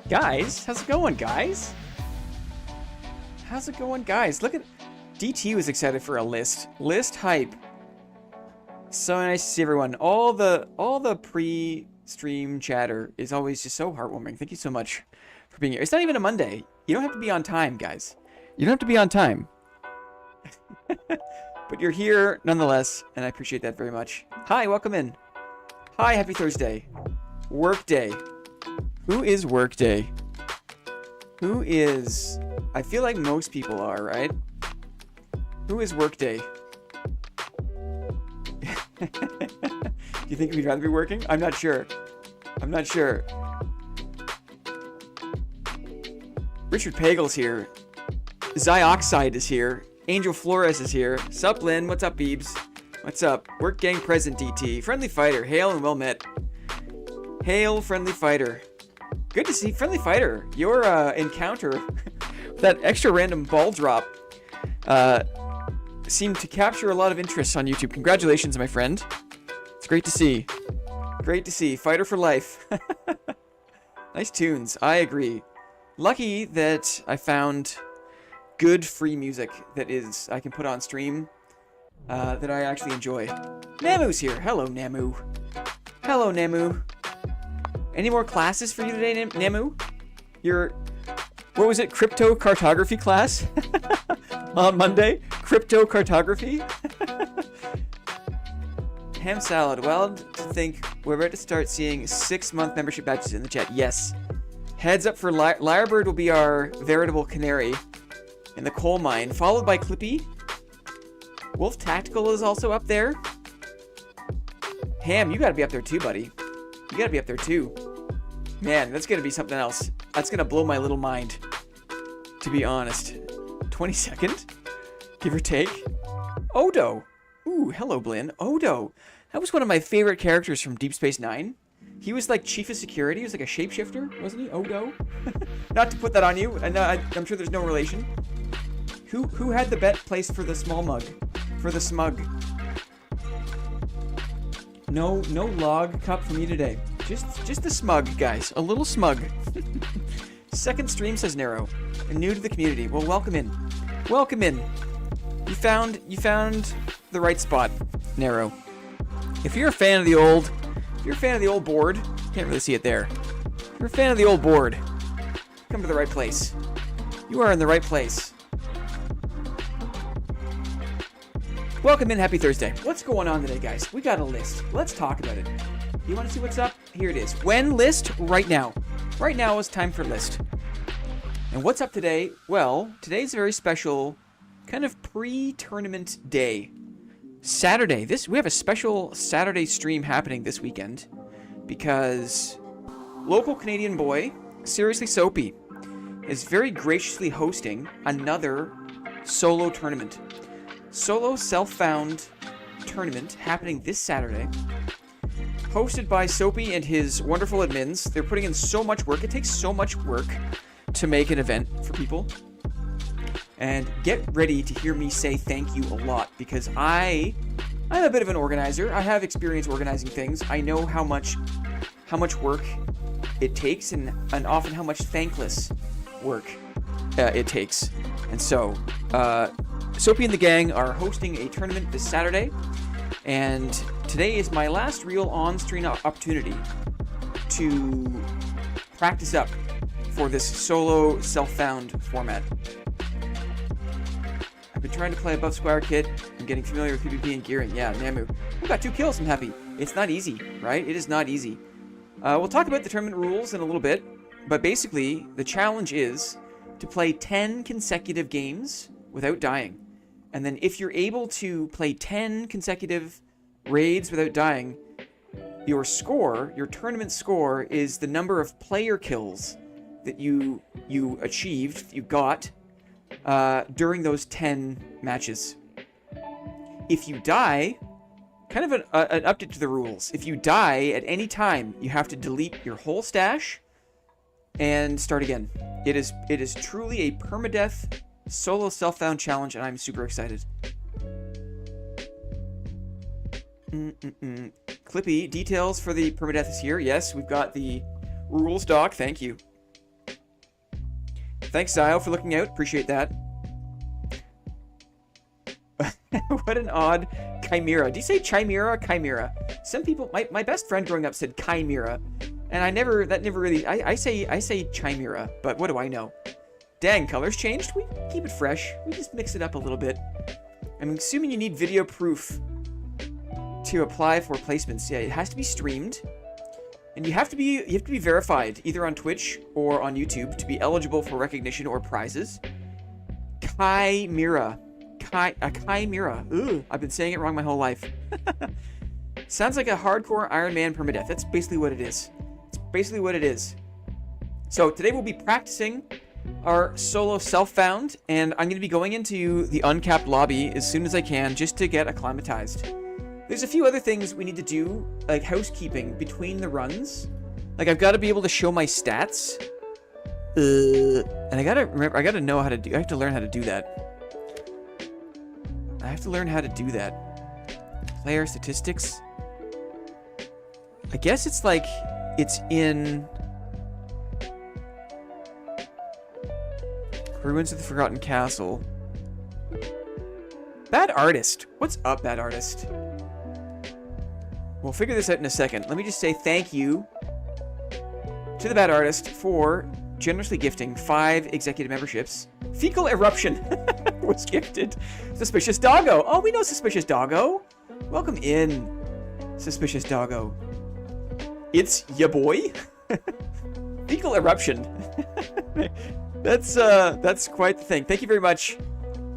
Guys, how's it going, guys? How's it going, guys? Look at... DT was excited for a list. List hype. So nice to see everyone. All the pre-stream chatter is always just so heartwarming. Thank you so much for being here. It's not even a Monday. You don't have to be on time, guys. You don't have to be on time. But you're here nonetheless, and I appreciate that very much. Hi, welcome in. Hi, happy Thursday. Workday. Who is Workday? Who is... I feel like most people are, right? Who is Workday? Do you think we'd rather be working? I'm not sure. I'm not sure. Richard Pagel's here. Zioxide is here. Angel Flores is here. Sup, Lynn? What's up, Beebs? What's up? Work gang present, DT. Friendly Fighter. Hail and well met. Hail, Friendly Fighter. Good to see Friendly Fighter. Your encounter, that extra random ball drop, seemed to capture a lot of interest on YouTube. Congratulations, my friend. It's great to see. Great to see. Fighter for life. Nice tunes. I agree. Lucky that I found good free music that is I can put on stream that I actually enjoy. Namu's here. Hello, Namu. Hello, Namu. Any more classes for you today, Namu? Your, what was it, crypto cartography class? On Monday? Crypto cartography? Ham salad. Well, to think we're about to start seeing 6-month membership badges in the chat. Yes. Heads up for Lyrebird will be our veritable canary in the coal mine, followed by Clippy. Wolf Tactical is also up there. Ham, you gotta be up there too, buddy. You gotta be up there too. Man, that's gonna be something else. That's gonna blow my little mind, to be honest. 22nd? Give or take. Odo. Ooh, hello, Blinn. Odo. That was one of my favorite characters from Deep Space Nine. He was like chief of security. He was like a shapeshifter, wasn't he? Odo. Not to put that on you. And I'm sure there's no relation. Who had the bet placed for the small mug? For the smug. No log cup for me today. Just the smug, guys. A little smug. Second stream, says Nero. New to the community. Well, welcome in. Welcome in. You found the right spot, Nero. If you're a fan of the old board, can't really see it there. If you're a fan of the old board, come to the right place. You are in the right place. Welcome in, happy Thursday. What's going on today, guys? We got a list. Let's talk about it. You want to see what's up? Here it is. When list? Right now. Right now is time for list. And what's up today? Well, today's a very special kind of pre-tournament day. Saturday. We have a special Saturday stream happening this weekend because local Canadian boy, Seriously Soapy, is very graciously hosting another solo tournament. Solo self-found tournament happening this Saturday. Hosted by Soapy and his wonderful admins. They're putting in so much work. It takes so much work to make an event for people. And get ready to hear me say thank you a lot because I'm a bit of an organizer. I have experience organizing things. I know how much work it takes and often how much thankless work it takes. And so, Soapy and the gang are hosting a tournament this Saturday, and today is my last real on-stream opportunity to practice up for this solo self-found format. I've been trying to play above Squire Kit. I'm getting familiar with PvP and gearing. Yeah, Namu. We got 2 kills, I'm happy. It's not easy, right? It is not easy. We'll talk about the tournament rules in a little bit, but basically, the challenge is to play 10 consecutive games without dying. And then if you're able to play 10 consecutive raids without dying, your score, your tournament score, is the number of player kills that you achieved, you got, during those 10 matches. If you die, kind of an update to the rules. If you die at any time, you have to delete your whole stash and start again. It is truly a permadeath solo self-found challenge, and I'm super excited. Clippy, details for the permadeath is here. Yes, we've got the rules doc. Thank you. Thanks, Zio, for looking out. Appreciate that. What an odd chimera. Do you say chimera or chimera? Some people, my best friend growing up said chimera. And that never really, I say chimera, but what do I know? Dang, colors changed? We keep it fresh. We just mix it up a little bit. I'm assuming you need video proof to apply for placements. Yeah, it has to be streamed. And you have to be verified, either on Twitch or on YouTube, to be eligible for recognition or prizes. Chimera. A chimera. Ugh, I've been saying it wrong my whole life. Sounds like a hardcore Iron Man permadeath. That's basically what it is. It's basically what it is. So today we'll be practicing our solo self-found, and I'm going to be going into the uncapped lobby as soon as I can just to get acclimatized. There's a few other things we need to do, like housekeeping between the runs. Like I've got to be able to show my stats. And I got to remember, I got to know how to do, I have to learn how to do that. I have to learn how to do that. Player statistics. I guess it's like, it's in Ruins of the Forgotten Castle. Bad Artist. What's up, Bad Artist? We'll figure this out in a second. Let me just say thank you to the Bad Artist for generously gifting 5 executive memberships. Fecal Eruption was gifted. Suspicious Doggo. Oh, we know Suspicious Doggo. Welcome in, Suspicious Doggo. It's ya boy. Fecal Eruption. That's quite the thing. Thank you very much,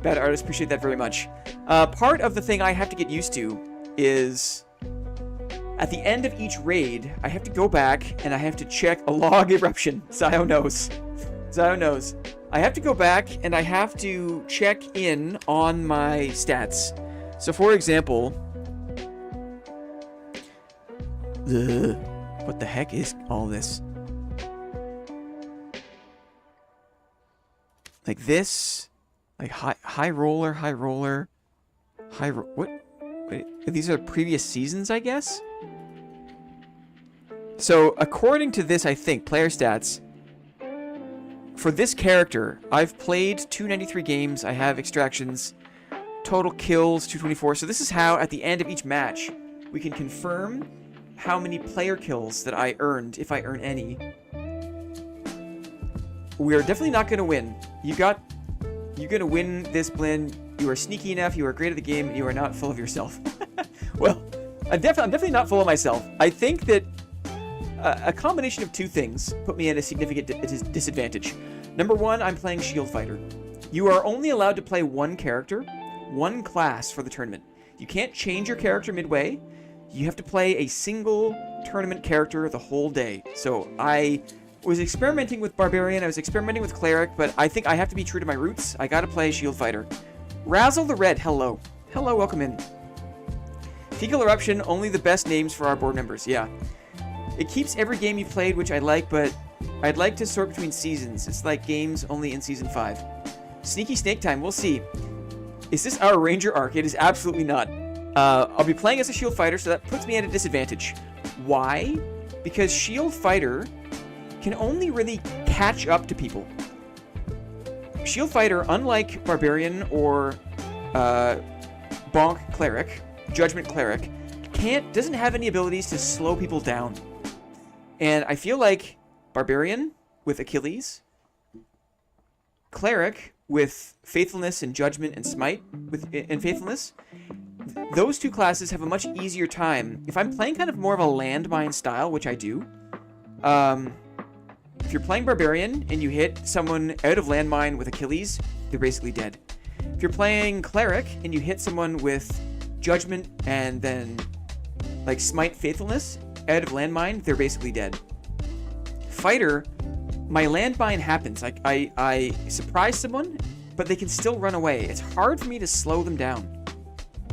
Bad Artist. Appreciate that very much. Part of the thing I have to get used to is at the end of each raid, I have to go back and I have to check a log eruption. Zio knows. Zio knows. I have to go back and I have to check in on my stats. So for example, what the heck is all this? Like this, like high roller, what? Wait, these are previous seasons, I guess? So, according to this, I think, player stats, for this character, I've played 293 games, I have extractions, total kills, 224. So this is how, at the end of each match, we can confirm how many player kills that I earned, if I earn any. We're definitely not going to win. You're going to win this blend. You are sneaky enough, you are great at the game, and you are not full of yourself. Well, I'm definitely not full of myself. I think that a combination of two things put me at a significant disadvantage. Number one, I'm playing Shield Fighter. You are only allowed to play one character, one class for the tournament. You can't change your character midway. You have to play a single tournament character the whole day. So I was experimenting with Barbarian, I was experimenting with Cleric, but I think I have to be true to my roots. I gotta play Shield Fighter. Razzle the Red, hello. Hello, welcome in. Fecal Eruption, only the best names for our board members, yeah. It keeps every game you played, which I like, but I'd like to sort between seasons. It's like games only in Season 5. Sneaky Snake Time, we'll see. Is this our Ranger arc? It is absolutely not. I'll be playing as a Shield Fighter, so that puts me at a disadvantage. Why? Because Shield Fighter can only really catch up to people. Shield Fighter, unlike Barbarian or Bonk Cleric, Judgment Cleric, doesn't have any abilities to slow people down. And I feel like Barbarian with Achilles, Cleric with Faithfulness and Judgment and Smite and Faithfulness, those two classes have a much easier time. If I'm playing kind of more of a landmine style, which I do, if you're playing Barbarian and you hit someone out of landmine with Achilles, they're basically dead. If you're playing Cleric and you hit someone with Judgment and then like Smite Faithfulness out of landmine, they're basically dead. Fighter, my landmine happens. I surprise someone, but they can still run away. It's hard for me to slow them down.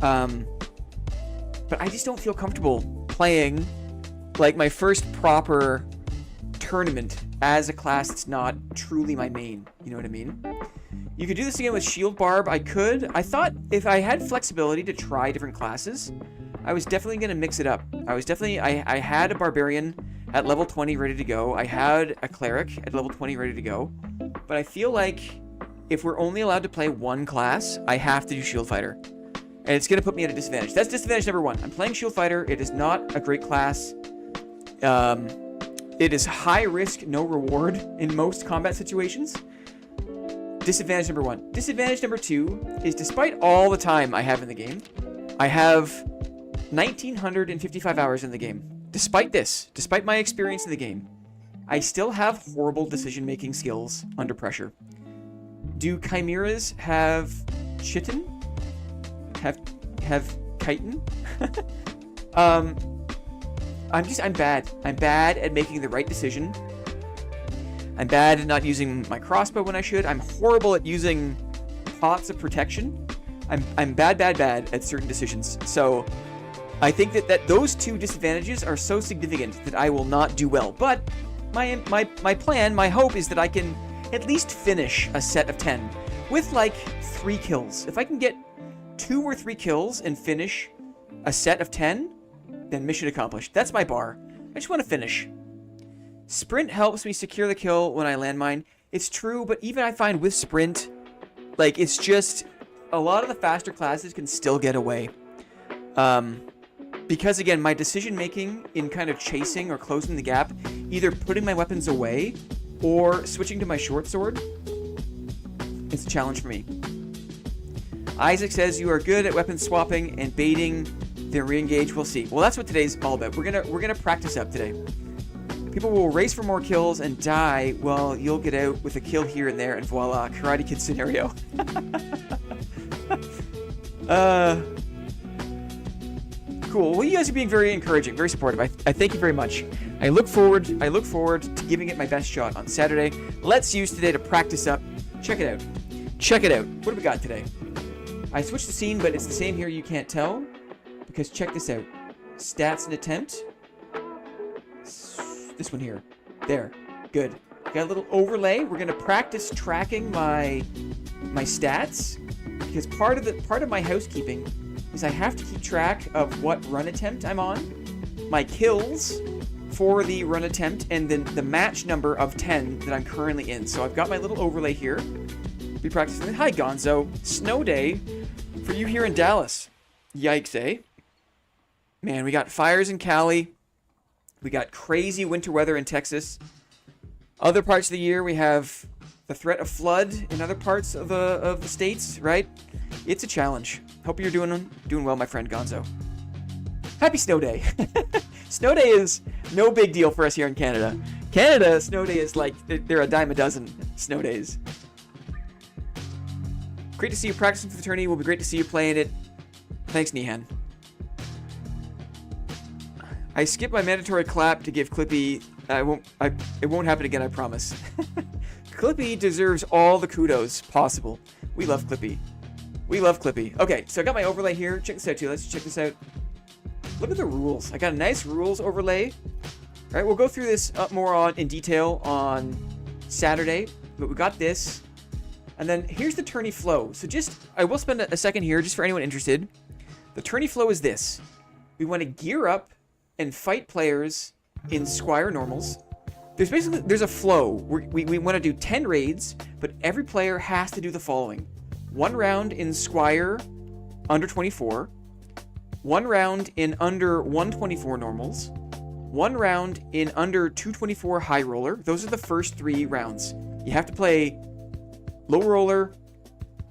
But I just don't feel comfortable playing like my first proper tournament as a class that's not truly my main. You know what I mean? You could do this again with Shield Barb. I could. I thought if I had flexibility to try different classes, I was definitely going to mix it up. I had a Barbarian at level 20 ready to go. I had a Cleric at level 20 ready to go. but I feel like if we're only allowed to play one class, I have to do Shield Fighter. And it's going to put me at a disadvantage. That's disadvantage number 1. I'm playing Shield Fighter. It is not a great class. It is high risk, no reward in most combat situations. Disadvantage number 1. Disadvantage number 2 is despite all the time I have in the game, I have 1,955 hours in the game. Despite this, despite my experience in the game, I still have horrible decision-making skills under pressure. Do chimeras have chitin? Have chitin? I'm bad. I'm bad at making the right decision. I'm bad at not using my crossbow when I should. I'm horrible at using pots of protection. I'm bad at certain decisions. So I think that those 2 disadvantages are so significant that I will not do well. But my plan, my hope is that I can at least finish a set of 10 with like 3 kills. If I can get 2 or 3 kills and finish a set of 10, then mission accomplished. That's my bar. I just want to finish. Sprint helps me secure the kill when I landmine. It's true, but even I find with sprint, like, it's just a lot of the faster classes can still get away. Because again, my decision making in kind of chasing or closing the gap, either putting my weapons away or switching to my short sword, it's a challenge for me. Isaac says you are good at weapon swapping and baiting, then re-engage. We'll see. Well, that's what today's all about. We're gonna practice up today. People will race for more kills and die. Well, you'll get out with a kill here and there, and voila, Karate Kid scenario. Cool. Well, you guys are being very encouraging, very supportive. I thank you very much. I look forward to giving it my best shot on Saturday. Let's use today to practice up. Check it out. Check it out. What do we got today? I switched the scene, but it's the same here. You can't tell because check this out. Stats and attempt. This one here. There. Good. Got a little overlay. We're gonna practice tracking my stats because part of my housekeeping is I have to keep track of what run attempt I'm on, my kills for the run attempt, and then the match number of 10 that I'm currently in. So I've got my little overlay here. Be practicing. Hi, Gonzo. Snow day for you here in Dallas. Yikes, eh? Man, we got fires in Cali. We got crazy winter weather in Texas. Other parts of the year, we have the threat of flood in other parts of the states, right? It's a challenge. Hope you're doing well, my friend Gonzo. Happy Snow Day. Snow Day is no big deal for us here in Canada. Canada, Snow Day is like, they're a dime a dozen snow days. Great to see you practicing for the tourney. Will be great to see you playing it. Thanks, Nihan. I skipped my mandatory clap to give Clippy. It won't happen again, I promise. Clippy deserves all the kudos possible. We love Clippy. We love Clippy. Okay, so I got my overlay here. Check this out too. Let's check this out. Look at the rules. I got a nice rules overlay. All right, we'll go through this more in detail on Saturday, but we got this. And then here's the tourney flow. So I will spend a second here just for anyone interested. The tourney flow is this. We want to gear up and fight players in Squire normals. There's a flow. We want to do 10 raids, but every player has to do the following. 1 round in Squire under 24, 1 round in under 124 normals, 1 round in under 224 high roller. Those are the first 3 rounds. You have to play low roller,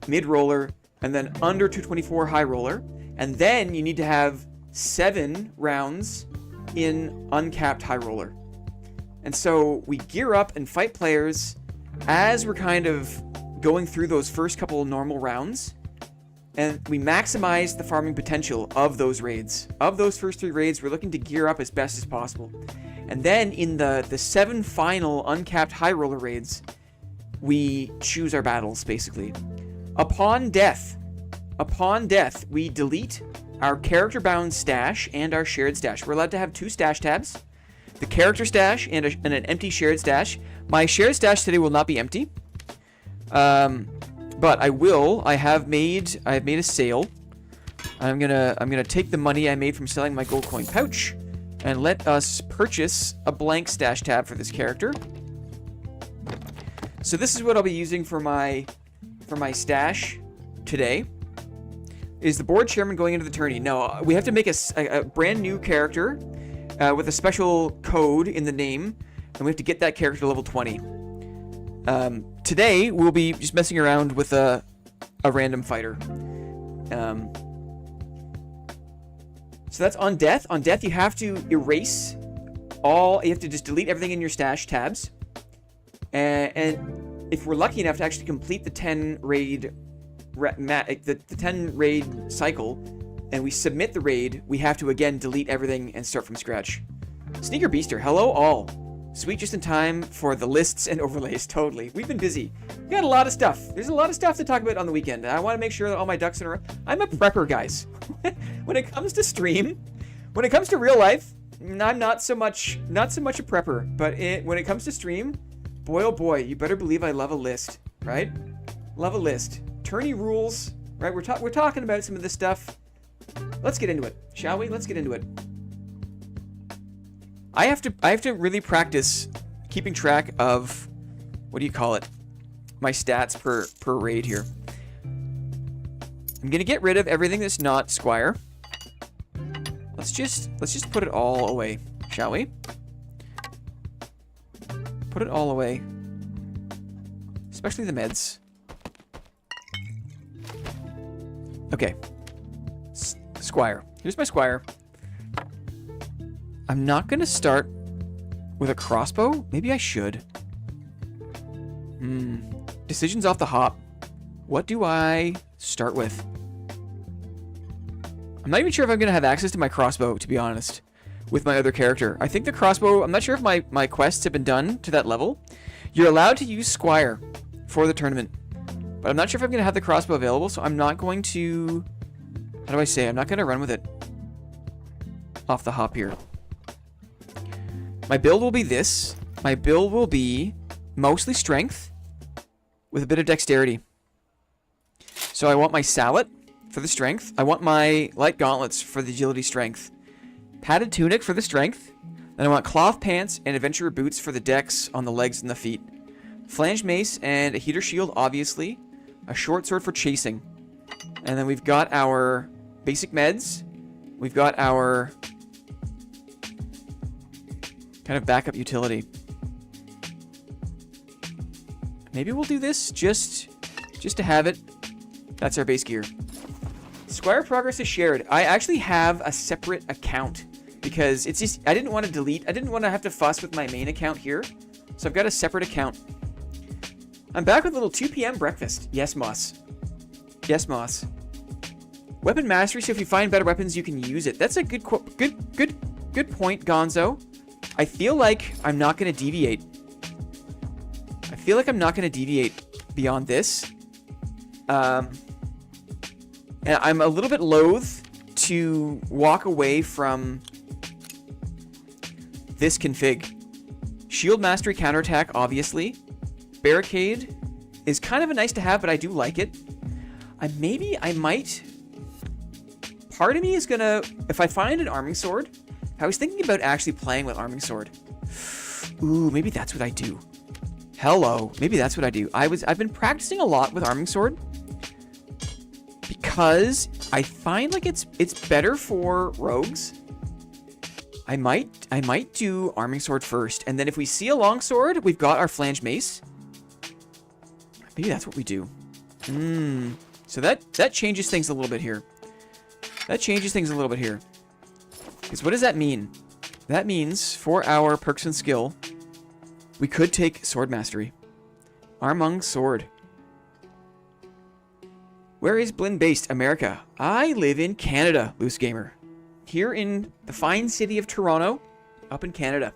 mid roller, and then under 224 high roller. And then you need to have 7 rounds in uncapped high roller. And so we gear up and fight players as we're kind of going through those first couple of normal rounds, and we maximize the farming potential of those raids. Of those first 3 raids, we're looking to gear up as best as possible. And then in the 7 final uncapped high roller raids, we choose our battles, basically. Upon death, we delete our character-bound stash and our shared stash. We're allowed to have 2 stash tabs, the character stash and an empty shared stash. My shared stash today will not be empty, but I have made a sale. I'm gonna take the money I made from selling my gold coin pouch and let us purchase a blank stash tab for this character. So this is what I'll be using for my stash today. Is the board chairman going into the tourney? No, we have to make a brand new character with a special code in the name, and we have to get that character to level 20. Today we'll be just messing around with a random fighter. So that's on death. On death, you have to erase all. You have to just delete everything in your stash tabs. And if we're lucky enough to actually complete the 10 raid, the 10 raid cycle, and we submit the raid, we have to again delete everything and start from scratch. Sneaker Beaster, hello all. Sweet just in time for the lists and overlays. Totally. We've been busy. We got a lot of stuff. There's a lot of stuff to talk about on the weekend. I want to make sure that all my ducks in a row. I'm a prepper, guys. When it comes to stream, when it comes to real life, I'm not so much a prepper. But when it comes to stream, boy oh boy, you better believe I love a list, right? Love a list. Tourney rules, right? We're talking about some of this stuff. Let's get into it, shall we? Let's get into it. I have to really practice keeping track of, what do you call it? My stats per raid here. I'm gonna get rid of everything that's not Squire. Let's just put it all away, shall we? Put it all away. Especially the meds. Okay. Squire. Here's my Squire. I'm not gonna start with a crossbow. Maybe I should. Decisions off the hop. What do I start with? I'm not even sure if I'm gonna have access to my crossbow, to be honest, with my other character. I think the crossbow, I'm not sure if my quests have been done to that level. You're allowed to use Squire for the tournament, but I'm not sure if I'm gonna have the crossbow available, so I'm not going to, how do I say, I'm not gonna run with it off the hop here. My build will be this. My build will be mostly strength with a bit of dexterity. So I want my sallet for the strength. I want my light gauntlets for the agility strength. Padded tunic for the strength. Then I want cloth pants and adventurer boots for the dex on the legs and the feet. Flanged mace and a heater shield, obviously. A short sword for chasing. And then we've got our basic meds. We've got our kind of backup utility. Maybe we'll do this just to have it. That's our base gear. Squire progress is shared. I actually have a separate account because it's just, I didn't want to delete. I didn't want to have to fuss with my main account here. So I've got a separate account. I'm back with a little 2 p.m. breakfast. Yes, Moss. Yes, Moss. Weapon mastery, so if you find better weapons, you can use it. That's a good point, Gonzo. I feel like I'm not going to deviate. I feel like I'm not going to deviate beyond this. And I'm a little bit loath to walk away from this config. Shield mastery, counterattack, obviously. Barricade is kind of a nice to have, but I do like it. I might... Part of me is going to... If I find an arming sword... I was thinking about actually playing with arming sword. Ooh, maybe that's what I do. Hello. Maybe that's what I do. I've been practicing a lot with arming sword because I find like it's better for rogues. I might do arming sword first, and then if we see a long sword, we've got our flanged mace. Maybe that's what we do. So that changes things a little bit here. That changes things a little bit here. Because what does that mean? That means for our perks and skill, we could take sword mastery. Armung sword. Where is Blinn based? America. I live in Canada, Loose Gamer. Here in the fine city of Toronto, up in Canada.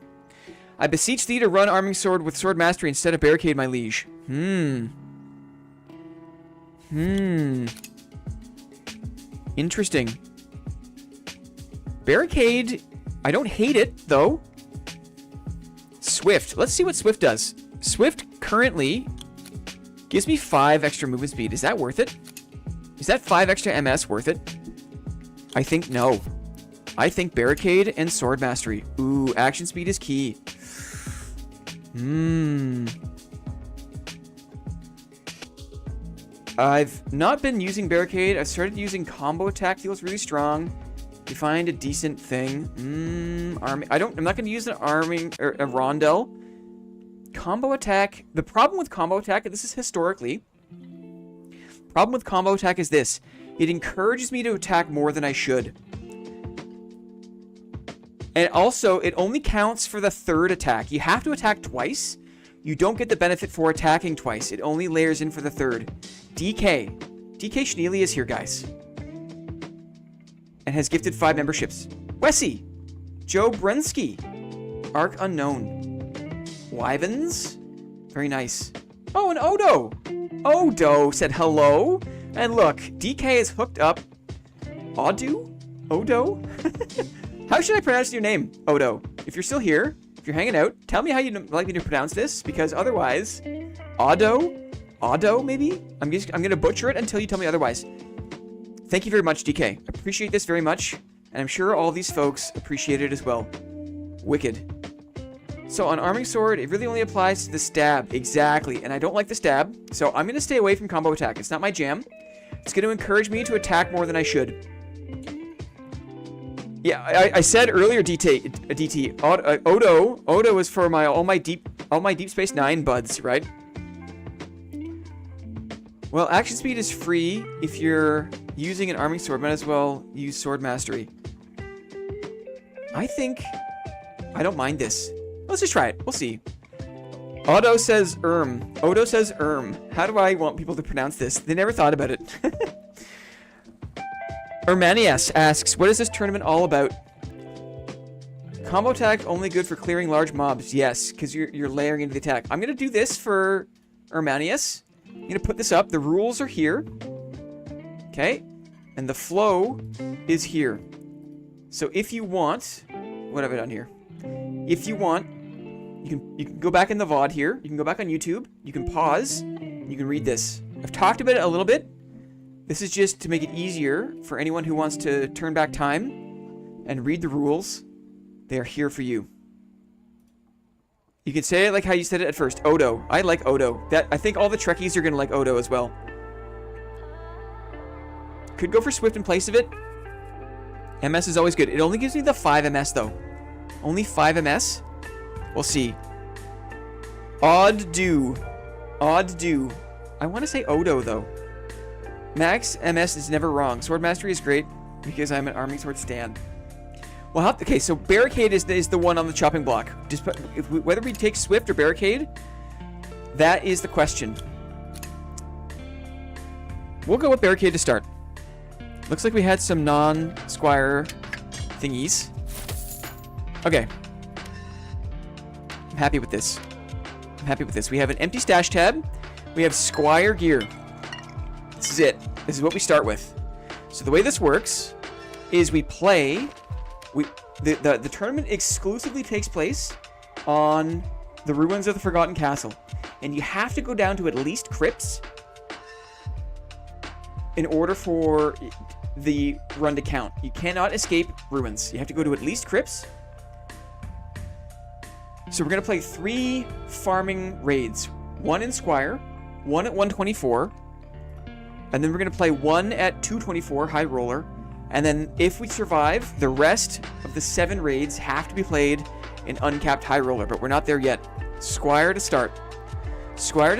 I beseech thee to run arming sword with sword mastery instead of barricade, my liege. Interesting. Barricade, I don't hate it, though. Swift. Let's see what Swift does. Swift currently gives me 5 extra movement speed. Is that worth it? Is that 5 extra MS worth it? I think no. I think Barricade and Sword Mastery. Ooh, action speed is key. I've not been using barricade. I started using combo attack. Feels really strong. You find a decent thing. Army. I'm not going to use an arming or a rondel. Combo attack. The problem with combo attack, this is historically. Problem with combo attack is this. It encourages me to attack more than I should. And also, it only counts for the third attack. You have to attack twice. You don't get the benefit for attacking twice. It only layers in for the third. DK. DK Schneely is here, guys. And has gifted 5 memberships. Wessie. Joe Brunsky. Arc Unknown. Wyvens. Very nice. Oh, and Odo. Odo said hello. And look, DK is hooked up. Odo? Odo? How should I pronounce your name, Odo? If you're still here, if you're hanging out, tell me how you'd like me to pronounce this, because otherwise, Odo, maybe? I'm gonna butcher it until you tell me otherwise. Thank you very much, DK. I appreciate this very much, and I'm sure all these folks appreciate it as well. Wicked. So on Arming Sword, it really only applies to the stab. Exactly, and I don't like the stab, so I'm gonna stay away from combo attack. It's not my jam. It's gonna encourage me to attack more than I should. Yeah, I said earlier, Odo is for all my Deep Space Nine buds, right? Well, action speed is free if you're using an arming sword. Might as well use sword mastery. I think I don't mind this. Let's just try it. We'll see. Odo says Odo says How do I want people to pronounce this? They never thought about it. Ermanias asks, what is this tournament all about? Combo attack only good for clearing large mobs. Yes, because you're layering into the attack. I'm going to do this for Ermanias. I'm going to put this up. The rules are here. Okay. And the flow is here. So if you want... What have I done here? If you want, you can go back in the VOD here. You can go back on YouTube. You can pause. You can read this. I've talked about it a little bit. This is just to make it easier for anyone who wants to turn back time and read the rules. They are here for you. You can say it like how you said it at first. Odo. I like Odo. I think all the Trekkies are going to like Odo as well. Could go for Swift in place of it. MS is always good. It only gives me the 5 MS though. Only 5 MS. We'll see. Odd do. I want to say Odo though. Max MS is never wrong. Sword Mastery is great because I'm an Arming Sword stan. Well, okay, so Barricade is the one on the chopping block. Just whether we take Swift or Barricade, that is the question. We'll go with Barricade to start. Looks like we had some non-Squire thingies. Okay. I'm happy with this. We have an empty stash tab. We have Squire gear. This is it. This is what we start with. So the way this works is we play... The tournament exclusively takes place on the ruins of the Forgotten Castle. And you have to go down to at least crypts in order for the run to count. You cannot escape ruins. You have to go to at least crypts. So we're going to play 3 farming raids. 1 in Squire, 1 at 124, and then we're going to play 1 at 224 High Roller. And then if we survive, the rest of the 7 raids have to be played in uncapped High Roller, but we're not there yet. Squire to start. Squire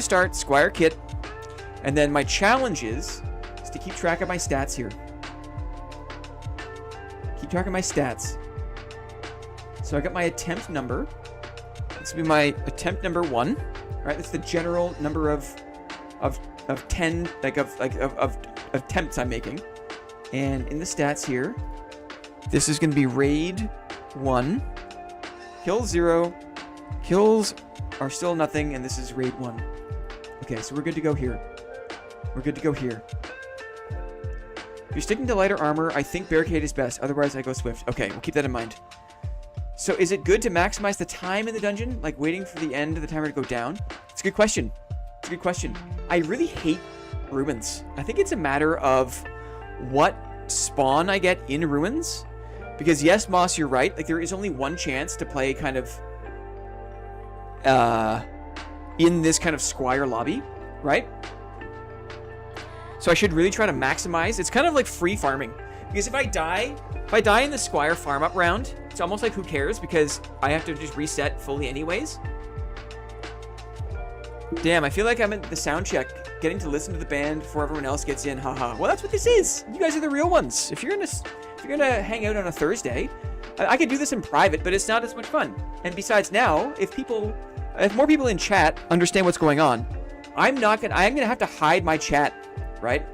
kit. And then my challenge is to keep track of my stats here. Keep track of my stats. So I got my attempt number. This will be my attempt number 1. Right? That's the general number of 10 of attempts I'm making. And in the stats here, this is going to be raid 1. Kills 0. Kills are still nothing, and this is raid 1. Okay, so we're good to go here. If you're sticking to lighter armor, I think Barricade is best. Otherwise, I go Swift. Okay, we'll keep that in mind. So is it good to maximize the time in the dungeon? Like waiting for the end of the timer to go down? It's a good question. I really hate ruins. I think it's a matter of what spawn I get in ruins. Because yes, Moss, you're right. Like there is only one chance to play kind of in this kind of Squire lobby, right? So I should really try to maximize. It's kind of like free farming. Because if I die in the Squire farm up round, it's almost like who cares, because I have to just reset fully anyways. Damn, I feel like I'm at the sound check, getting to listen to the band before everyone else gets in. Haha. Well, that's what this is. You guys are the real ones. If you're gonna hang out on a Thursday, I could do this in private, but it's not as much fun. And besides, now if more people in chat understand what's going on, I'm gonna have to hide my chat, right?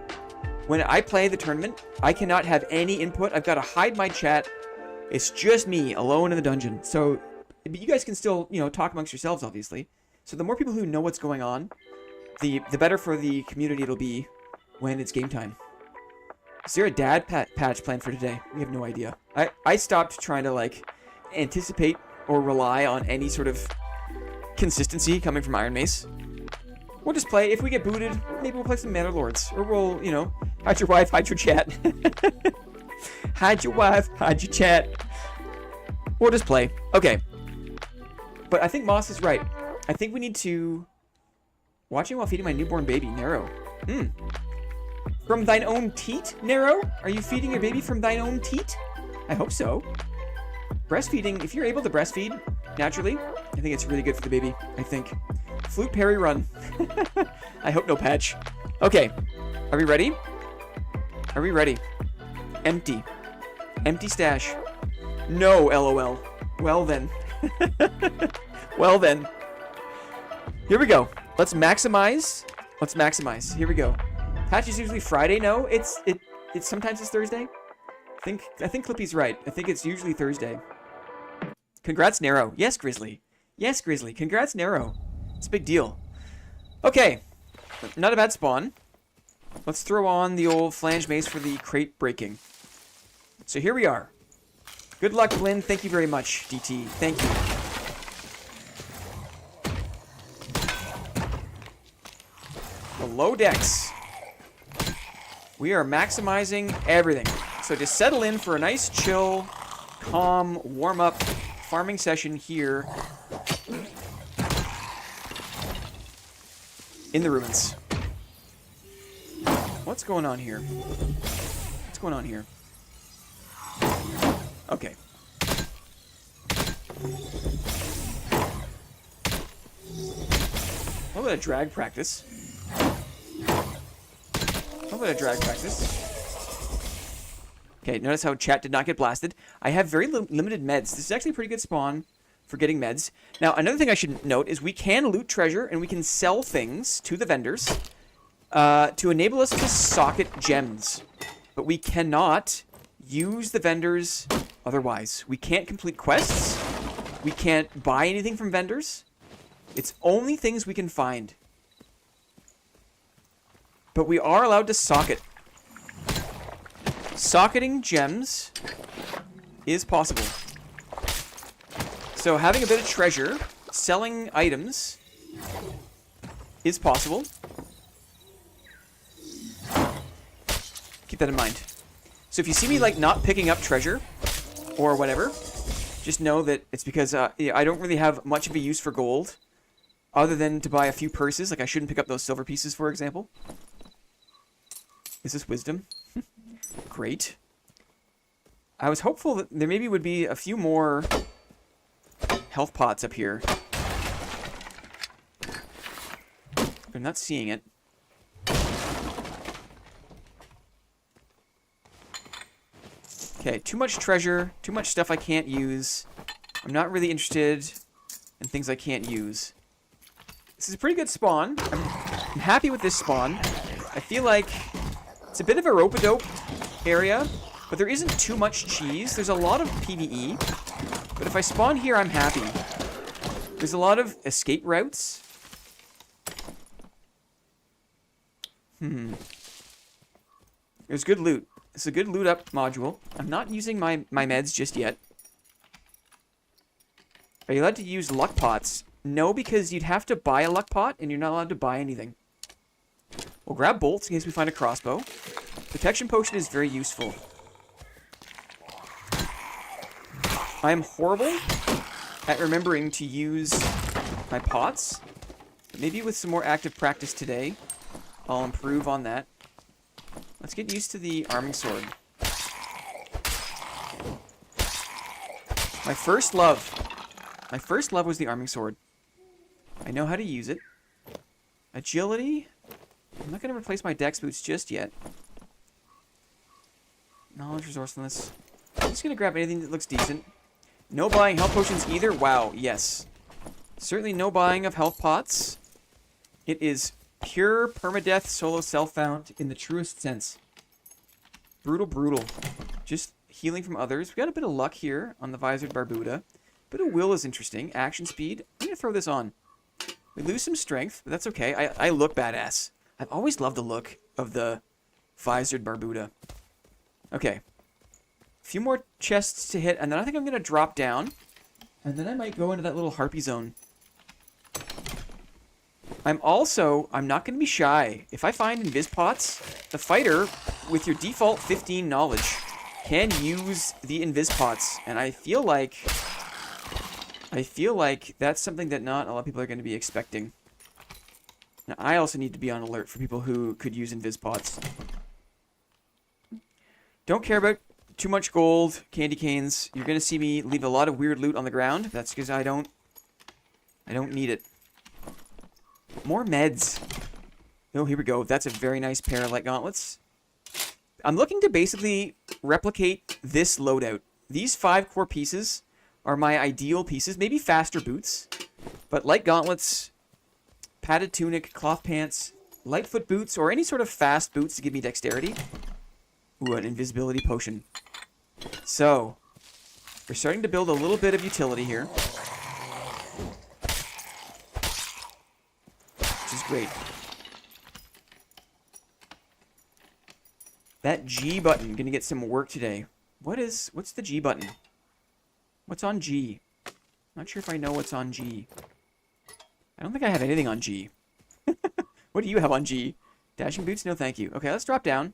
When I play the tournament, I cannot have any input. I've got to hide my chat. It's just me alone in the dungeon. So you guys can still, talk amongst yourselves, obviously. So the more people who know what's going on, the better for the community it'll be when it's game time. Is there a dad patch planned for today? We have no idea. I stopped trying to, anticipate or rely on any sort of consistency coming from Iron Mace. We'll just play. If we get booted, maybe we'll play some Manor Lords. Or we'll, hide your wife, hide your chat. Hide your wife, hide your chat. We'll just play. Okay. But I think Moss is right. I think we need to... Watching while feeding my newborn baby, Nero. From thine own teat, Nero? Are you feeding your baby from thine own teat? I hope so. Breastfeeding, if you're able to breastfeed naturally, I think it's really good for the baby, I think. Flute parry run. I hope no patch. Okay. Are we ready? Are we ready? Empty. Empty stash. No, LOL. Well then. Well then. Here we go. Let's maximize. Let's maximize. Here we go. Patch is usually Friday. No, it's sometimes it's Thursday. I think Clippy's right. I think it's usually Thursday. Congrats, Nero. Yes, Grizzly. Yes, Grizzly. Congrats, Nero. It's a big deal. Okay. Not a bad spawn. Let's throw on the old flange mace for the crate breaking. So here we are. Good luck, Blinn. Thank you very much, DT. Thank you. Below decks. We are maximizing everything. So just settle in for a nice, chill, calm, warm-up farming session here in the ruins. What's going on here? What's going on here? Okay. A little bit of drag practice. A little bit of drag practice. Okay, notice how chat did not get blasted. I have very limited meds. This is actually a pretty good spawn for getting meds. Now, another thing I should note is we can loot treasure and we can sell things to the vendors to enable us to socket gems. But we cannot use the vendors otherwise. We can't complete quests. We can't buy anything from vendors. It's only things we can find. But we are allowed to socket. Socketing gems is possible. So having a bit of treasure, selling items is possible. Keep that in mind. So if you see me not picking up treasure or whatever, just know that it's because I don't really have much of a use for gold other than to buy a few purses. I shouldn't pick up those silver pieces, for example. Is this wisdom? Great. I was hopeful that there maybe would be a few more health pots up here. I'm not seeing it. Okay, too much treasure, too much stuff I can't use. I'm not really interested in things I can't use. This is a pretty good spawn. I'm happy with this spawn. I feel like it's a bit of a rope-a-dope area, but there isn't too much cheese. There's a lot of PvE, but if I spawn here, I'm happy. There's a lot of escape routes. There's good loot. It's a good loot up module. I'm not using my meds just yet. Are you allowed to use luck pots? No, because you'd have to buy a luck pot, and you're not allowed to buy anything. We'll grab bolts in case we find a crossbow. Protection potion is very useful. I am horrible at remembering to use my pots. But maybe with some more active practice today, I'll improve on that. Let's get used to the arming sword. My first love. My first love was the arming sword. I know how to use it. Agility. I'm not going to replace my dex boots just yet. Knowledge, resourcefulness. I'm just going to grab anything that looks decent. No buying health potions either. Wow, yes. Certainly no buying of health pots. It is pure permadeath solo self-found in the truest sense. Brutal, brutal. Just healing from others. We got a bit of luck here on the Visored Barbuda. Bit of will is interesting. Action speed. I'm going to throw this on. We lose some strength, but that's okay. I look badass. I've always loved the look of the Visored Barbuda. Okay. A few more chests to hit, and then I think I'm going to drop down. And then I might go into that little harpy zone. I'm not going to be shy. If I find invis pots, the fighter, with your default 15 knowledge, can use the invis pots. And I feel like that's something that not a lot of people are going to be expecting. Now, I also need to be on alert for people who could use invis pots. Don't care about too much gold, candy canes. You're going to see me leave a lot of weird loot on the ground. That's because I don't need it. More meds. Oh, here we go. That's a very nice pair of light gauntlets. I'm looking to basically replicate this loadout. These 5 core pieces are my ideal pieces. Maybe faster boots, but light gauntlets, padded tunic, cloth pants, lightfoot boots, or any sort of fast boots to give me dexterity. Ooh, an invisibility potion. So, we're starting to build a little bit of utility here. Which is great. That G button, gonna get some work today. What's the G button? What's on G? Not sure if I know what's on G. I don't think I have anything on G. What do you have on G? Dashing boots? No, thank you. Okay, let's drop down.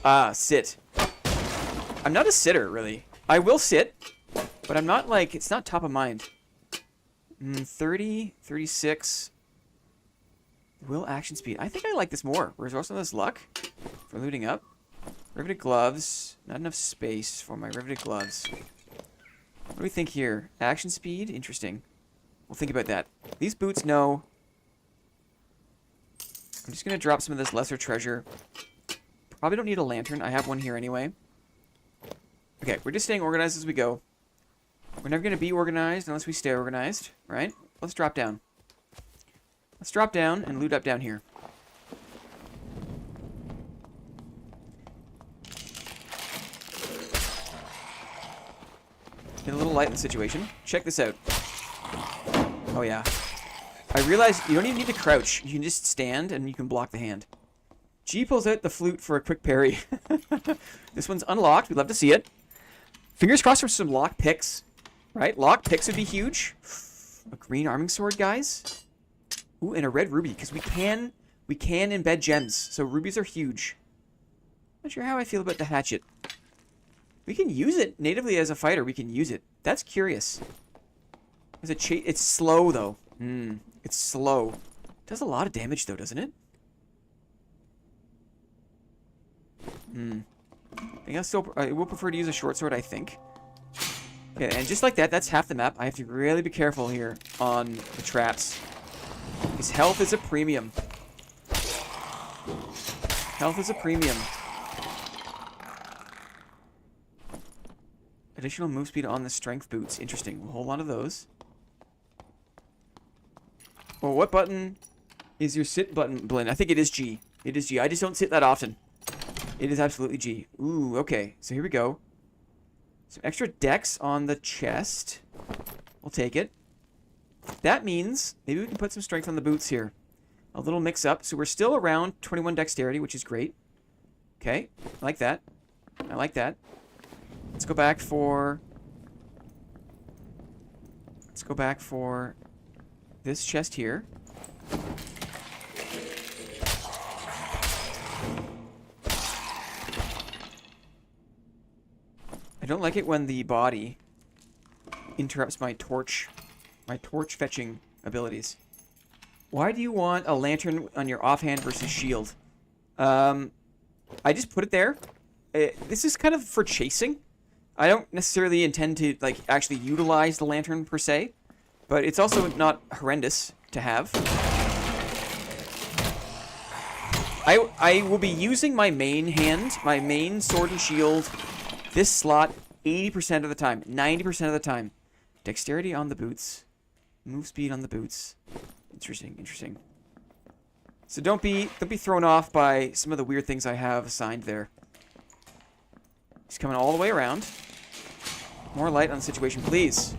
Ah, sit. I'm not a sitter, really. I will sit, but I'm not like, it's not top of mind. 30, 36. Will action speed. I think I like this more. Resourcefulness luck for looting up. Riveted gloves. Not enough space for my riveted gloves. What do we think here? Action speed? Interesting. We'll think about that. These boots, no. I'm just going to drop some of this lesser treasure. Probably don't need a lantern. I have one here anyway. Okay, we're just staying organized as we go. We're never going to be organized unless we stay organized, right? Let's drop down. Let's drop down and loot up down here. Get a little light in the situation. Check this out. Oh, yeah. I realized you don't even need to crouch. You can just stand and you can block the hand. G pulls out the flute for a quick parry. This one's unlocked. We'd love to see it. Fingers crossed for some lock picks. Right? Lock picks would be huge. A green arming sword, guys. Ooh, and a red ruby, because we can embed gems. So rubies are huge. Not sure how I feel about the hatchet. We can use it natively as a fighter. We can use it. That's curious. It's slow, though. It's slow. It does a lot of damage, though, doesn't it? I will prefer to use a short sword, I think. Okay, and just like that, that's half the map. I have to really be careful here on the traps. His health is a premium. Health is a premium. Additional move speed on the strength boots. Interesting. We'll hold on to those. Well, what button is your sit button, Blinn? I think it is G. It is G. I just don't sit that often. It is absolutely G. Ooh, okay. So here we go. Some extra dex on the chest. We'll take it. That means maybe we can put some strength on the boots here. A little mix up. So we're still around 21 dexterity, which is great. Okay. I like that. I like that. Let's go back for this chest here. I don't like it when the body interrupts my torch fetching abilities. Why do you want a lantern on your offhand versus shield? I just put it there. This is kind of for chasing. I don't necessarily intend to like actually utilize the lantern per se, but it's also not horrendous to have. I will be using my main hand, my main sword and shield, this slot 80% of the time, 90% of the time. Dexterity on the boots, move speed on the boots. Interesting, interesting. So don't be thrown off by some of the weird things I have assigned there. He's coming all the way around. More light on the situation, please.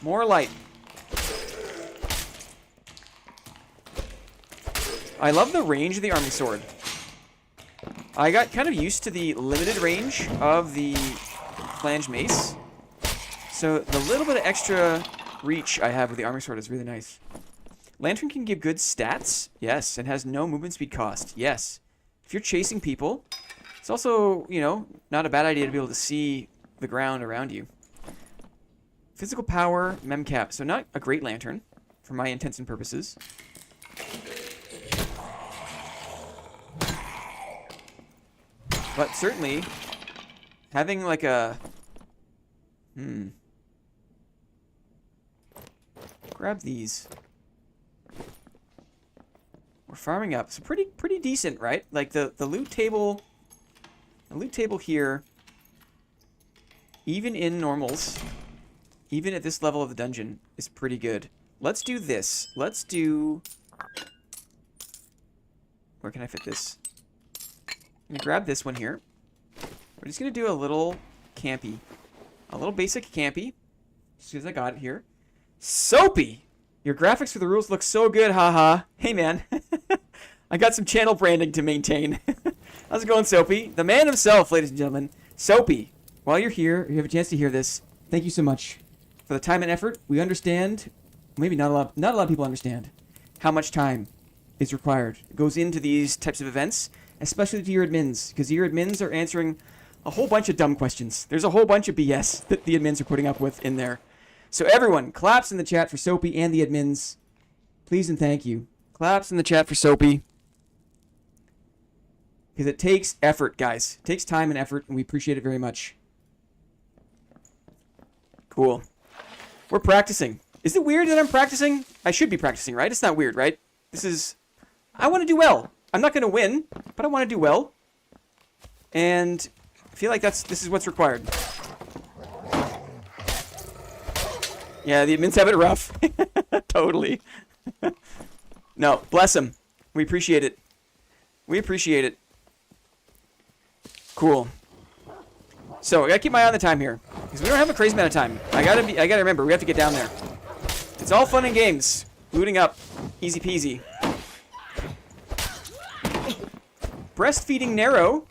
More light. I love the range of the army sword. I got kind of used to the limited range of the flange mace. So the little bit of extra reach I have with the army sword is really nice. Lantern can give good stats. Yes. And has no movement speed cost. Yes. If you're chasing people, it's also, you know, not a bad idea to be able to see the ground around you. Physical power, memcap. So not a great lantern for my intents and purposes. But certainly, having like a... Grab these. We're farming up. So pretty decent, right? Like the loot table... The loot table here, even in normals, even at this level of the dungeon, is pretty good. Let's do this. Let's do... Where can I fit this? I'm going to grab this one here. We're just going to do a little campy. A little basic campy. Just because I got it here. Soapy! Your graphics for the rules look so good, haha. Hey, man. I got some channel branding to maintain. How's it going, Soapy? The man himself, ladies and gentlemen. Soapy, while you're here, you have a chance to hear this. Thank you so much for the time and effort. We understand, maybe not a lot of people understand how much time is required. It goes into these types of events, especially to your admins, because your admins are answering a whole bunch of dumb questions. There's a whole bunch of BS that the admins are putting up with in there. So everyone, claps in the chat for Soapy and the admins. Please and thank you. Claps in the chat for Soapy. Because it takes effort, guys. It takes time and effort, and we appreciate it very much. Cool. We're practicing. Is it weird that I'm practicing? I should be practicing, right? It's not weird, right? This is... I want to do well. I'm not going to win, but I want to do well. And I feel like this is what's required. Yeah, the admins have it rough. Totally. No, bless them. We appreciate it. We appreciate it. Cool. So I gotta keep my eye on the time here, because we don't have a crazy amount of time. I gotta remember, we have to get down there. It's all fun and games. Looting up, easy peasy. Breastfeeding Narrow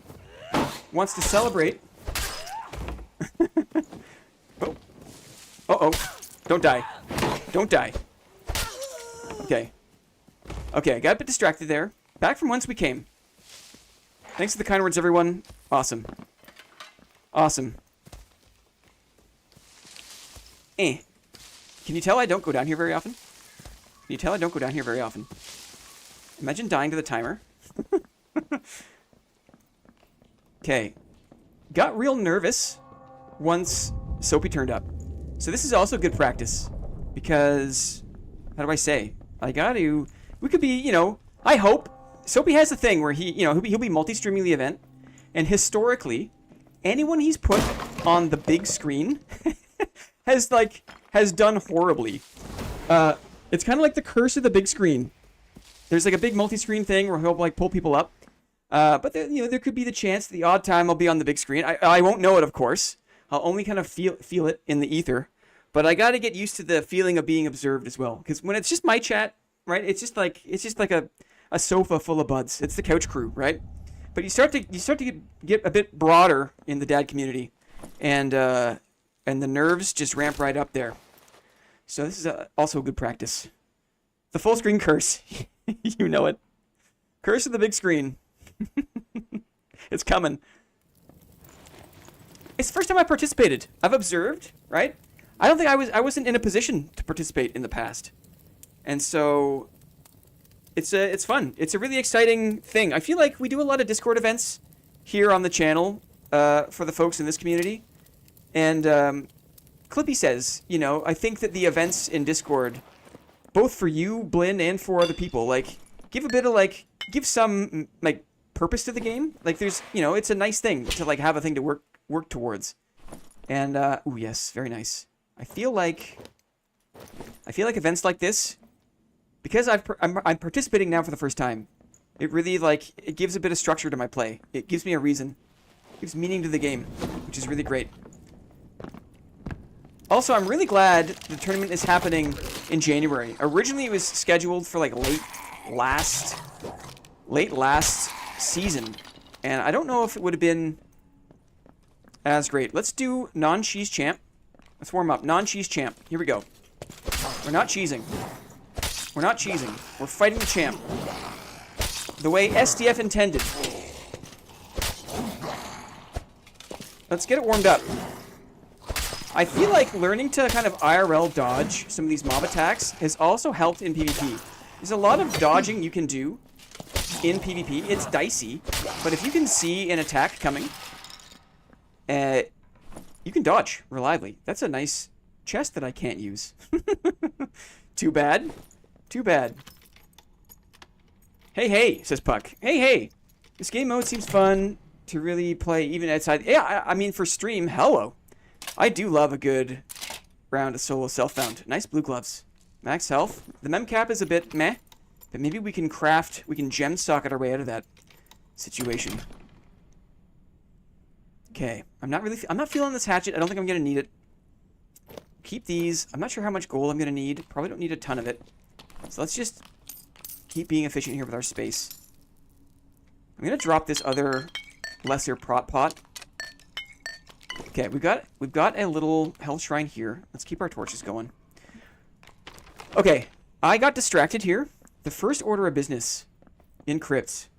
wants to celebrate. Oh. Uh-oh. Don't die. Don't die. Okay. Okay, I got a bit distracted there. Back from whence we came. Thanks for the kind words, everyone. Awesome. Awesome. Can you tell I don't go down here very often? Can you tell I don't go down here very often? Imagine dying to the timer. Okay. Got real nervous once Soapy turned up. So this is also good practice. Because, how do I say? We could be, you know, I hope. Soapy has a thing where he'll be multi-streaming the event. And historically, anyone he's put on the big screen has done horribly. It's kind of like the curse of the big screen. There's like a big multi-screen thing where he'll like pull people up. But there could be the chance the odd time I'll be on the big screen. I won't know it, of course. I'll only kind of feel it in the ether. But I got to get used to the feeling of being observed as well. Because when it's just my chat, right? It's just like a sofa full of buds. It's the couch crew, right? But you start to get a bit broader in the dad community, and the nerves just ramp right up there. So this is also a good practice. The full screen curse, you know it. Curse of the big screen. It's coming. It's the first time I participated. I've observed, right? I don't think I wasn't in a position to participate in the past, and so it's fun. It's a really exciting thing. I feel like we do a lot of Discord events here on the channel for the folks in this community. And Clippy says, you know, I think that the events in Discord, both for you, Blinn, and for other people, like, give a bit of, like, give some, like, purpose to the game. Like, there's, you know, it's a nice thing to, like, have a thing to work towards. And, ooh, yes, very nice. I feel like events like this, because I'm participating now for the first time, it really, like, it gives a bit of structure to my play. It gives me a reason. It gives meaning to the game, which is really great. Also, I'm really glad the tournament is happening in January. Originally, it was scheduled for, like, late last season. And I don't know if it would have been as great. Let's do non-cheese champ. Let's warm up. Non-cheese champ. Here we go. We're not cheesing. We're not cheesing. We're fighting the champ. The way SDF intended. Let's get it warmed up. I feel like learning to kind of IRL dodge some of these mob attacks has also helped in PvP. There's a lot of dodging you can do in PvP. It's dicey, but if you can see an attack coming, you can dodge reliably. That's a nice chest that I can't use. Too bad. Too bad. Hey, hey, says Puck. Hey, hey. This game mode seems fun to really play even outside. Yeah, I mean, for stream, hello. I do love a good round of solo self-found. Nice blue gloves. Max health. The mem cap is a bit meh, but maybe we can gem socket our way out of that situation. Okay, I'm not feeling this hatchet. I don't think I'm gonna need it. Keep these. I'm not sure how much gold I'm gonna need. Probably don't need a ton of it. So let's just keep being efficient here with our space. I'm gonna drop this other lesser prot pot. Okay, we've got a little health shrine here. Let's keep our torches going. Okay, I got distracted here. The first order of business in crypts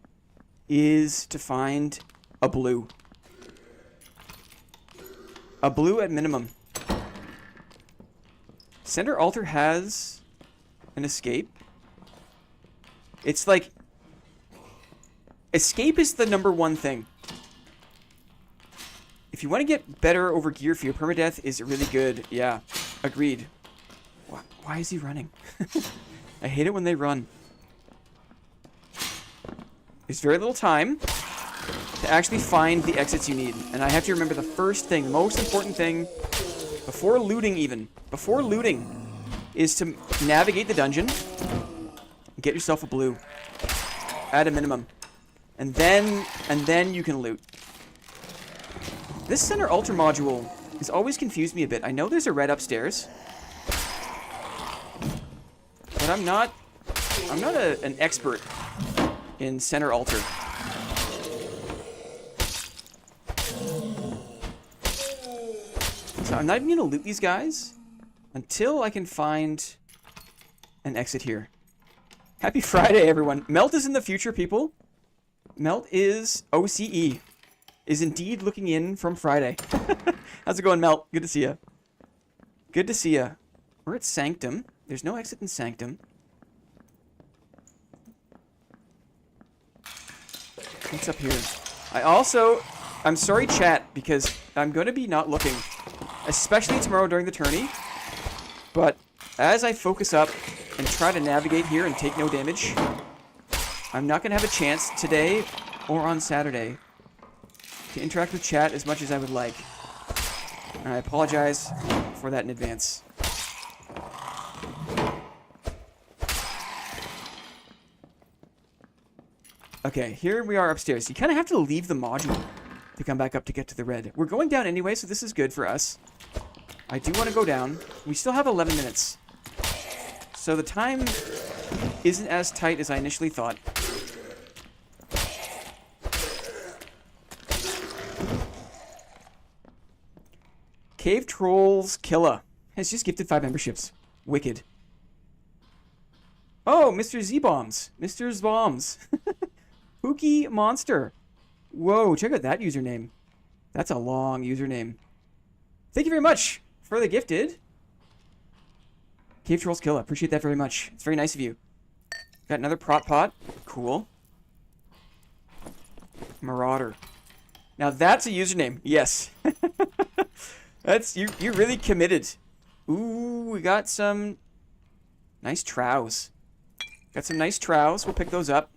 is to find a blue. A blue at minimum. Center altar has an escape. It's like, escape is the #1 thing. If you want to get better over gear for your permadeath, is really good. Yeah, agreed. Why is he running? I hate it when they run. There's very little time to actually find the exits you need. And I have to remember the first thing, the most important thing, before looting even, is to navigate the dungeon and get yourself a blue at a minimum. And then you can loot. This center altar module has always confused me a bit. I know there's a red upstairs, but I'm not an expert in center altar. So I'm not even gonna loot these guys until I can find an exit here. Happy Friday, everyone. Melt is in the future, people. Melt is OCE. Is indeed looking in from Friday. How's it going, Melt? Good to see you. Good to see you. We're at Sanctum. There's no exit in Sanctum. What's up here? I'm sorry, chat, because I'm going to be not looking, especially tomorrow during the tourney. But as I focus up and try to navigate here and take no damage, I'm not going to have a chance today or on Saturday to interact with chat as much as I would like. And I apologize for that in advance. Okay, here we are upstairs. You kind of have to leave the module to come back up to get to the red. We're going down anyway, so this is good for us. I do want to go down. We still have 11 minutes. So the time isn't as tight as I initially thought. Cave Trolls Killa has just gifted 5 memberships. Wicked. Oh, Mr. Z-Bombs. Mr. Z-Bombs. Pookie Monster. Whoa, check out that username. That's a long username. Thank you very much for the gifted. Cave Trolls Killa. Appreciate that very much. It's very nice of you. Got another prot pot. Cool. Marauder. Now that's a username. Yes. That's you're really committed. Ooh, we got some nice trows. Got some nice trows. We'll pick those up.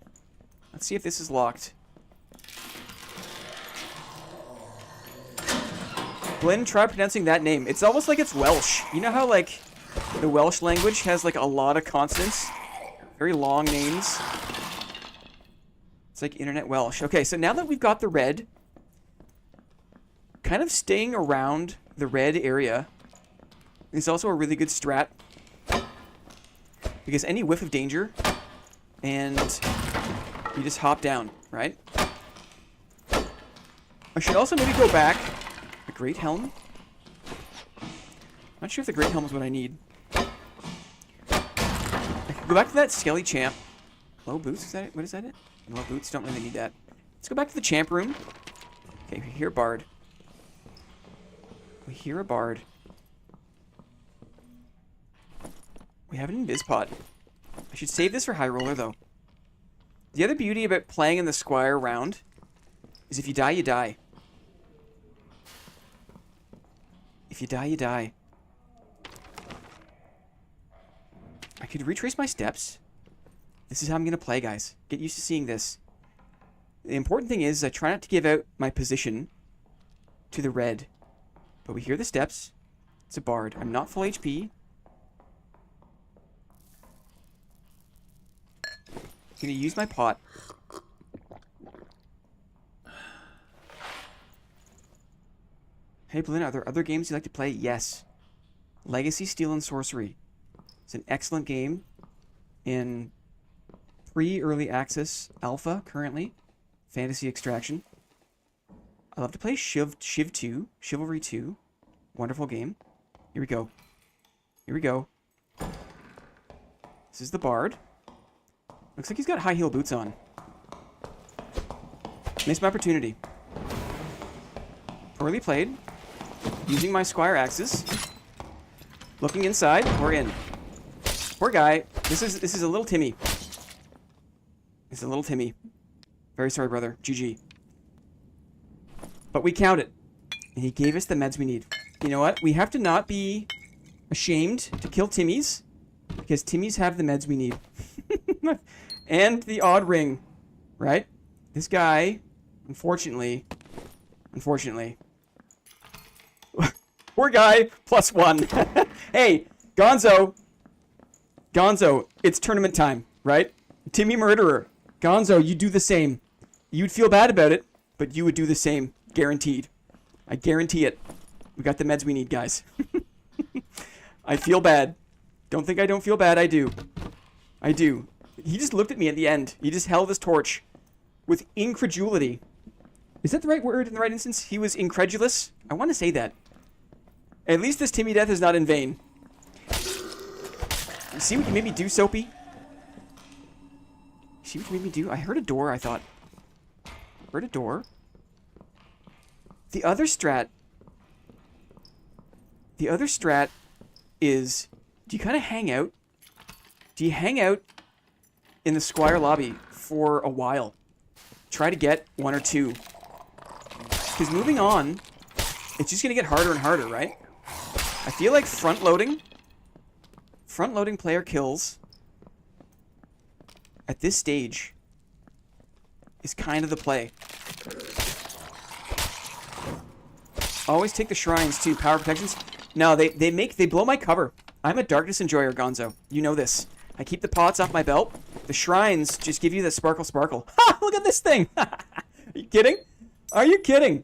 Let's see if this is locked. Blinn, try pronouncing that name. It's almost like it's Welsh. You know how, like, the Welsh language has, like, a lot of consonants? Very long names. It's like internet Welsh. Okay, so now that we've got the red, kind of staying around the red area is also a really good strat. Because any whiff of danger, and you just hop down, right? I should also maybe go back. A great helm? Not sure if the great helm is what I need. I could go back to that skelly champ. Low boots, is that it? What is that it? Low boots, don't really need that. Let's go back to the champ room. Okay, we hear a bard. We hear a bard. We have an invis pot. I should save this for high roller though. The other beauty about playing in the squire round is if you die, you die. If you die, you die. I could retrace my steps. This is how I'm going to play, guys. Get used to seeing this. The important thing is I try not to give out my position to the red. But we hear the steps. It's a bard. I'm not full HP. I'm going to use my pot. Hey, Blinn, are there other games you like to play? Yes. Legacy, Steel, and Sorcery. It's an excellent game in pre-early access alpha currently. Fantasy Extraction. I love to play Shiv 2, Chivalry 2. Wonderful game. Here we go. Here we go. This is the bard. Looks like he's got high heel boots on. Missed my opportunity. Poorly played. Using my squire axes. Looking inside. We're in. Poor guy. This is a little Timmy. This is a little Timmy. Very sorry, brother. GG. But we count it. And he gave us the meds we need. You know what? We have to not be ashamed to kill Timmies. Because Timmies have the meds we need. And the odd ring. Right? This guy, unfortunately... Poor guy, +1. Hey, Gonzo. Gonzo, it's tournament time, right? Timmy Murderer. Gonzo, you do the same. You'd feel bad about it, but you would do the same. Guaranteed. I guarantee it. We got the meds we need, guys. I feel bad. Don't think I don't feel bad. I do. I do. He just looked at me at the end. He just held his torch with incredulity. Is that the right word in the right instance? He was incredulous? I want to say that. At least this Timmy death is not in vain. You see what you made me do, Soapy? You see what you made me do? I heard a door, I thought. Heard a door? The other strat... The other strat is... Do you kind of hang out? Do you hang out in the Squire lobby for a while? Try to get one or two. Because moving on, it's just going to get harder and harder, right? I feel like front-loading player kills at this stage is kind of the play. Always take the shrines too. Power protections. No, they blow my cover. I'm a darkness enjoyer, Gonzo. You know this. I keep the pots off my belt. The shrines just give you the sparkle. Ha! Look at this thing. Are you kidding? Are you kidding?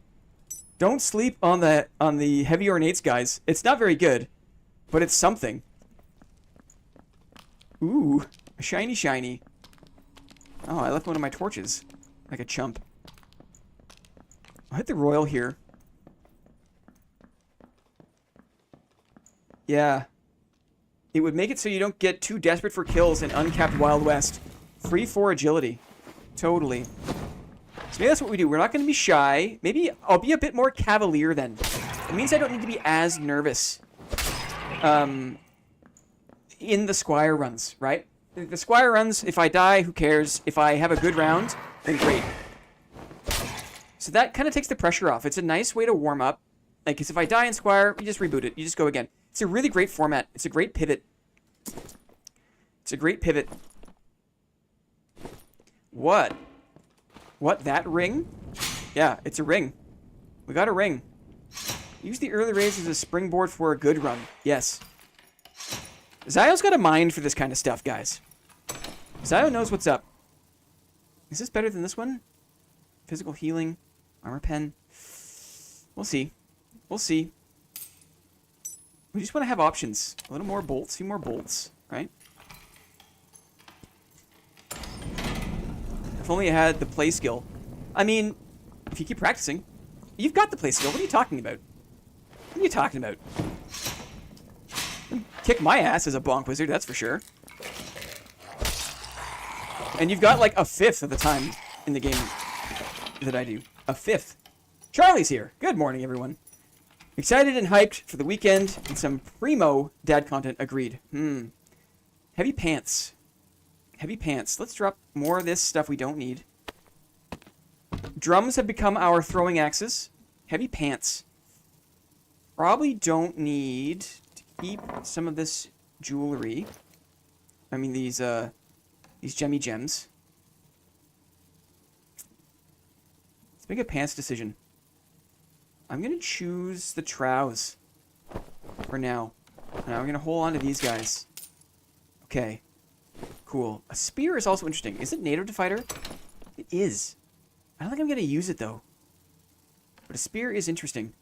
Don't sleep on the heavy ornates, guys. It's not very good, but it's something. Ooh, a shiny. Oh, I left one of my torches, like a chump. I'll hit the royal here. Yeah. It would make it so you don't get too desperate for kills in uncapped Wild West. Free for agility. Totally. So maybe that's what we do. We're not going to be shy. Maybe I'll be a bit more cavalier then. It means I don't need to be as nervous in the Squire runs, right? The Squire runs. If I die, who cares? If I have a good round, then great. So that kind of takes the pressure off. It's a nice way to warm up. Like, because if I die in Squire, you just reboot it. You just go again. It's a really great format. It's a great pivot. It's a great pivot. What? What, that ring? Yeah, it's a ring. We got a ring. Use the early raise as a springboard for a good run. Yes. Zio's got a mind for this kind of stuff, guys. Zio knows what's up. Is this better than this one? Physical healing. Armor pen. We'll see. We'll see. We just want to have options. A little more bolts. A few more bolts. Right? If only I had the play skill. I mean, if you keep practicing, you've got the play skill. What are you talking about? What are you talking about? Kick my ass as a bonk wizard, that's for sure. And you've got like a fifth of the time in the game that I do. A fifth. Charlie's here. Good morning, everyone. Excited and hyped for the weekend and some primo dad content. Agreed. Heavy pants. Heavy pants. Let's drop more of this stuff we don't need. Drums have become our throwing axes. Heavy pants. Probably don't need to keep some of this jewelry. I mean these gemmy gems. Let's make a pants decision. I'm gonna choose the trows for now. Now I'm gonna hold on to these guys. Okay. Cool. A spear is also interesting. Is it native to fighter? It is. I don't think I'm gonna use it though. But a spear is interesting.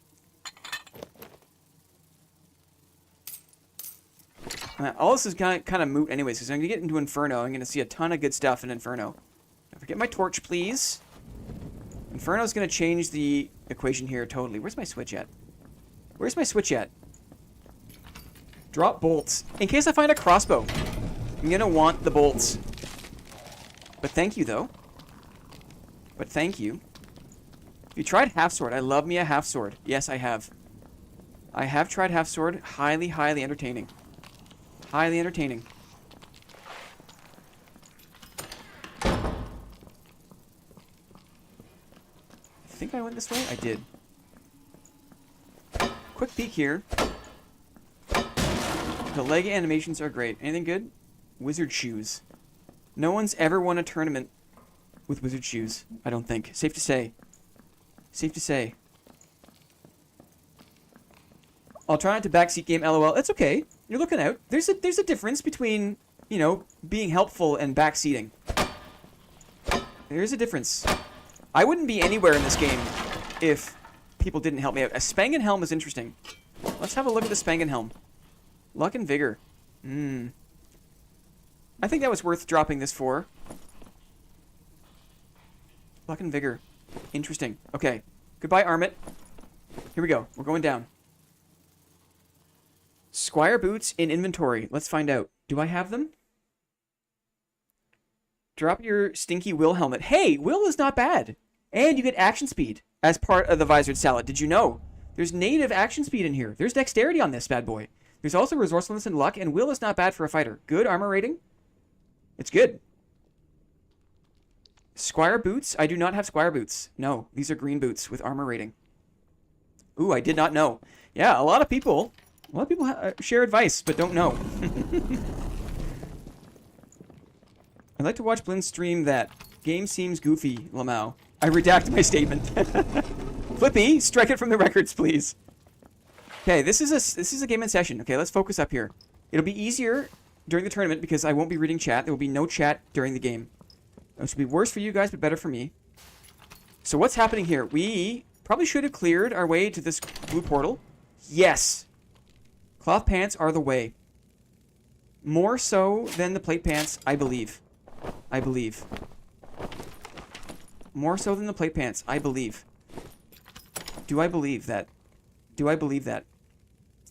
All this is kind of moot anyways, because I'm gonna get into Inferno. I'm gonna see a ton of good stuff in Inferno. Don't forget my torch, please. Inferno's gonna change the equation here totally. Where's my switch at? Where's my switch at? Drop bolts. In case I find a crossbow. I'm gonna want the bolts. But thank you, though. But thank you. You tried half sword. I love me a half sword. Yes, I have. I have tried half sword. Highly, highly entertaining. Highly entertaining. I think I went this way? I did. Quick peek here. The leg animations are great. Anything good? Wizard shoes. No one's ever won a tournament with wizard shoes, I don't think. Safe to say. Safe to say. I'll try not to backseat game, LOL. It's okay. You're looking out. There's a difference between, you know, being helpful and backseating. There's a difference. I wouldn't be anywhere in this game if people didn't help me out. A Spangen Helm is interesting. Let's have a look at the Spangen Helm. Luck and Vigor. I think that was worth dropping this for. Luck and Vigor. Interesting. Okay. Goodbye, Armit. Here we go. We're going down. Squire boots in inventory. Let's find out. Do I have them? Drop your stinky Will helmet. Hey, Will is not bad. And you get action speed as part of the visored salad. Did you know? There's native action speed in here. There's dexterity on this bad boy. There's also resourcefulness and luck, and Will is not bad for a fighter. Good armor rating. It's good. Squire boots? I do not have Squire boots. No, these are green boots with armor rating. Ooh, I did not know. Yeah, a lot of people share advice, but don't know. I'd like to watch Blinn stream that. Game seems goofy, Lamau. I redact my statement. Flippy, strike it from the records, please. Okay, this is a game in session. Okay, let's focus up here. It'll be easier during the tournament because I won't be reading chat. There will be no chat during the game. It should be worse for you guys, but better for me. So what's happening here? We probably should have cleared our way to this blue portal. Yes. Cloth pants are the way. More so than the plate pants, I believe. I believe. More so than the plate pants, I believe. Do I believe that? Do I believe that?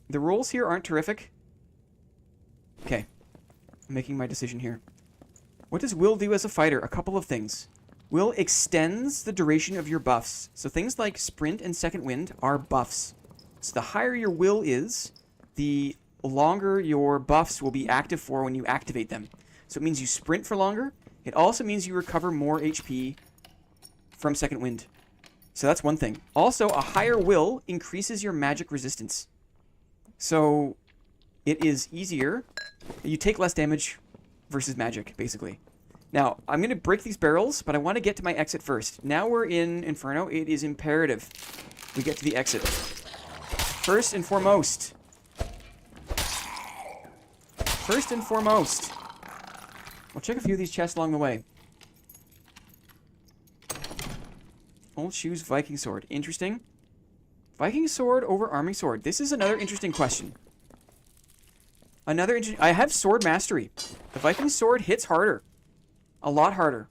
The rules here aren't terrific. Okay. I'm making my decision here. What does Will do as a fighter? A couple of things. Will extends the duration of your buffs. So things like sprint and second wind are buffs. So the higher your will is, the longer your buffs will be active for when you activate them. So it means you sprint for longer. It also means you recover more HP from second wind. So that's one thing. Also, a higher will increases your magic resistance. So it is easier. You take less damage versus magic, basically. Now, I'm going to break these barrels, but I want to get to my exit first. Now we're in Inferno. It is imperative we get to the exit. First and foremost. First and foremost. We'll check a few of these chests along the way. Old shoes, Viking sword. Interesting. Viking sword over arming sword. This is another interesting question. I have sword mastery. The Viking sword hits harder. A lot harder.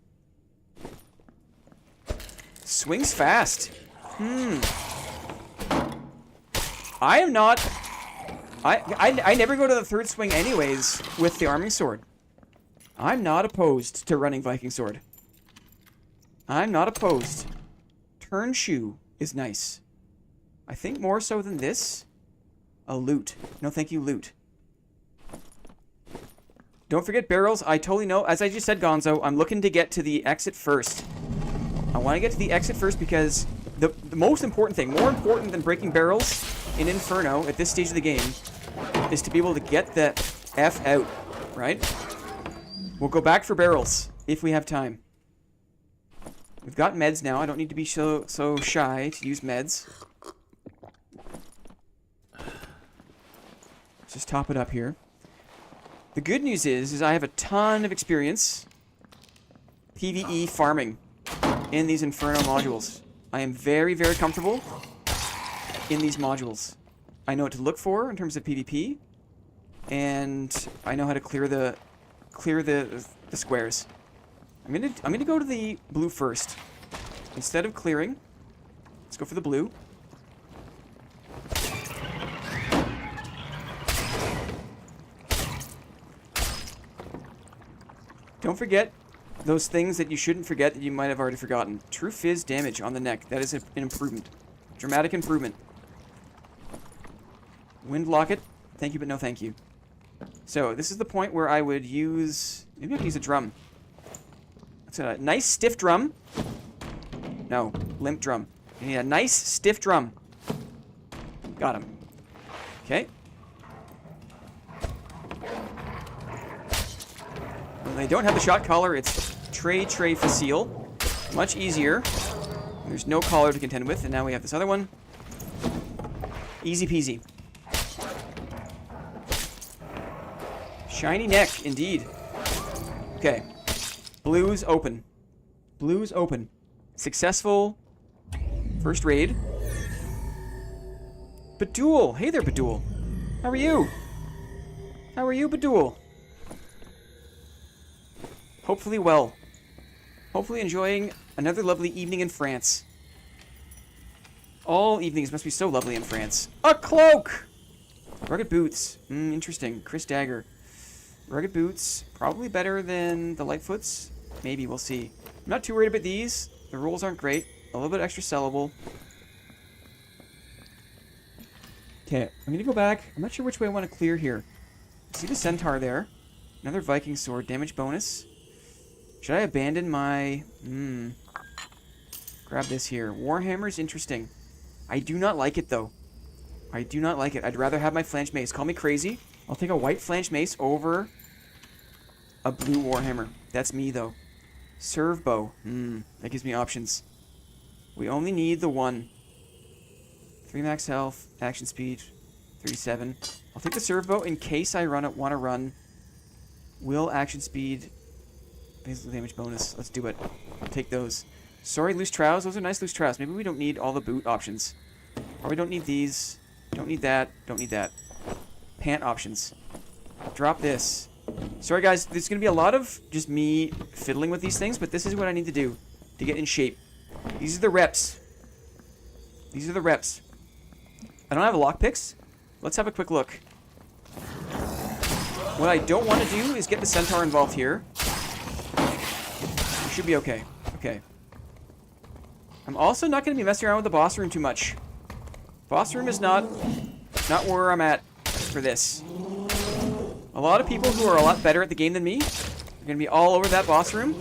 Swings fast. I am not... I never go to the third swing anyways with the arming sword. I'm not opposed to running Viking sword. I'm not opposed. Turn shoe is nice. I think more so than this. A loot. No thank you, loot. Don't forget barrels. I totally know. As I just said, Gonzo, I'm looking to get to the exit first. I want to get to the exit first because the most important thing, more important than breaking barrels in Inferno at this stage of the game, is to be able to get the F out, right? We'll go back for barrels if we have time. We've got meds now. I don't need to be so shy to use meds. Let's just top it up here. The good news is I have a ton of experience PvE farming in these Inferno modules. I am very, very comfortable in these modules. I know what to look for in terms of PvP, and I know how to clear the squares. I'm gonna go to the blue first. Instead of clearing, let's go for the blue. Don't forget those things that you shouldn't forget that you might have already forgotten. True fizz damage on the neck. That is an improvement. Dramatic improvement. Wind locket. Thank you, but no thank you. So, this is the point where I would use... Maybe I can use a drum. That's a nice stiff drum. No, limp drum. You need a nice stiff drum. Got him. Okay. When they don't have the shot collar, it's Trey Facile. Much easier. There's no collar to contend with, and now we have this other one. Easy peasy. Shiny neck, indeed. Okay. Blues open. Blues open. Successful first raid. Badul. Hey there, Badul. How are you? How are you, Badul? Hopefully well. Hopefully enjoying another lovely evening in France. All evenings must be so lovely in France. A cloak! Rugged boots. Interesting. Chris Dagger. Rugged boots. Probably better than the Lightfoots. Maybe, we'll see. I'm not too worried about these. The rolls aren't great. A little bit extra sellable. Okay, I'm going to go back. I'm not sure which way I want to clear here. See the centaur there. Another Viking sword. Damage bonus. Should I abandon my... Grab this here. Warhammer's interesting. I do not like it, though. I do not like it. I'd rather have my flanged mace. Call me crazy. I'll take a white flanged mace over a blue Warhammer. That's me, though. Serve bow. That gives me options. We only need the one. 3 max health. Action speed. 37. I'll take the serve bow in case I want to run. Will action speed... Basic damage bonus. Let's do it. I'll take those. Sorry, loose trousers. Those are nice loose trousers. Maybe we don't need all the boot options. Probably don't need these. Don't need that. Don't need that. Pant options. Drop this. Sorry, guys. There's going to be a lot of just me fiddling with these things, but this is what I need to do to get in shape. These are the reps. These are the reps. I don't have lockpicks. Let's have a quick look. What I don't want to do is get the centaur involved here. Should be okay. Okay. I'm also not going to be messing around with the boss room too much. Boss room is not where I'm at for this. A lot of people who are a lot better at the game than me You're gonna be all over that boss room.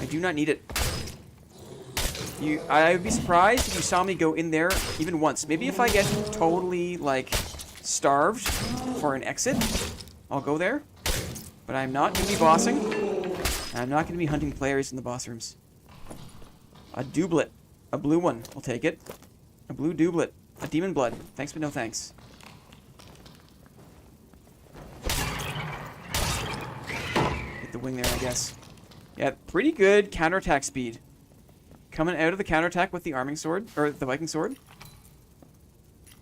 I do not need it. I would be surprised if you saw me go in there even once. Maybe if I get totally, like, starved for an exit, I'll go there. But I'm not going to be bossing. And I'm not going to be hunting players in the boss rooms. A doublet. A blue one. I'll take it. A blue doublet. A demon blood. Thanks, but no thanks. Hit the wing there, I guess. Yeah, pretty good counterattack speed. Coming out of the counterattack with the arming sword, or the Viking sword.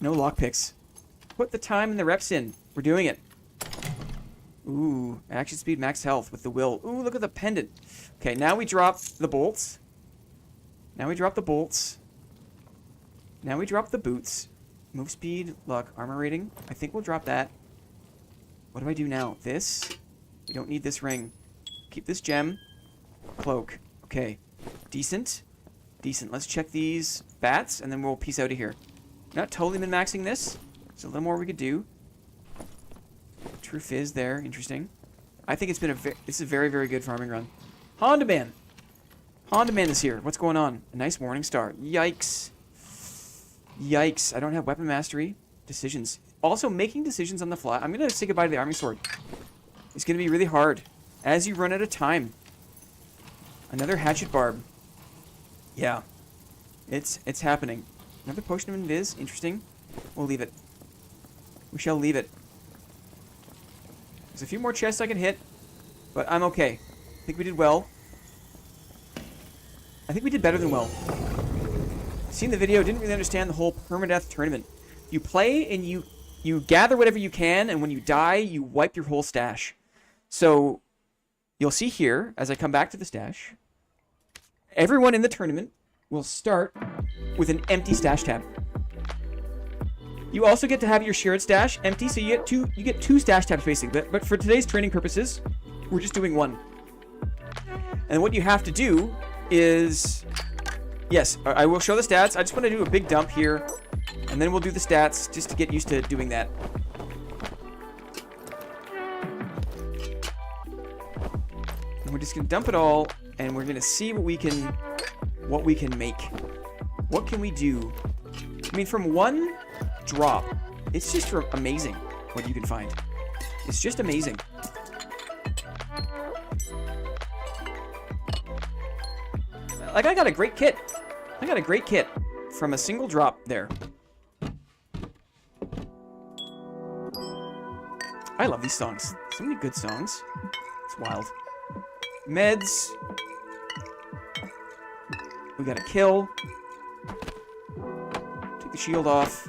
No lockpicks. Put the time and the reps in. We're doing it. Ooh, action speed, max health with the will. Ooh, look at the pendant. Okay, now we drop the bolts. Now we drop the bolts. Now we drop the boots. Move speed, luck, armor rating. I think we'll drop that. What do I do now? This? We don't need this ring. Keep this gem. Cloak. Okay. Decent. Decent. Let's check these bats, and then we'll peace out of here. Not totally min-maxing this. There's a little more we could do. True Fizz there. Interesting. I think it's been this is a very, very good farming run. Honda Man. Honda Man is here. What's going on? A nice morning star. Yikes. Yikes. I don't have weapon mastery. Decisions. Also, making decisions on the fly. I'm going to say goodbye to the arming sword. It's going to be really hard as you run out of time. Another hatchet barb. Yeah. It's happening. Another potion of invis. Interesting. We'll leave it. We shall leave it. There's a few more chests I can hit, but I'm okay. I think we did well. I think we did better than well. Seen the video, didn't really understand the whole permadeath tournament. You play and you gather whatever you can, and when you die, you wipe your whole stash. So you'll see here, as I come back to the stash, everyone in the tournament will start with an empty stash tab. You also get to have your shared stash empty, so you get two stash tabs basically. But for today's training purposes, we're just doing one. And what you have to do is, yes, I will show the stats. I just want to do a big dump here, and then we'll do the stats just to get used to doing that. And we're just gonna dump it all, and we're gonna see what we can make. What can we do? I mean, from one drop, it's just amazing what you can find. It's just amazing. Like, I got a great kit. I got a great kit from a single drop there. I love these songs. So many good songs. It's wild. Meds. We got a kill. Take the shield off.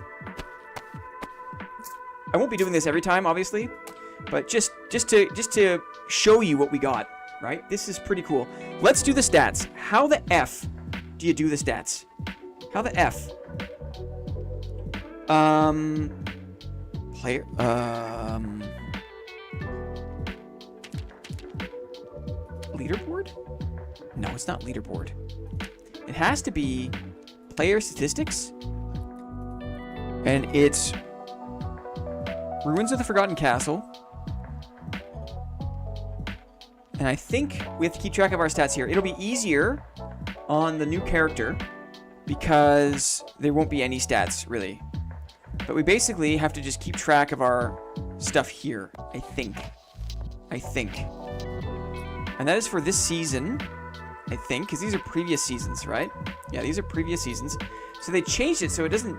I won't be doing this every time, obviously, but just to show you what we got, right? This is pretty cool. Let's do the stats. How the F do you do the stats? How the F? Player. Leaderboard? No, it's not leaderboard. It has to be player statistics, and it's Ruins of the Forgotten Castle. And I think we have to keep track of our stats here. It'll be easier on the new character because there won't be any stats, really. But we basically have to just keep track of our stuff here, I think. And that is for this season, I think, because these are previous seasons, right? Yeah, these are previous seasons. So they changed it so it doesn't...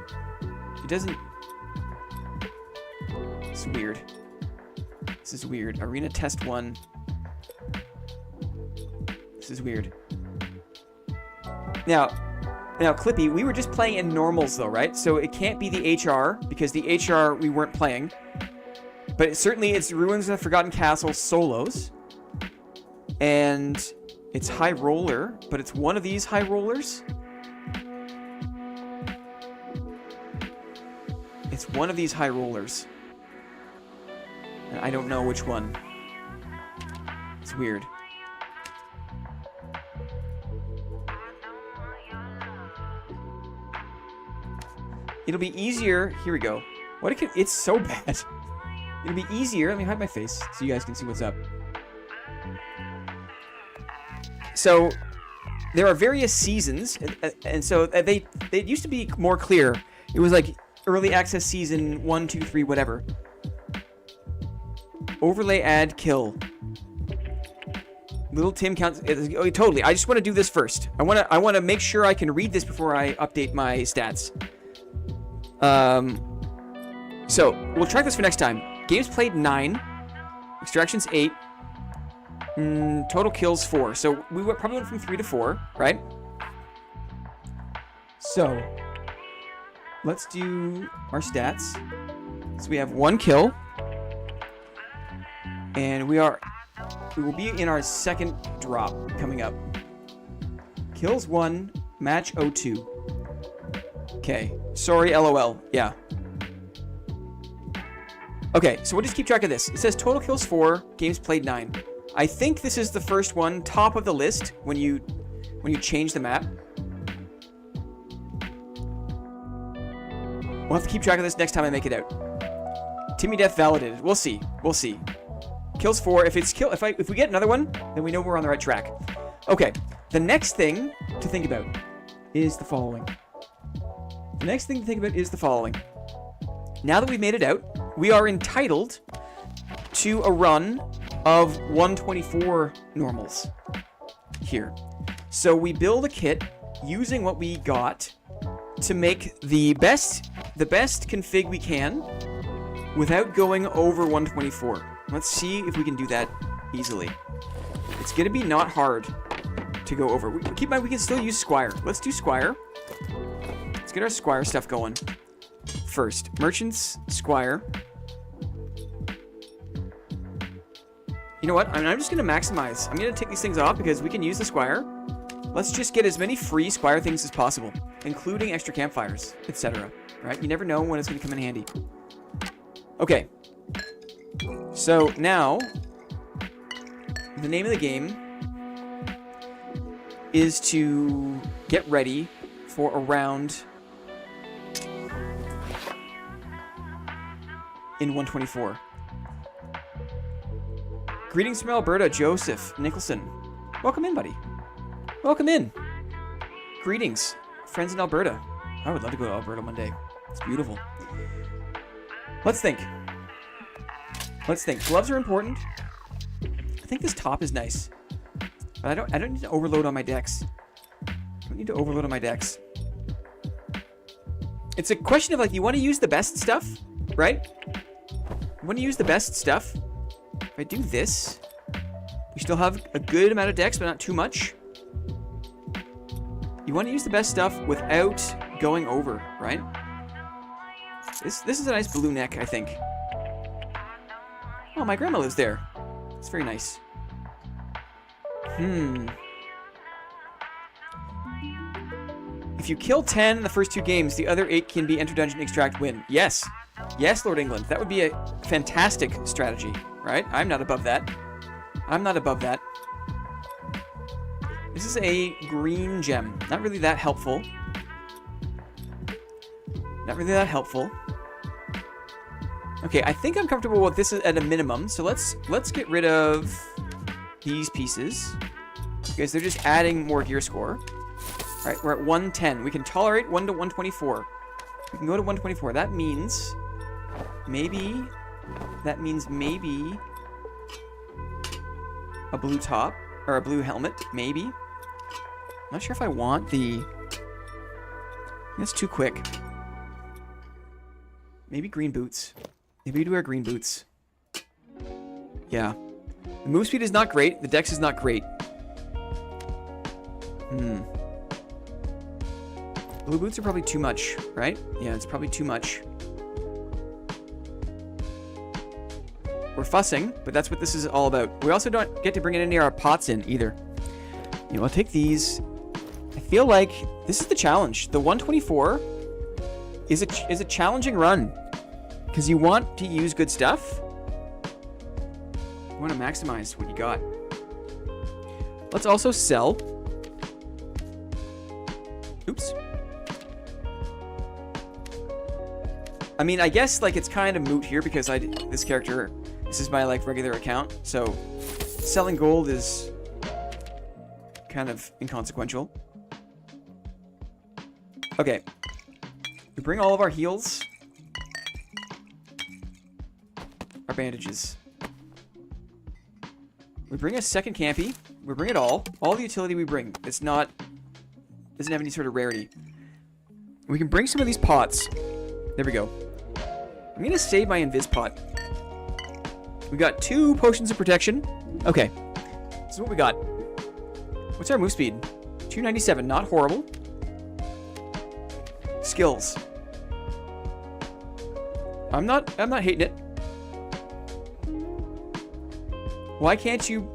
It's weird. This is weird. Arena Test 1. This is weird. Now, Clippy, we were just playing in normals, though, right? So it can't be the HR, because the HR we weren't playing. But it's Ruins of the Forgotten Castle solos. And it's high roller, but it's one of these high rollers. It's one of these high rollers. And I don't know which one. It's weird. It'll be easier. Here we go. It's so bad. It'll be easier. Let me hide my face so you guys can see what's up. So there are various seasons, and so they used to be more clear. It was like early access season 1, 2, 3, whatever. Overlay, add, kill. Little Tim counts. Oh, totally. I just want to do this first. I want to make sure I can read this before I update my stats. So we'll track this for next time. Games played 9, extractions 8, total kills 4. So we probably went from 3 to 4, right? So let's do our stats. So we have 1 kill, and we will be in our second drop coming up. Kills 1, match 02. Okay, sorry, LOL. Yeah. Okay, so we'll just keep track of this. It says total kills 4, games played 9. I think this is the first one, top of the list when you change the map. We'll have to keep track of this next time I make it out. Timmy Death validated. We'll see. We'll see. Kills 4. If we get another one, then we know we're on the right track. Okay. The next thing to think about is the following. Now that we've made it out, we are entitled to a run of 124 normals here. So we build a kit using what we got to make the best config we can without going over 124. Let's see if we can do that easily. It's gonna be not hard to go over. Keep in mind, we can still use Squire. Let's do Squire. Let's get our Squire stuff going. First, Merchants, Squire. You know what? I'm just gonna maximize. I'm gonna take these things off because we can use the Squire. Let's just get as many free Squire things as possible, including extra campfires, etc. Right? You never know when it's gonna come in handy. Okay. So now, the name of the game is to get ready for a round in 124. Greetings from Alberta, Joseph Nicholson. Welcome in, buddy. Welcome in. Greetings, friends in Alberta. I would love to go to Alberta one day. It's beautiful. Let's think. Gloves are important. I think this top is nice. But I don't need to overload on my decks. It's a question of, like, you want to use the best stuff, right? You want to use the best stuff. If I do this, we still have a good amount of decks, but not too much. You want to use the best stuff without going over, right? This is a nice blue neck, I think. Oh, my grandma lives there. It's very nice. If you kill 10 in the first 2 games, the other 8 can be enter dungeon, extract, win. Yes. Yes, Lord England. That would be a fantastic strategy, right? I'm not above that. This is a green gem. Not really that helpful. Okay, I think I'm comfortable with this at a minimum. So let's get rid of these pieces because they're just adding more gear score. All right, we're at 110. We can tolerate 1 to 124. We can go to 124. That means maybe a blue top or a blue helmet. Maybe. I'm not sure if I want the. That's too quick. Maybe green boots. Maybe we do our green boots. Yeah. The move speed is not great. The dex is not great. Blue boots are probably too much, right? Yeah, it's probably too much. We're fussing, but that's what this is all about. We also don't get to bring any of our pots in either. You know, I'll take these. I feel like this is the challenge. The 124 is a challenging run because you want to use good stuff. You want to maximize what you got. Let's also sell. Oops. I mean, I guess like it's kind of moot here because this character, this is my like regular account, so selling gold is kind of inconsequential. Okay. We bring all of our heals. Our bandages. We bring a second campy. We bring it all. All the utility we bring. It's not... doesn't have any sort of rarity. We can bring some of these pots. There we go. I'm going to save my invis pot. We got 2 potions of protection. Okay. This is what we got. What's our move speed? 297. Not horrible. Skills. I'm not hating it. Why can't you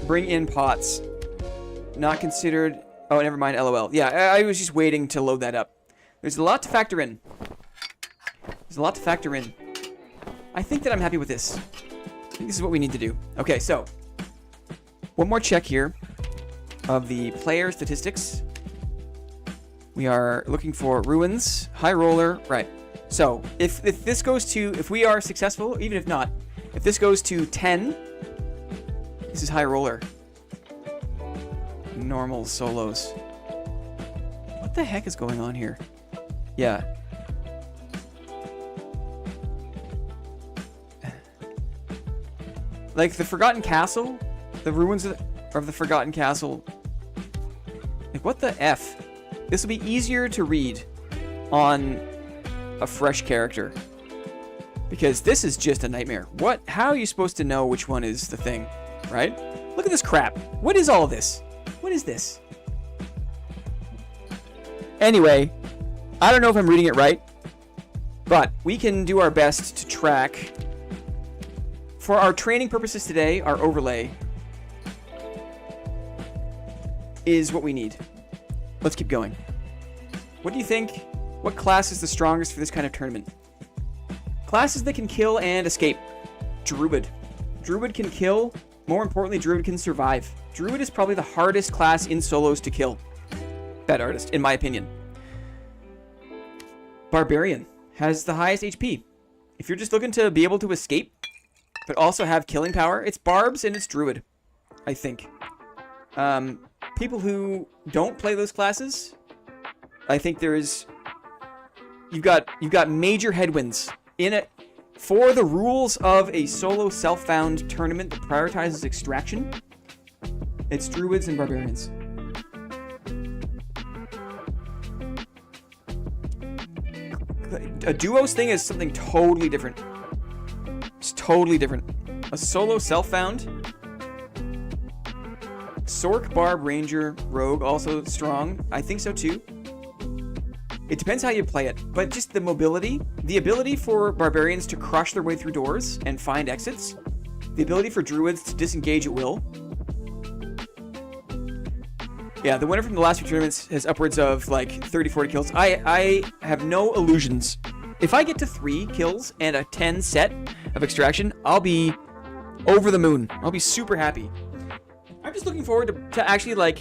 bring in pots? Not considered... oh, never mind. LOL. Yeah, I was just waiting to load that up. There's a lot to factor in. There's a lot to factor in. I think that I'm happy with this. I think this is what we need to do. Okay, so. One more check here of the player statistics. We are looking for ruins, high roller. Right. So, if this goes to... if we are successful, even if not, if this goes to 10, this is high roller. Normal solos. What the heck is going on here? Yeah. Like the Forgotten Castle, the ruins of the Forgotten Castle. Like what the F? This will be easier to read on a fresh character. Because this is just a nightmare. What? How are you supposed to know which one is the thing? Right? Look at this crap. What is all this? What is this? Anyway, I don't know if I'm reading it right, but we can do our best to track. For our training purposes today, our overlay is what we need. Let's keep going. What do you think? What class is the strongest for this kind of tournament? Classes that can kill and escape. Druid. Druid can kill. More importantly, Druid can survive. Druid is probably the hardest class in solos to kill. Bad artist, in my opinion. Barbarian has the highest HP. If you're just looking to be able to escape, but also have killing power, it's Barbs and it's Druid, I think. People who don't play those classes, I think there is... You've got major headwinds in it. For the rules of a solo self-found tournament that prioritizes extraction, it's Druids and Barbarians. A duos thing is something totally different. It's totally different. A solo self-found. Sork, Barb, Ranger, Rogue, also strong. I think so too. It depends how you play it, but just the mobility, the ability for Barbarians to crush their way through doors and find exits, the ability for Druids to disengage at will. Yeah, the winner from the last few tournaments has upwards of like 30, 40 kills. I have no illusions. If I get to 3 kills and a 10 set of extraction, I'll be over the moon. I'll be super happy. I'm just looking forward to actually like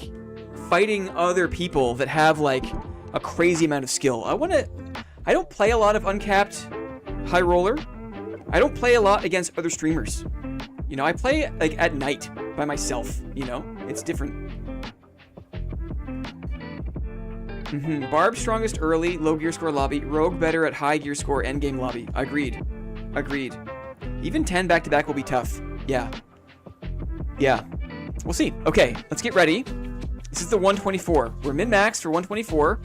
fighting other people that have like a crazy amount of skill. I don't play a lot of uncapped high roller. I don't play a lot against other streamers. You know, I play like at night by myself, you know? It's different. Barb strongest early, low gear score lobby. Rogue better at high gear score endgame lobby. Agreed. Agreed. Even 10 back-to-back will be tough. Yeah. Yeah. We'll see. Okay, let's get ready. This is the 124. We're min-max for 124.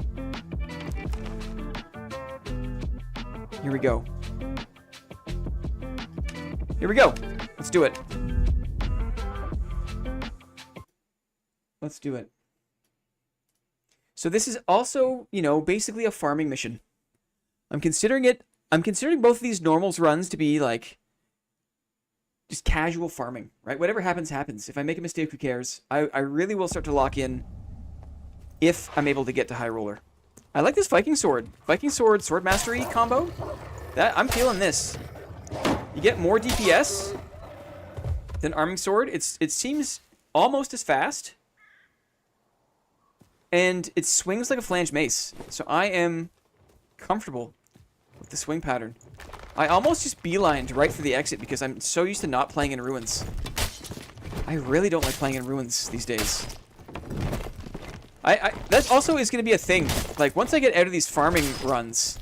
Here we go. Here we go. Let's do it. Let's do it. So this is also, you know, basically a farming mission. I'm considering both of these normals runs to be like just casual farming, right? Whatever happens, happens. If I make a mistake, who cares? I really will start to lock in if I'm able to get to high roller. I like this Viking sword. Viking sword, sword mastery combo. I'm feeling this. You get more DPS than arming sword. It seems almost as fast. And it swings like a flanged mace. So I am comfortable with the swing pattern. I almost just beelined right for the exit because I'm so used to not playing in ruins. I really don't like playing in ruins these days. That also is going to be a thing. Like, once I get out of these farming runs,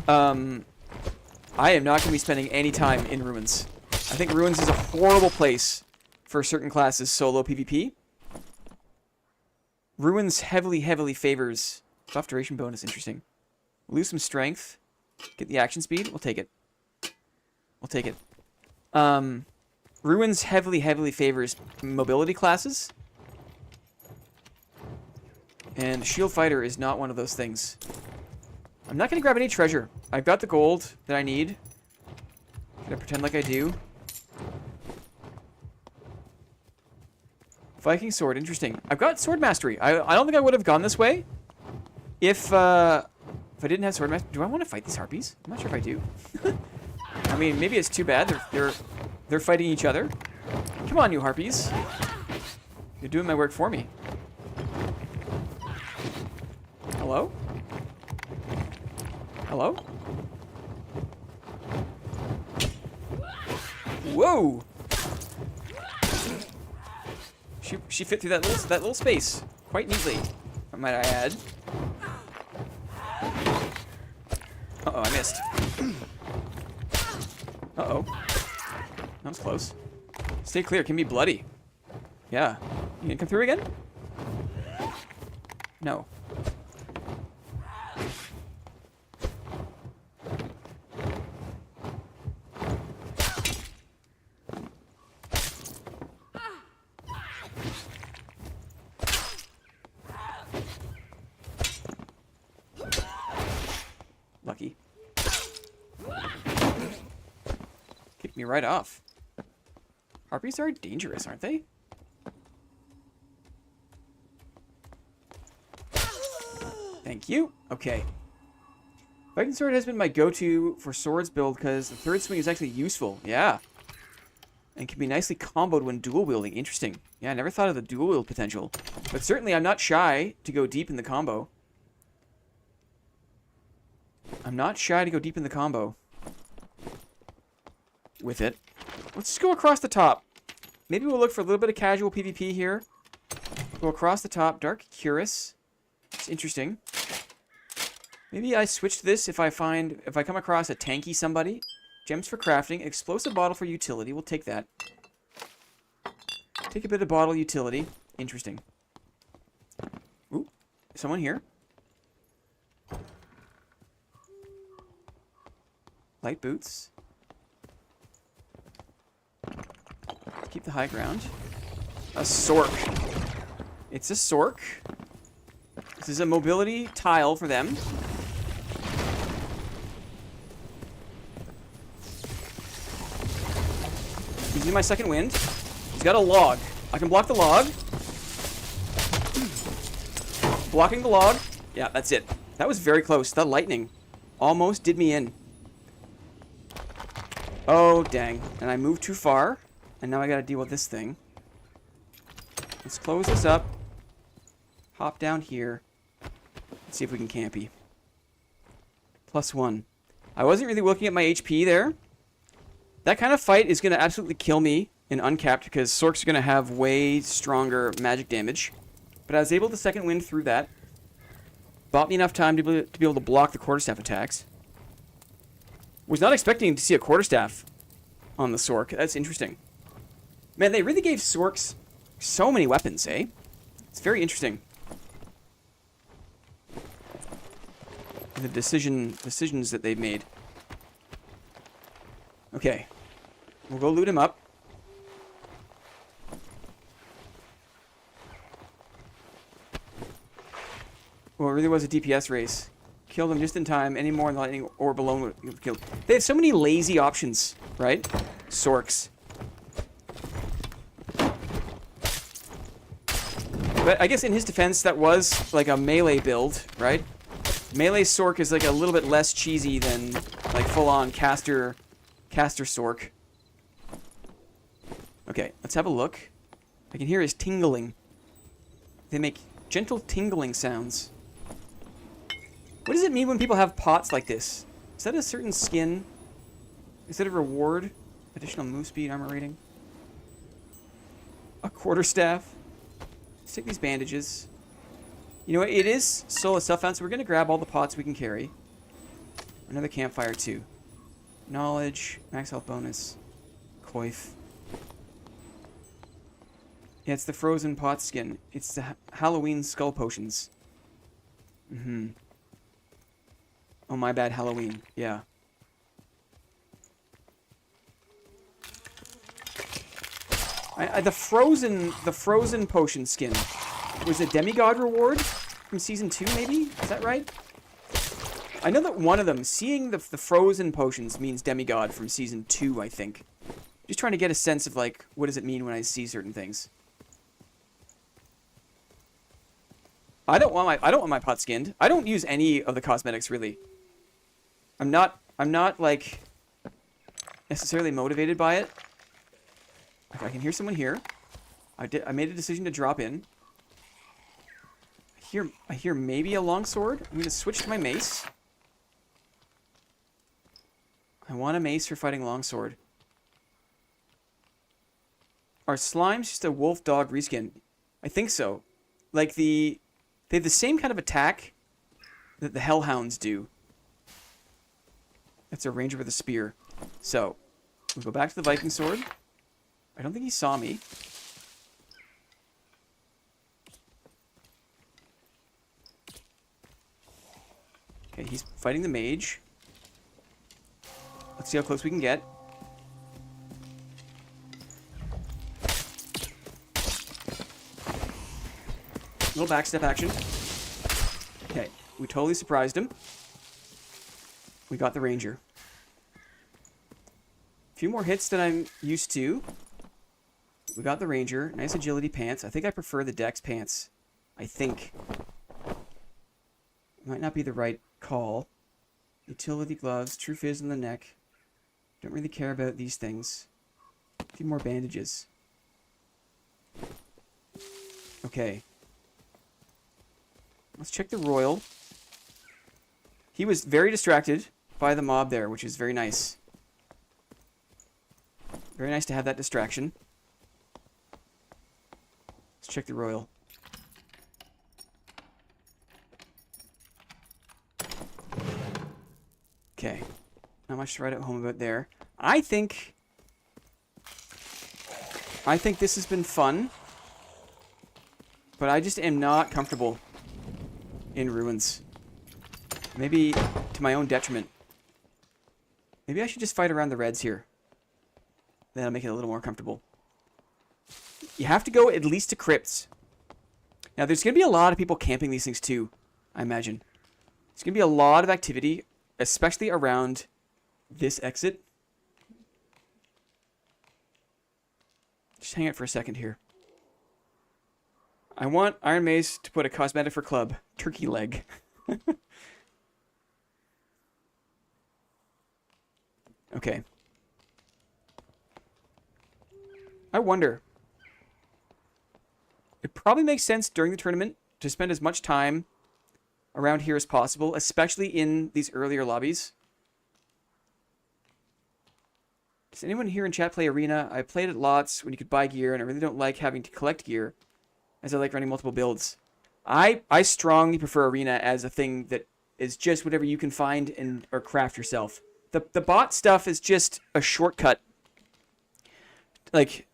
I am not going to be spending any time in Ruins. I think Ruins is a horrible place for certain classes solo PvP. Ruins heavily favors buff duration bonus. Interesting. Lose some strength. Get the action speed. We'll take it. We'll take it. Ruins heavily favors mobility classes. And Shield Fighter is not one of those things. I'm not going to grab any treasure. I've got the gold that I need. Can I pretend like I do? Viking Sword, interesting. I've got Sword Mastery. I don't think I would have gone this way if I didn't have Sword Mastery. Do I want to fight these harpies? I'm not sure if I do. I mean, maybe it's too bad. They're fighting each other. Come on, you harpies. You're doing my work for me. Hello? Hello? Whoa! She fit through that little space quite neatly, might I add. Uh-oh, I missed. Uh-oh. That was close. Stay clear, it can be bloody. Yeah. You gonna come through again? No. Lucky. Kicked me right off. Harpies are dangerous, aren't they? Thank you. Okay. Viking Sword has been my go-to for swords build because the third swing is actually useful. Yeah. And can be nicely comboed when dual wielding. Interesting. Yeah, I never thought of the dual wield potential. But certainly I'm not shy to go deep in the combo. I'm not shy to go deep in the combo with it. Let's just go across the top. Maybe we'll look for a little bit of casual PvP here. Go across the top. Dark Cuirass. It's interesting. Maybe I switch this if I come across a tanky somebody. Gems for crafting. Explosive bottle for utility. We'll take that. Take a bit of bottle utility. Interesting. Ooh. Someone here. Light boots. Keep the high ground. A Sork. It's a Sork. This is a mobility tile for them. Using my second wind. He's got a log. I can block the log. Blocking the log. Yeah, that's it. That was very close. That lightning almost did me in. Oh, dang. And I moved too far. And now I gotta deal with this thing. Let's close this up. Hop down here. Let's see if we can campy. +1. I wasn't really looking at my HP there. That kind of fight is gonna absolutely kill me in uncapped because Sorks are gonna have way stronger magic damage. But I was able to second wind through that. Bought me enough time to be able to block the quarterstaff attacks. Was not expecting to see a quarterstaff on the Sork. That's interesting. Man, they really gave Sorks so many weapons, eh? It's very interesting. The decisions that they've made. Okay. We'll go loot him up. Well, it really was a DPS race. Killed him just in time. Any more in the lightning or below would have killed. They have so many lazy options, right? Sorks. But I guess in his defense, that was like a melee build, right? Melee Sork is like a little bit less cheesy than like full-on caster Sork. Okay, let's have a look. I can hear his tingling. They make gentle tingling sounds. What does it mean when people have pots like this? Is that a certain skin? Is that a reward? Additional move speed, armor rating? A quarterstaff? Let's take these bandages. You know what? It is solo self-found, so we're going to grab all the pots we can carry. Another campfire, too. Knowledge, max health bonus, coif. Yeah, it's the frozen pot skin. It's the Halloween skull potions. Oh, my bad, Halloween. Yeah. The frozen potion skin was a demigod reward from season 2, maybe? Is that right? I know that one of them, seeing the frozen potions, means demigod from season 2, I think. Just trying to get a sense of, like, what does it mean when I see certain things. I don't want my pot skinned. I don't use any of the cosmetics, really. I'm not like necessarily motivated by it. Okay, I can hear someone here. I made a decision to drop in. I hear maybe a longsword. I'm gonna switch to my mace. I want a mace for fighting longsword. Are slimes just a wolf dog reskin? I think so. Like they have the same kind of attack that the hellhounds do. That's a ranger with a spear. So, we'll go back to the Viking sword. I don't think he saw me. Okay, he's fighting the mage. Let's see how close we can get. Little backstep action. Okay, we totally surprised him. We got the ranger. A few more hits than I'm used to. We got the ranger. Nice agility pants. I think I prefer the dex pants. I think. Might not be the right call. Utility gloves. True fizz in the neck. Don't really care about these things. A few more bandages. Okay. Let's check the royal. He was very distracted by the mob there, which is very nice. Very nice to have that distraction. Let's check the royal. Okay. Not much to write at home about there. I think this has been fun. But I just am not comfortable in ruins. Maybe to my own detriment. Maybe I should just fight around the reds here. That'll make it a little more comfortable. You have to go at least to crypts. Now, there's going to be a lot of people camping these things too, I imagine. There's going to be a lot of activity, especially around this exit. Just hang out for a second here. I want Iron Mace to put a cosmetic for club. Turkey leg. Okay. I wonder. It probably makes sense during the tournament to spend as much time around here as possible, especially in these earlier lobbies. Does anyone here in chat play Arena? I played it lots when you could buy gear, and I really don't like having to collect gear, as I like running multiple builds. I strongly prefer Arena as a thing that is just whatever you can find and or craft yourself. The bot stuff is just a shortcut. Like,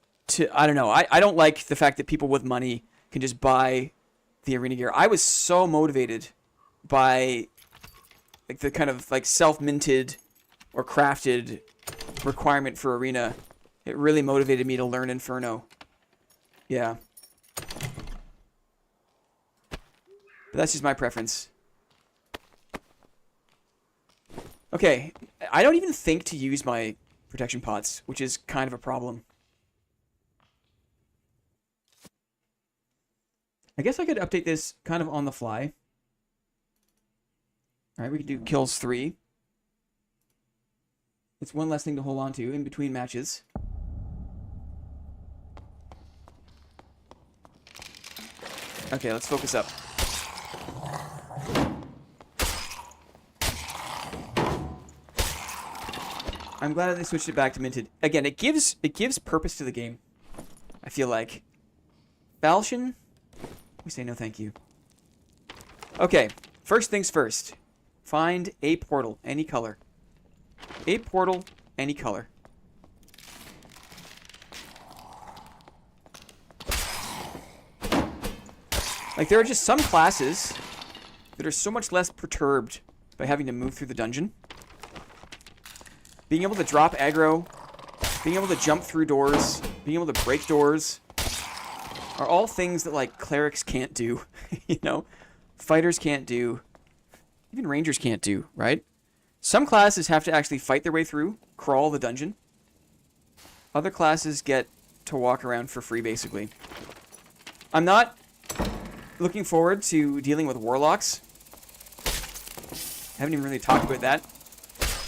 I don't know. I don't like the fact that people with money can just buy the Arena gear. I was so motivated by like the kind of like self-minted or crafted requirement for Arena. It really motivated me to learn Inferno. Yeah. But that's just my preference. Okay, I don't even think to use my protection pots, which is kind of a problem. I guess I could update this kind of on the fly. Alright, we can do kills 3. It's one less thing to hold on to in between matches. Okay, let's focus up. I'm glad that they switched it back to minted. Again, it gives purpose to the game. I feel like. Falchion, we say no thank you. Okay, first things first. Find a portal, any color. A portal, any color. Like, there are just some classes that are so much less perturbed by having to move through the dungeon. Being able to drop aggro, being able to jump through doors, being able to break doors are all things that, like, clerics can't do, you know? Fighters can't do. Even rangers can't do, right? Some classes have to actually fight their way through, crawl the dungeon. Other classes get to walk around for free, basically. I'm not looking forward to dealing with warlocks. I haven't even really talked about that.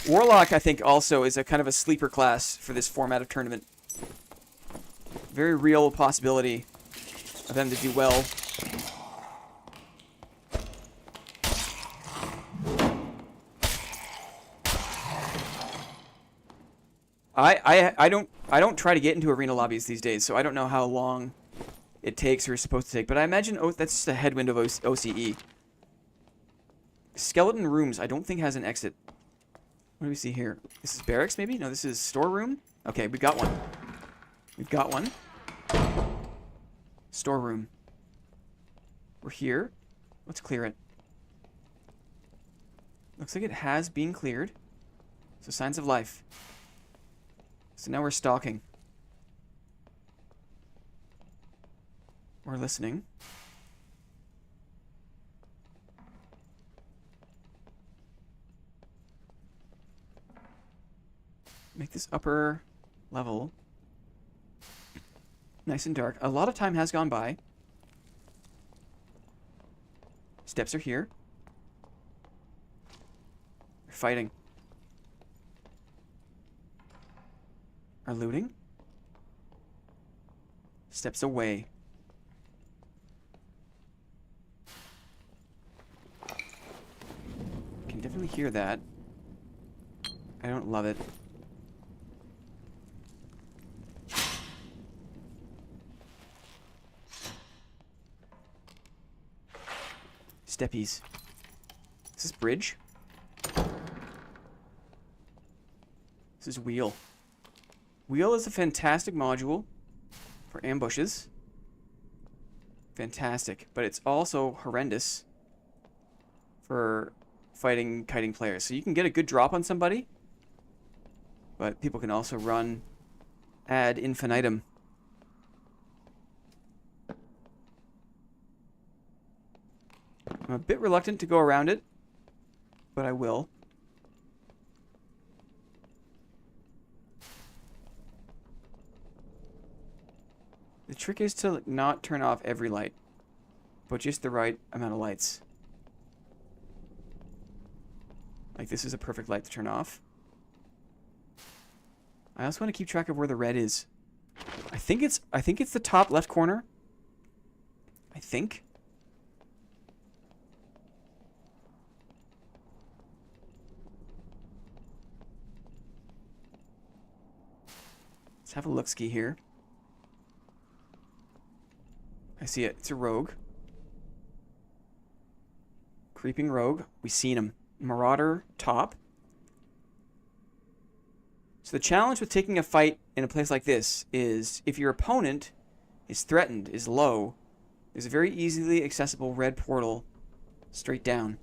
Warlock, I think, also is a kind of a sleeper class for this format of tournament. Very real possibility of them to do well. I don't try to get into arena lobbies these days, so I don't know how long it takes or is supposed to take. But I imagine that's just a headwind of OCE. Skeleton rooms, I don't think has an exit. What do we see here? This is barracks, maybe? No, this is storeroom. Okay, we got one. We've got one. Storeroom. We're here. Let's clear it. Looks like it has been cleared. So signs of life. So now we're stalking. We're listening. Make this upper level nice and dark. A lot of time has gone by. Steps are here. They're fighting. Are looting. Steps away. Can definitely hear that. I don't love it. Steppies. Is this bridge? This is wheel. Wheel is a fantastic module for ambushes. Fantastic. But it's also horrendous for fighting kiting players. So you can get a good drop on somebody, but people can also run ad infinitum. I'm a bit reluctant to go around it, but I will. The trick is to not turn off every light, but just the right amount of lights. Like, this is a perfect light to turn off. I also want to keep track of where the red is. I think it's the top left corner. I think. Let's have a look-ski here. I see it. It's a rogue. Creeping rogue. We've seen him. Marauder top. So the challenge with taking a fight in a place like this is if your opponent is threatened, is low, there's a very easily accessible red portal straight down.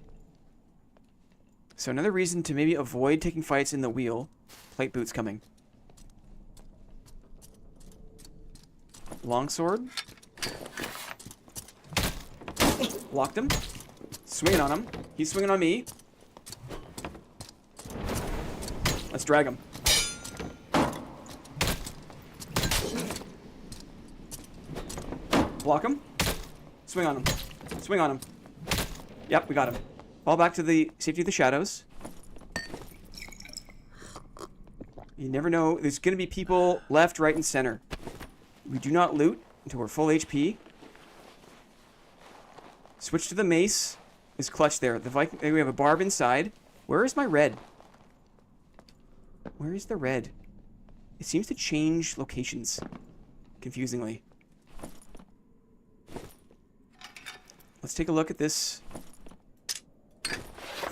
So another reason to maybe avoid taking fights in the wheel. Plate boots coming. Longsword. Blocked him. Swinging on him. He's swinging on me. Let's drag him. Block him. Swing on him. Swing on him. Yep, we got him. Fall back to the safety of the shadows. You never know. There's going to be people left, right, and center. We do not loot until we're full HP. Switch to the mace. Is clutch there. The Viking. We have a barb inside. Where is my red? Where is the red? It seems to change locations. Confusingly. Let's take a look at this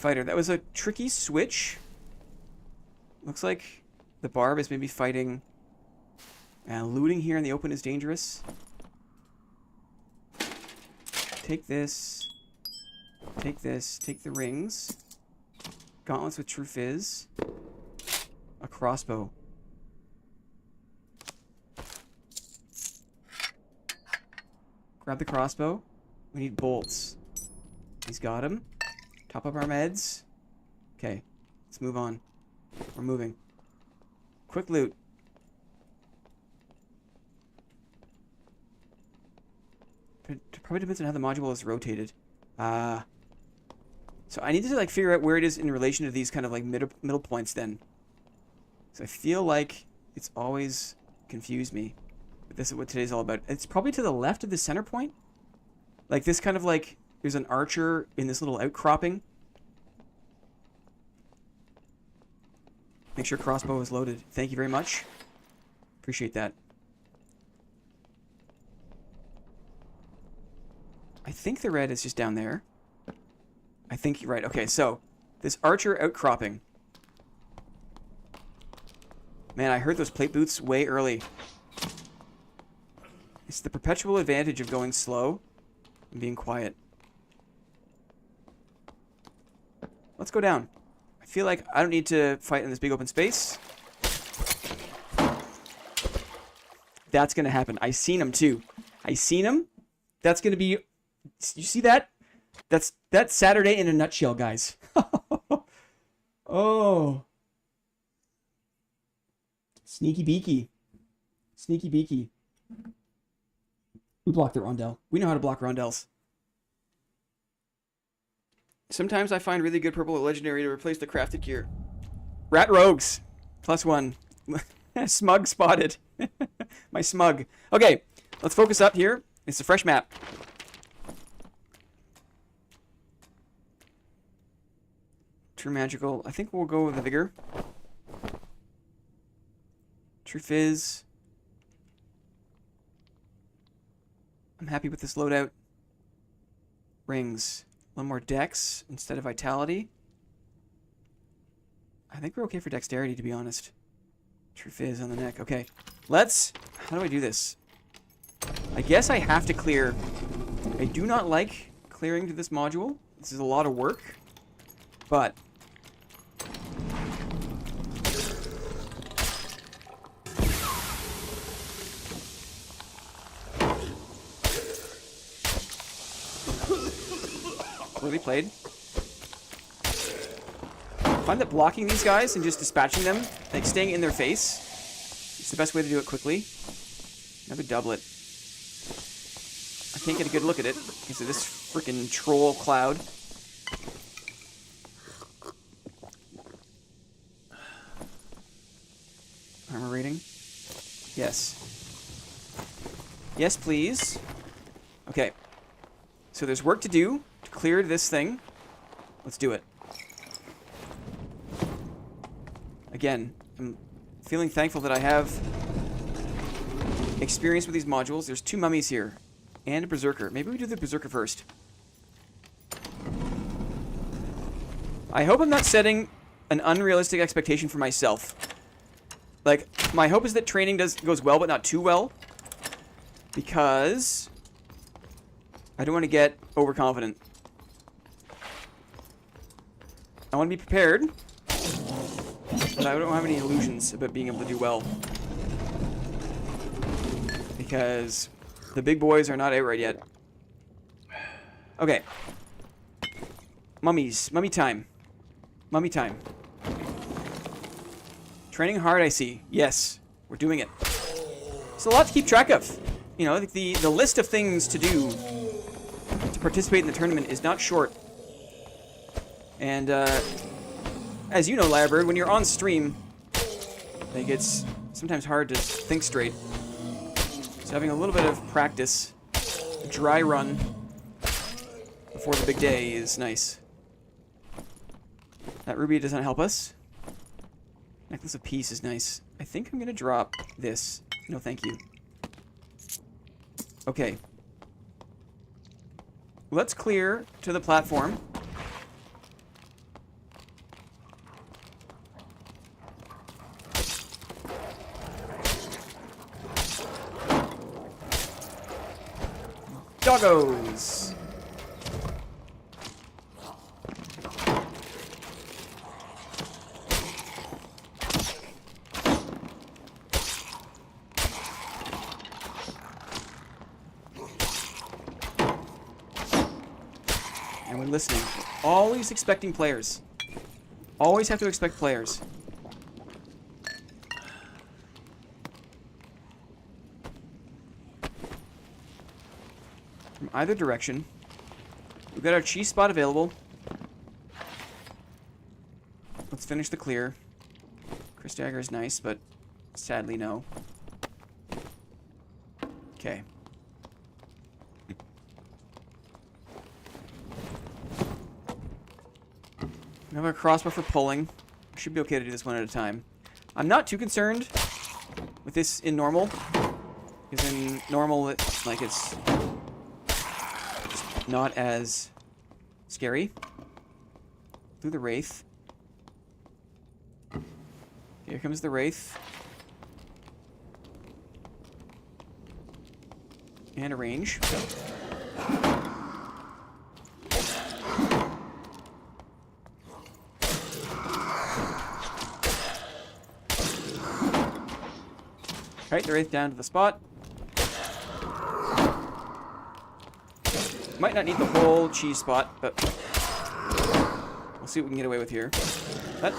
fighter. That was a tricky switch. Looks like the barb is maybe fighting. Looting here in the open is dangerous. Take this. Take this. Take the rings. Gauntlets with true fizz. A crossbow. Grab the crossbow. We need bolts. He's got him. Top up our meds. Okay. Let's move on. We're moving. Quick loot. Probably depends on how the module is rotated. So I need to like figure out where it is in relation to these kind of like middle points then. So I feel like it's always confused me. But this is what today's all about. It's probably to the left of the center point. Like this kind of like, there's an archer in this little outcropping. Make sure crossbow is loaded. Thank you very much. Appreciate that. I think the red is just down there. I think you're right. Okay, so this archer outcropping. Man, I heard those plate boots way early. It's the perpetual advantage of going slow and being quiet. Let's go down. I feel like I don't need to fight in this big open space. That's going to happen. I seen him too. I seen him. That's going to be... You see that? That's Saturday in a nutshell, guys. Oh. Sneaky beaky. Sneaky beaky. We blocked the rondelle. We know how to block rondelles. Sometimes I find really good purple at legendary to replace the crafted gear. Rat rogues. +1. Smug spotted. My smug. Okay, let's focus up here. It's a fresh map. True magical. I think we'll go with the vigor. True fizz. I'm happy with this loadout. Rings. One more dex instead of vitality. I think we're okay for dexterity, to be honest. True fizz on the neck. Okay. Let's... How do I do this? I guess I have to clear. I do not like clearing to this module. This is a lot of work. But... Poorly played. I find that blocking these guys and just dispatching them, like staying in their face, is the best way to do it quickly. Another doublet. I can't get a good look at it because of this freaking troll cloud. Armor rating? Yes. Yes, please. Okay. So there's work to do to clear this thing. Let's do it. Again, I'm feeling thankful that I have experience with these modules. There's 2 mummies here. And a berserker. Maybe we do the berserker first. I hope I'm not setting an unrealistic expectation for myself. Like, my hope is that training goes well, but not too well. Because I don't want to get overconfident. I want to be prepared. But I don't have any illusions about being able to do well. Because the big boys are not out right yet. Okay. Mummies. Mummy time. Mummy time. Training hard, I see. Yes. We're doing it. It's a lot to keep track of. You know, the list of things to do to participate in the tournament is not short. And, as you know, Lyrebird, when you're on stream, like, it's sometimes hard to think straight. So having a little bit of practice, a dry run before the big day is nice. That ruby doesn't help us. Necklace of Peace is nice. I think I'm going to drop this. No, thank you. Okay. Let's clear to the platform. doggos. And we're listening. Always expecting players. Always have to expect players. From either direction. We've got our cheese spot available. Let's finish the clear. Chris Dagger is nice, but sadly no. Okay. We have our crossbow for pulling. Should be okay to do this one at a time. I'm not too concerned with this in normal. Because in normal, it's not as scary. Through the Wraith. Here comes the Wraith. And a range. Alright, the Wraith down to the spot. Might not need the whole cheese spot, but we'll see what we can get away with here. That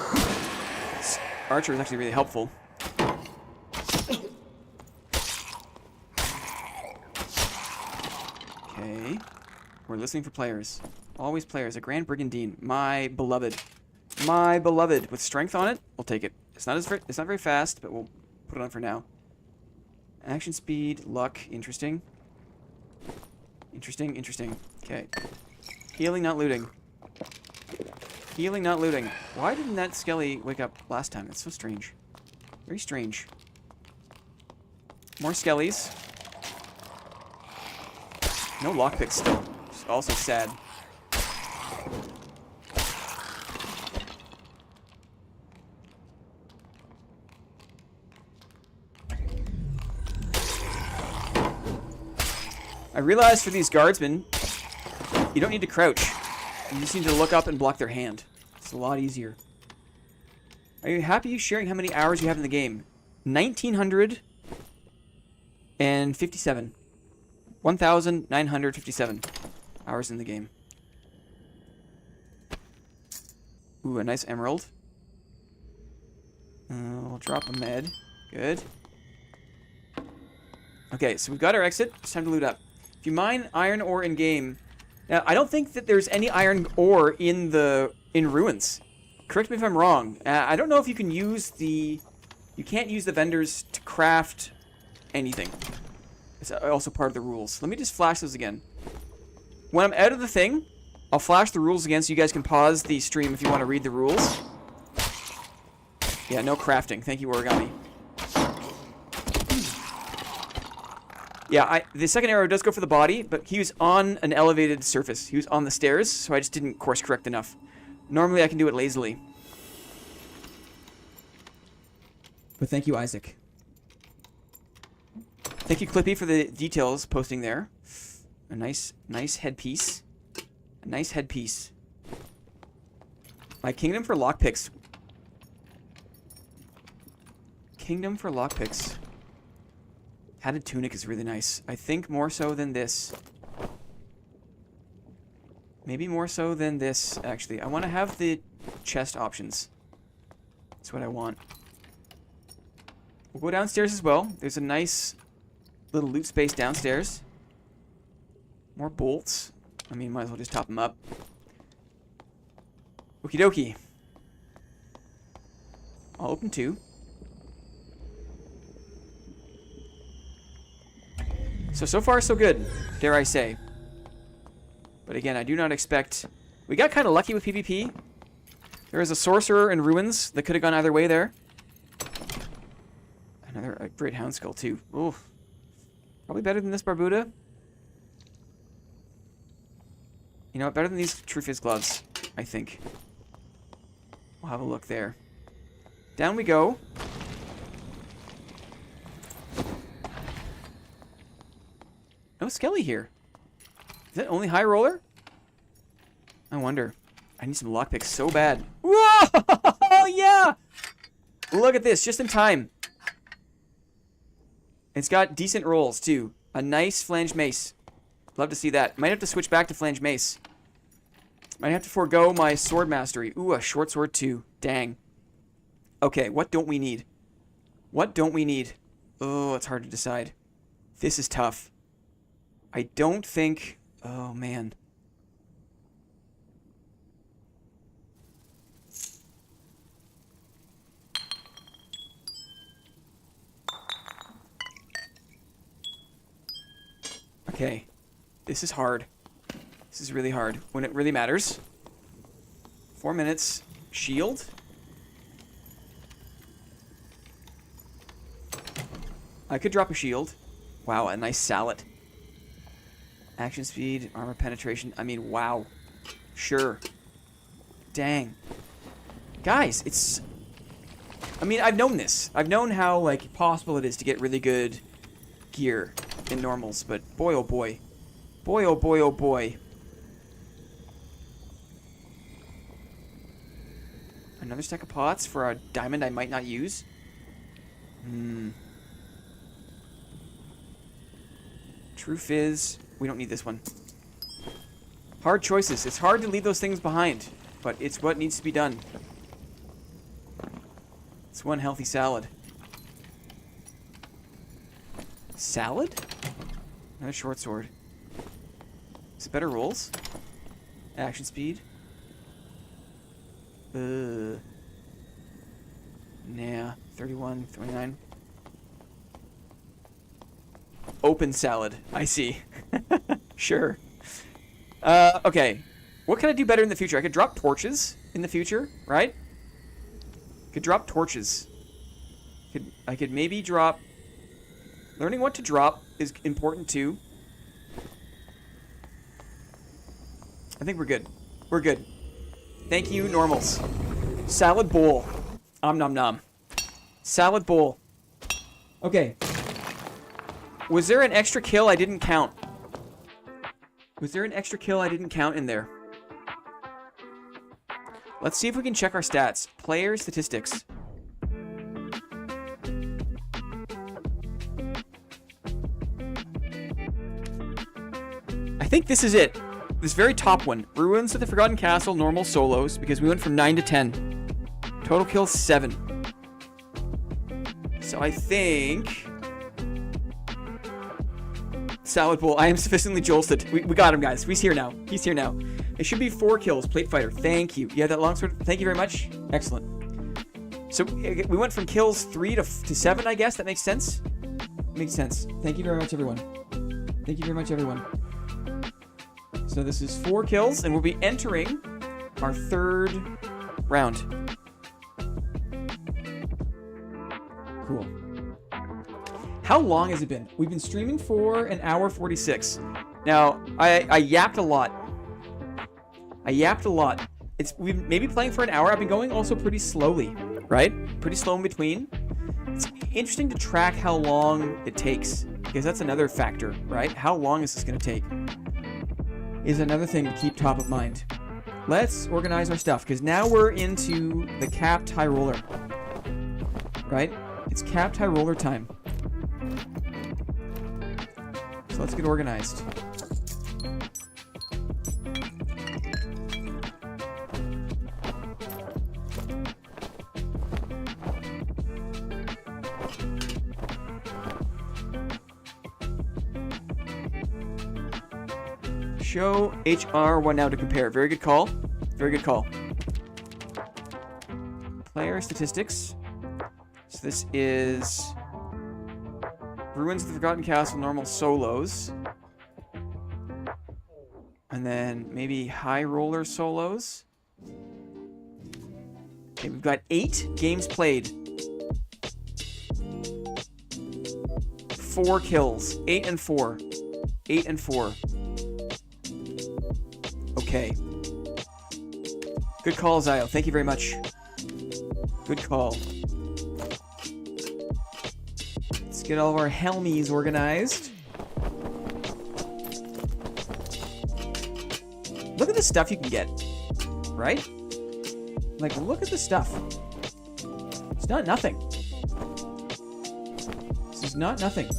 archer is actually really helpful. Okay. We're listening for players. Always players. A Grand Brigandine. My beloved. My beloved. With strength on it, we'll take it. It's not very fast, but we'll put it on for now. Action speed, luck, interesting. Interesting, interesting. Okay. Healing, not looting. Healing, not looting. Why didn't that Skelly wake up last time? That's so strange. Very strange. More Skellies. No lockpicks still. It's also sad. I realized for these guardsmen, you don't need to crouch. You just need to look up and block their hand. It's a lot easier. Are you happy sharing how many hours you have in the game? 1,957. 1,957 hours in the game. Ooh, a nice emerald. We'll drop a med. Good. Okay, so we've got our exit. It's time to loot up. If you mine iron ore in game, now I don't think that there's any iron ore in ruins. Correct me if I'm wrong. I don't know if you can use the. You can't use the vendors to craft anything. It's also part of the rules. Let me just flash those again. When I'm out of the thing, I'll flash the rules again so you guys can pause the stream if you want to read the rules. Yeah, no crafting. Thank you, Origami. Yeah, the second arrow does go for the body, but he was on an elevated surface. He was on the stairs, so I just didn't course correct enough. Normally, I can do it lazily. But thank you, Isaac. Thank you, Clippy, for the details posting there. A nice headpiece. A nice headpiece. My kingdom for lockpicks. Kingdom for lockpicks. Hatted tunic is really nice. I think more so than this. Maybe more so than this, actually. I want to have the chest options. That's what I want. We'll go downstairs as well. There's a nice little loot space downstairs. More bolts. I mean, might as well just top them up. Okie dokie. I'll open two. So far, so good, dare I say. But again, I do not expect... We got kind of lucky with PvP. There is a sorcerer in ruins that could have gone either way there. Another great hound skull, too. Ooh. Probably better than this Barbuda. You know what? Better than these True Fizz gloves, I think. We'll have a look there. Down we go. No Skelly here. Is that only high roller? I wonder. I need some lockpicks so bad. Whoa! Yeah! Look at this, just in time. It's got decent rolls, too. A nice flange mace. Love to see that. Might have to switch back to flange mace. Might have to forego my sword mastery. Ooh, a short sword, too. Dang. Okay, what don't we need? What don't we need? Oh, it's hard to decide. This is tough. I don't think... Oh, man. Okay. This is hard. This is really hard. When it really matters. 4 minutes. Shield. I could drop a shield. Wow, a nice salad. Action speed, armor penetration. I mean, wow. Sure. Dang. Guys, it's... I mean, I've known this. I've known how, like, possible it is to get really good gear in normals, but boy, oh boy. Boy, oh boy, oh boy. Another stack of pots for a diamond I might not use. Truth is, we don't need this one. Hard choices. It's hard to leave those things behind, but it's what needs to be done. It's one healthy salad. Salad? Another short sword. Is it better rolls? Action speed? Nah. 31, 29. Open salad. I see. Sure. Okay. What can I do better in the future? I could drop torches in the future, right? Could drop torches. I could maybe drop... Learning what to drop is important too. I think we're good. We're good. Thank you, normals. Salad bowl. Om nom nom. Salad bowl. Okay. Was there an extra kill I didn't count? Was there an extra kill I didn't count in there? Let's see if we can check our stats. Player statistics. I think this is it. This very top one. Ruins of the Forgotten Castle, normal solos, because we went from 9 to 10. Total kills 7. So I think... Salad bowl. I am sufficiently jolted. We got him, guys. He's here now. He's here now. It should be 4 kills. Plate fighter. Thank you. Yeah, that longsword. Thank you very much. Excellent. So we went from kills 3 to 7, I guess. That makes sense. Makes sense. Thank you very much, everyone. Thank you very much, everyone. So this is 4 kills, and we'll be entering our 3rd round. Cool. How long has it been? We've been streaming for an hour 46. Now, I yapped a lot. We've maybe playing for an hour. I've been going also pretty slowly, right? Pretty slow in between. It's interesting to track how long it takes, because that's another factor, right? How long is this going to take? Is another thing to keep top of mind. Let's organize our stuff, because now we're into the capped high roller. Right? It's capped high roller time. So let's get organized. Show HR one now to compare. Very good call. Very good call. Player statistics. So this is Ruins of the Forgotten Castle, normal solos. And then maybe high roller solos. Okay, we've got 8 games played. 4 kills. 8 and 4. 8 and 4. Okay. Good call, Zio. Thank you very much. Good call. Let's get all of our helmies organized. look at the stuff you can get, right? Like, look at the stuff. It's not nothing. This is not nothing.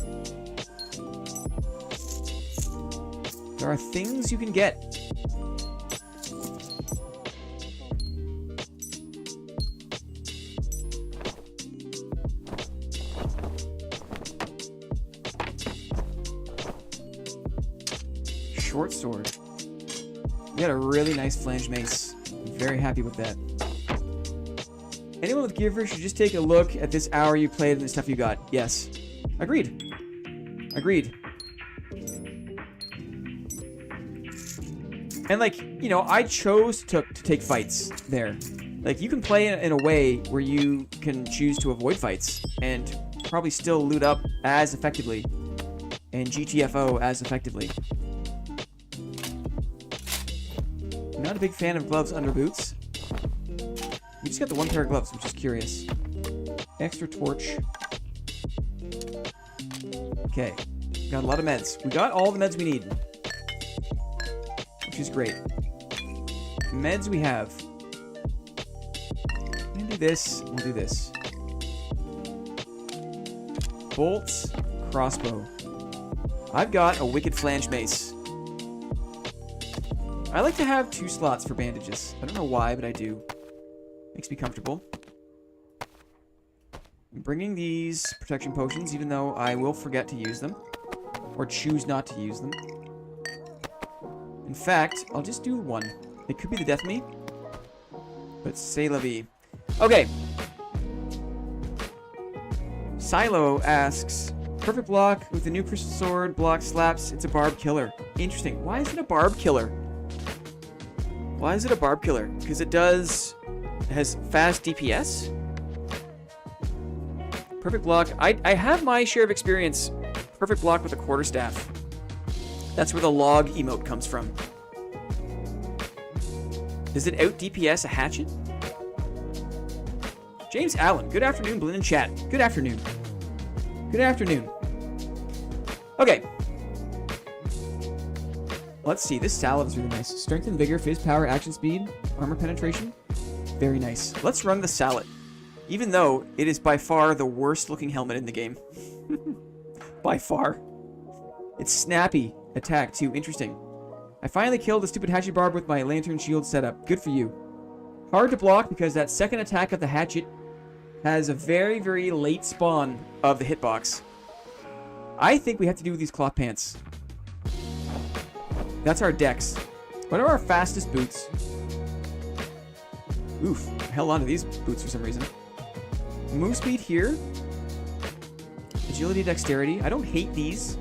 There are things you can get. Short sword. We got a really nice flange mace. I'm very happy with that. Anyone with Gearford should just take a look at this hour you played and the stuff you got. Yes. Agreed. Agreed. And, like, you know, I chose to take fights there. Like, you can play in a way where you can choose to avoid fights and probably still loot up as effectively and GTFO as effectively. I'm not a big fan of gloves under boots. We just got the one pair of gloves, which is curious. Extra torch. Okay. Got a lot of meds. We got all the meds we need. Which is great. Meds we have. We're gonna do this. We'll do this. Bolts. Crossbow. I've got a wicked flange mace. I like to have 2 slots for bandages. I don't know why, but I do. Makes me comfortable. I'm bringing these protection potions, even though I will forget to use them. Or choose not to use them. In fact, I'll just do 1. It could be the death of me. But c'est la vie. Okay. Silo asks, perfect block with the new crystal sword, block slaps, it's a barb killer. Interesting. Why is it a barb killer? Why is it a barb killer? Because it has fast DPS? Perfect block. I have my share of experience. Perfect block with a quarterstaff. That's where the log emote comes from. Does it out DPS a hatchet? James Allen. Good afternoon, Blinn and chat. Good afternoon. Good afternoon. Okay. Let's see. This salad is really nice. Strength and vigor, phase power, action speed, armor penetration. Very nice. Let's run the salad. Even though it is by far the worst looking helmet in the game. By far. It's snappy attack too. Interesting. I finally killed the stupid hatchet barb with my lantern shield setup. Good for you. Hard to block because that second attack of the hatchet has a very, very late spawn of the hitbox. I think we have to do these cloth pants. That's our dex. What are our fastest boots? Oof. I held on to these boots for some reason. Move speed here. Agility, dexterity. I don't hate these.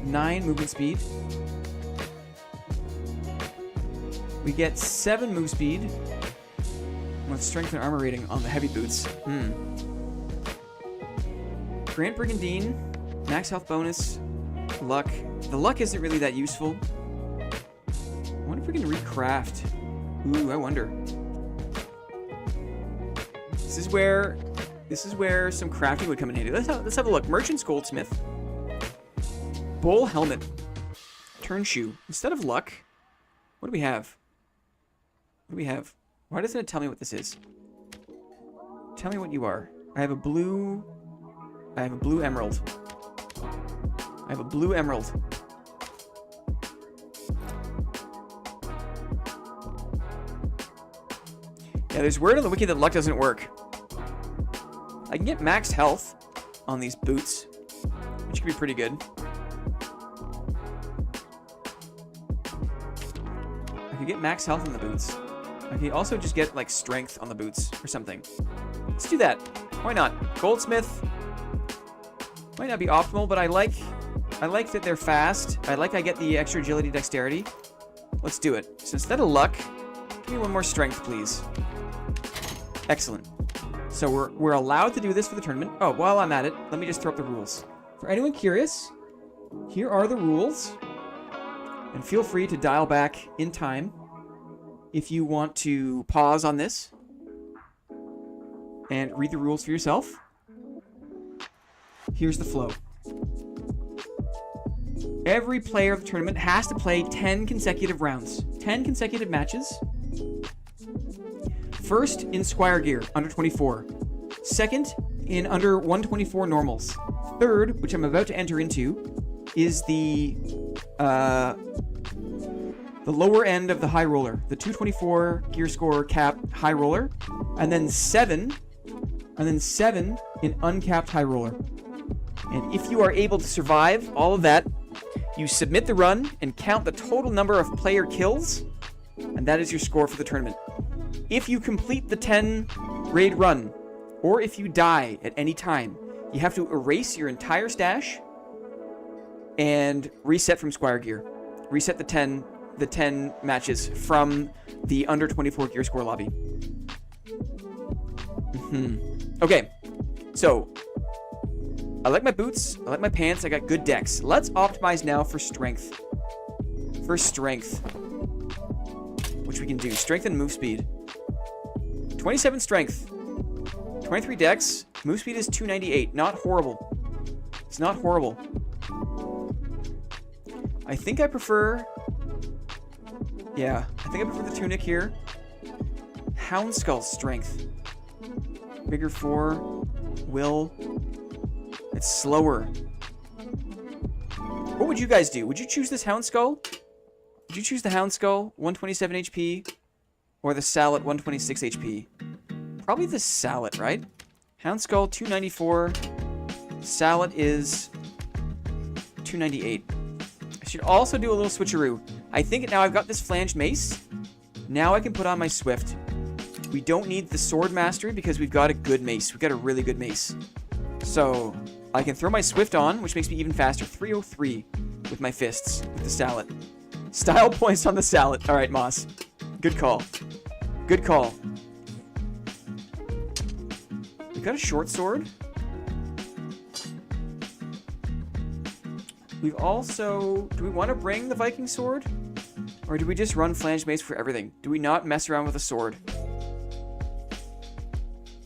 9 movement speed. We get 7 move speed. With strength and armor rating on the heavy boots. Grant Brigandine. Max health bonus. Luck. The luck isn't really that useful. I wonder if we can recraft. Ooh, I wonder. This is where some crafting would come in handy. Let's have a look. Merchant's Goldsmith. Bull helmet. Turn shoe. Instead of luck, what do we have? What do we have? Why doesn't it tell me what this is? Tell me what you are. I have a blue emerald. I have a blue emerald. Yeah, there's word on the wiki that luck doesn't work. I can get max health on these boots, which could be pretty good. I could get max health on the boots. I could also just get, like, strength on the boots or something. Let's do that. Why not? Goldsmith might not be optimal, but I like that they're fast. I get the extra agility, dexterity. Let's do it. So instead of luck, give me 1 more strength, please. Excellent. So we're allowed to do this for the tournament. Oh, while I'm at it, let me just throw up the rules. For anyone curious, here are the rules. And feel free to dial back in time if you want to pause on this and read the rules for yourself. Here's the flow. Every player of the tournament has to play 10 consecutive rounds. 10 consecutive matches. First in Squire gear, under 24. Second in under 124 normals. Third, which I'm about to enter into, is the lower end of the high roller. The 224 gear score cap high roller. And then 7 in uncapped high roller. And if you are able to survive all of that, you submit the run and count the total number of player kills, and that is your score for the tournament. If you complete the 10 raid run, or if you die at any time, you have to erase your entire stash and reset from Squire gear. Reset the 10 matches from the under 24 gear score lobby. Okay, so I like my boots, I like my pants, I got good decks. Let's optimize now for strength. For strength, which we can do. Strength and move speed. 27 strength. 23 dex. Move speed is 298. Not horrible. It's not horrible. I think I prefer... Yeah, I think I prefer the tunic here. Hound Skull strength. Vigor 4. Will... It's slower. What would you guys do? Would you choose this Hound Skull? Would you choose the Hound Skull, 127 HP, or the Sallet, 126 HP? Probably the Sallet, right? Hound Skull, 294. Sallet is 298. I should also do a little switcheroo. I think now I've got this flanged mace. Now I can put on my Swift. We don't need the Sword Mastery because we've got a good mace. We've got a really good mace. So I can throw my Swift on, which makes me even faster. 303 with my fists, with the Sallet. Style points on the Sallet. All right, Moss. Good call. Good call. We've got a short sword. We've also... Do we want to bring the Viking sword? Or do we just run flanged mace for everything? Do we not mess around with a sword?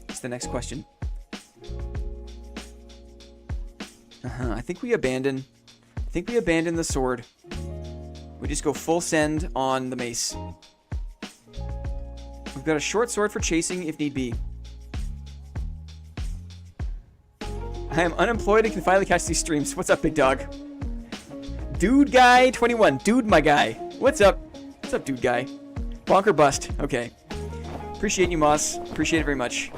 That's the next question. I think we abandon the sword. We just go full send on the mace. We've got a short sword for chasing if need be. I am unemployed and can finally catch these streams. What's up, big dog? Dude guy 21. Dude, my guy. What's up? What's up, dude guy? Bonker bust. Okay. Appreciate you, Moss. Appreciate it very much.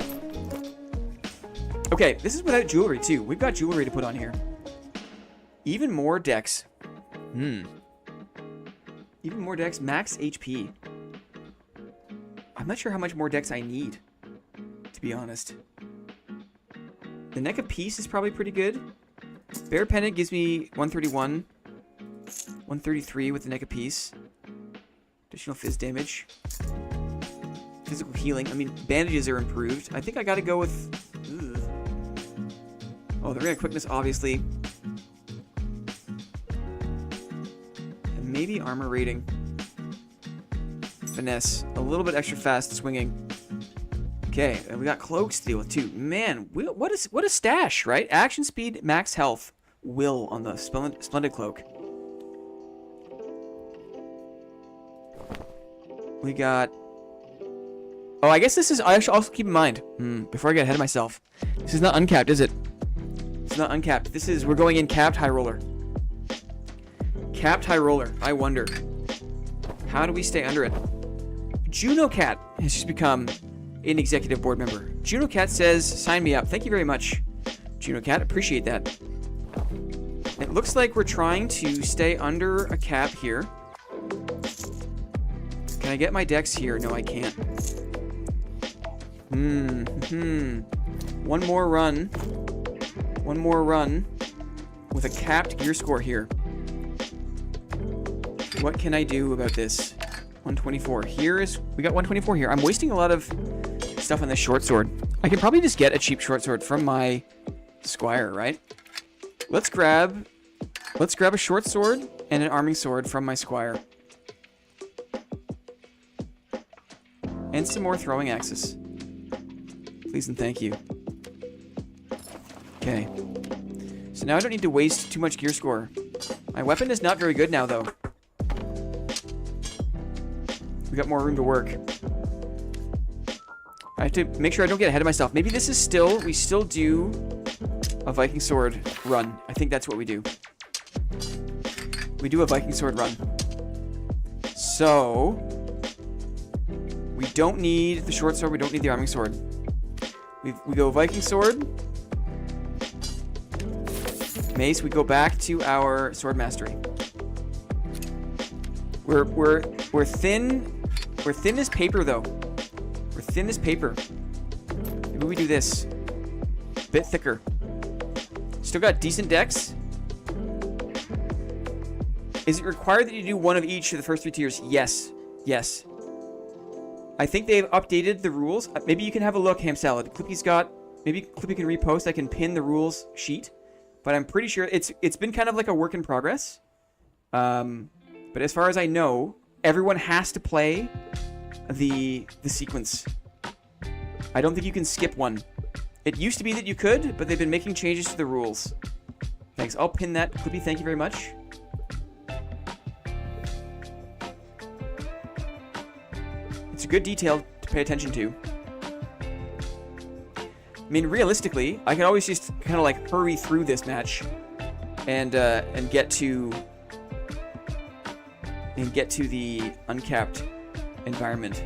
Okay, this is without jewelry, too. We've got jewelry to put on here. Even more decks. Even more decks. Max HP. I'm not sure how much more decks I need, to be honest. The Neck of Peace is probably pretty good. Bear Pendant gives me 131. 133 with the Neck of Peace. Additional fizz damage. Physical healing. I mean, bandages are improved. I think I gotta go with... Ugh. Oh, the Ring of Quickness, obviously. And maybe armor rating. Finesse. A little bit extra fast swinging. Okay, and we got cloaks to deal with too. Man, what a stash, right? Action speed, max health, will on the splendid cloak. We got... Oh, I guess this is... I should also keep in mind, before I get ahead of myself, this is not uncapped, is it? It's not uncapped. This is... We're going in capped high roller. Capped high roller. I wonder. How do we stay under it? Juno Cat has just become an executive board member. Juno Cat says, sign me up. Thank you very much, Juno Cat. Appreciate that. It looks like we're trying to stay under a cap here. Can I get my decks here? No, I can't. One more run. One more run with a capped gear score here. What can I do about this? 124. We got 124 here. I'm wasting a lot of stuff on this short sword. I can probably just get a cheap short sword from my squire, right? Let's grab a short sword and an arming sword from my squire. And some more throwing axes. Please and thank you. Okay. So now I don't need to waste too much gear score My weapon is not very good now, though. We got more room to work. I have to make sure I don't get ahead of myself. Maybe this is still... We still do a Viking sword run. I think that's what we do. We do a Viking sword run. So... We don't need the short sword. We don't need the arming sword. We go Viking sword. Mace. We go back to our sword mastery. We're thin. We're thin as paper, though. We're thin as paper. Maybe we do this. Bit thicker. Still got decent decks. Is it required that you do one of each of the first 3 tiers? Yes. Yes. I think they've updated the rules. Maybe you can have a look, Ham Salad. Clippy's got... Maybe Clippy can repost. I can pin the rules sheet. But I'm pretty sure it's been kind of like a work in progress. But as far as I know, everyone has to play the sequence. I don't think you can skip one. It used to be that you could, but they've been making changes to the rules. Thanks. I'll pin that. Clippy, thank you very much. It's a good detail to pay attention to. I mean, realistically, I could always just kind of like hurry through this match and get to the uncapped environment.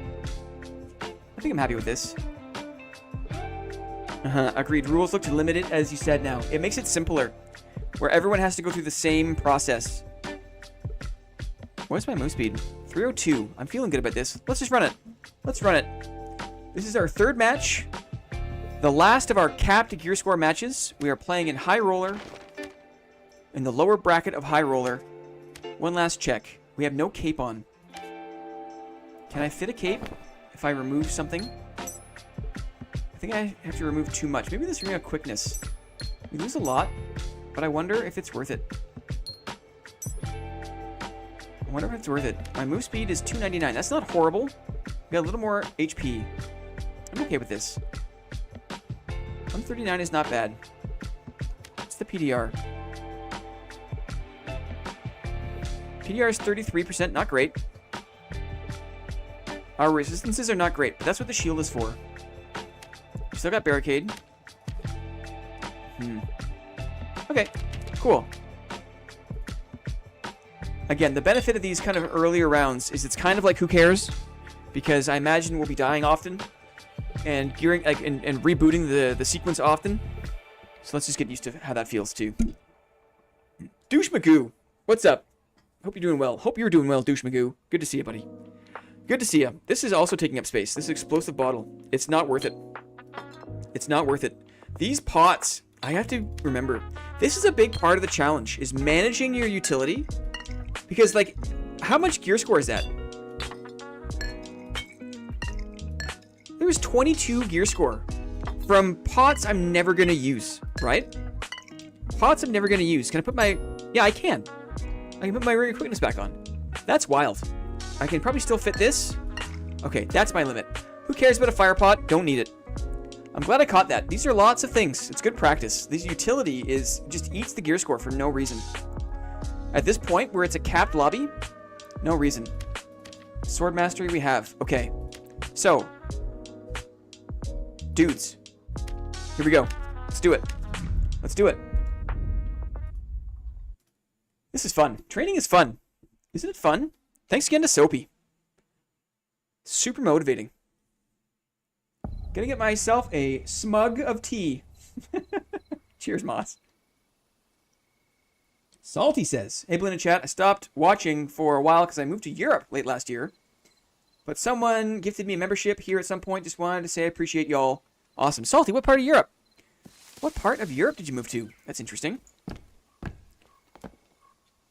I think I'm happy with this. Agreed. Rules look too limited, as you said now. It makes it simpler, where everyone has to go through the same process. What's my move speed? 302. I'm feeling good about this. Let's just run it. Let's run it. This is our 3rd match. The last of our capped gear score matches. We are playing in high roller. In the lower bracket of high roller. One last check. We have no cape on. Can I fit a cape if I remove something? I think I have to remove too much. Maybe this ring of quickness. We lose a lot, but I wonder if it's worth it. I wonder if it's worth it. My move speed is 299. That's not horrible. We got a little more HP. I'm okay with this. 139 is not bad. What's the PDR? PDR is 33%, not great. Our resistances are not great, but that's what the shield is for. Still got barricade. Okay, cool. Again, the benefit of these kind of earlier rounds is it's kind of like who cares? Because I imagine we'll be dying often and gearing like and rebooting the sequence often. So let's just get used to how that feels too. Douche Magoo, what's up? Hope you're doing well. Hope you're doing well, Douche Magoo. Good to see you, buddy. Good to see you. This is also taking up space. This explosive bottle. It's not worth it. It's not worth it. These pots, I have to remember, this is a big part of the challenge, is managing your utility. Because, like, how much gear score is that? There was 22 gear score from pots I'm never going to use, right? Pots I'm never going to use. Can I put my... Yeah, I can. I can put my ring of quickness back on. That's wild. I can probably still fit this. Okay, that's my limit. Who cares about a fire pot? Don't need it. I'm glad I caught that. These are lots of things. It's good practice. This utility is just eats the gear score for no reason. At this point, where it's a capped lobby, no reason. Sword mastery we have. Okay. So, dudes, here we go. Let's do it. Let's do it. This is fun. Training is fun. Isn't it fun? Thanks again to Soapy. Super motivating. Gonna get myself a smug of tea. Cheers, Moss. Salty says, hey, Blinn in chat, I stopped watching for a while because I moved to Europe late last year. But someone gifted me a membership here at some point. Just wanted to say I appreciate y'all. Awesome. Salty, what part of Europe? What part of Europe did you move to? That's interesting.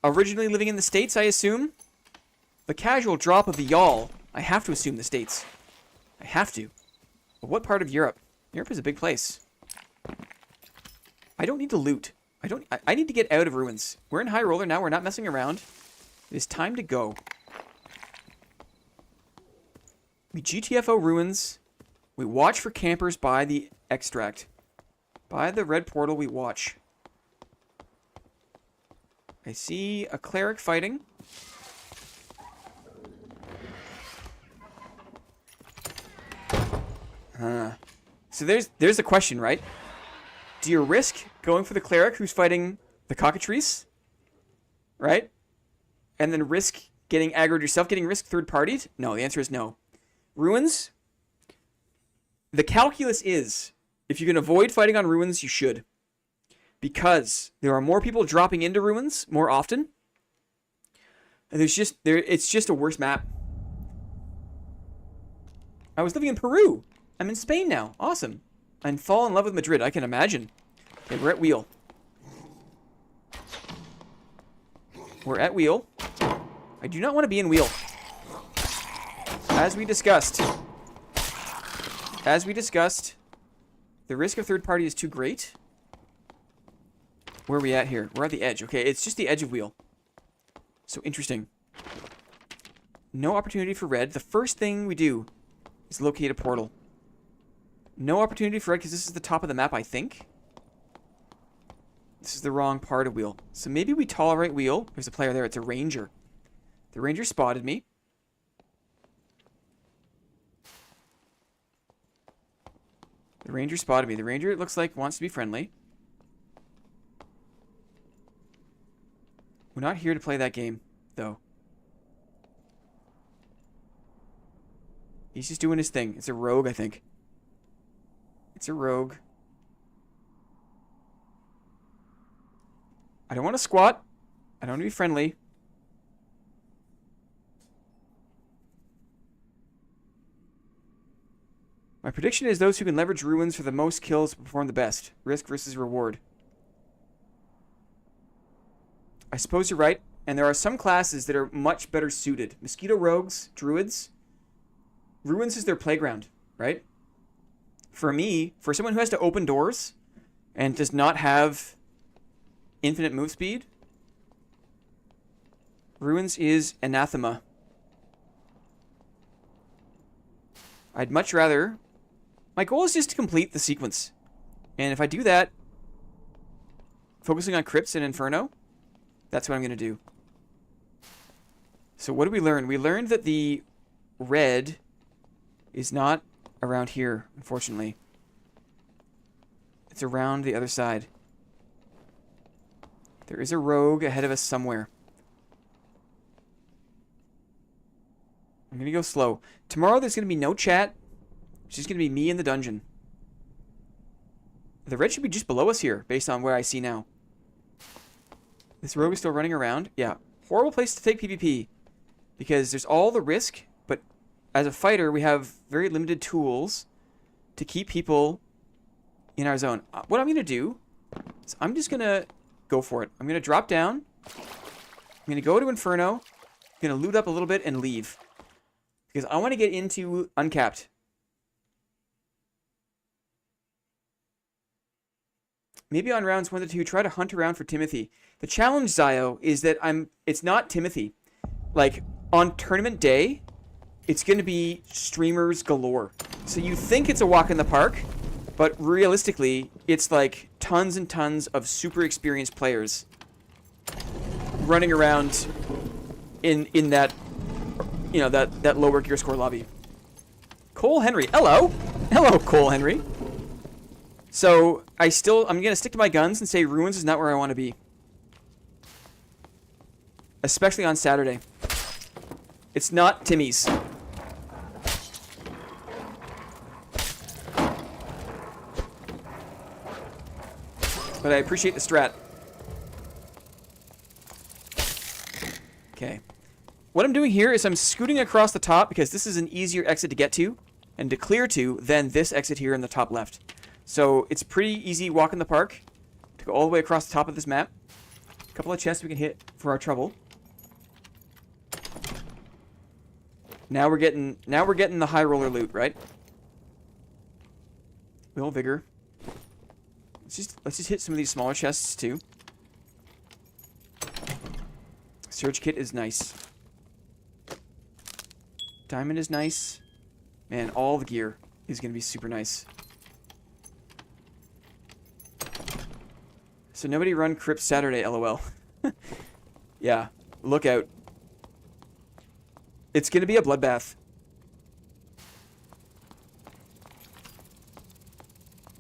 Originally living in the States, I assume. The casual drop of the y'all, I have to assume the States. I have to. But what part of Europe? Europe is a big place. I don't need to loot. I need to get out of ruins. We're in high roller now. We're not messing around. It is time to go. We GTFO ruins. We watch for campers by the extract. By the red portal, we watch. I see a cleric fighting. So there's the question, right? Do you risk going for the cleric who's fighting the cockatrice? Right? And then risk getting aggroed yourself, getting risk third parties? No, the answer is no. Ruins, the calculus is, if you can avoid fighting on ruins, you should. Because there are more people dropping into ruins more often. And it's just a worse map. I was living in Peru. I'm in Spain now. Awesome. And fall in love with Madrid, I can imagine. Okay, we're at wheel. We're at wheel. I do not want to be in wheel. As we discussed, the risk of third party is too great. Where are we at here? We're at the edge. Okay, it's just the edge of wheel. So interesting. No opportunity for red. The first thing we do is locate a portal. No opportunity for red because this is the top of the map, I think. This is the wrong part of wheel. So maybe we tolerate wheel. There's a player there. It's a ranger. The ranger spotted me. The ranger spotted me. The ranger, it looks like, wants to be friendly. We're not here to play that game, though. He's just doing his thing. It's a rogue, I think. It's a rogue. I don't want to squat. I don't want to be friendly. My prediction is those who can leverage ruins for the most kills perform the best. Risk versus reward. I suppose you're right. And there are some classes that are much better suited. Mosquito rogues, druids. Ruins is their playground, right? For me, for someone who has to open doors and does not have infinite move speed, ruins is anathema. I'd much rather... My goal is just to complete the sequence. And if I do that, focusing on crypts and inferno, that's what I'm going to do. So what did we learn? We learned that the red is not around here, unfortunately. It's around the other side. There is a rogue ahead of us somewhere. I'm going to go slow. Tomorrow there's going to be no chat. It's just going to be me in the dungeon. The red should be just below us here, based on where I see now. This rogue is still running around. Yeah. Horrible place to take PvP. Because there's all the risk, but as a fighter, we have very limited tools to keep people in our zone. What I'm going to do is I'm just going to go for it. I'm going to drop down. I'm going to go to Inferno. I'm going to loot up a little bit and leave. Because I want to get into uncapped. Maybe on rounds 1 to 2, try to hunt around for Timothy. The challenge, Zio, is that it's not Timothy. Like, on tournament day, it's going to be streamers galore. So you think it's a walk in the park, but realistically, it's like tons and tons of super experienced players running around in that, you know, that lower gear score lobby. Cole Henry. Hello. Hello, Cole Henry. So I'm going to stick to my guns and say ruins is not where I want to be. Especially on Saturday. It's not Timmy's. But I appreciate the strat. Okay. What I'm doing here is I'm scooting across the top because this is an easier exit to get to and to clear to than this exit here in the top left. So it's pretty easy walk in the park to go all the way across the top of this map. A couple of chests we can hit for our trouble. Now we're getting the high roller loot, right? Will vigor. Let's just hit some of these smaller chests too. Surge kit is nice. Diamond is nice. Man, all the gear is gonna be super nice. So nobody run Crypt Saturday, lol. Yeah. Look out. It's gonna be a bloodbath.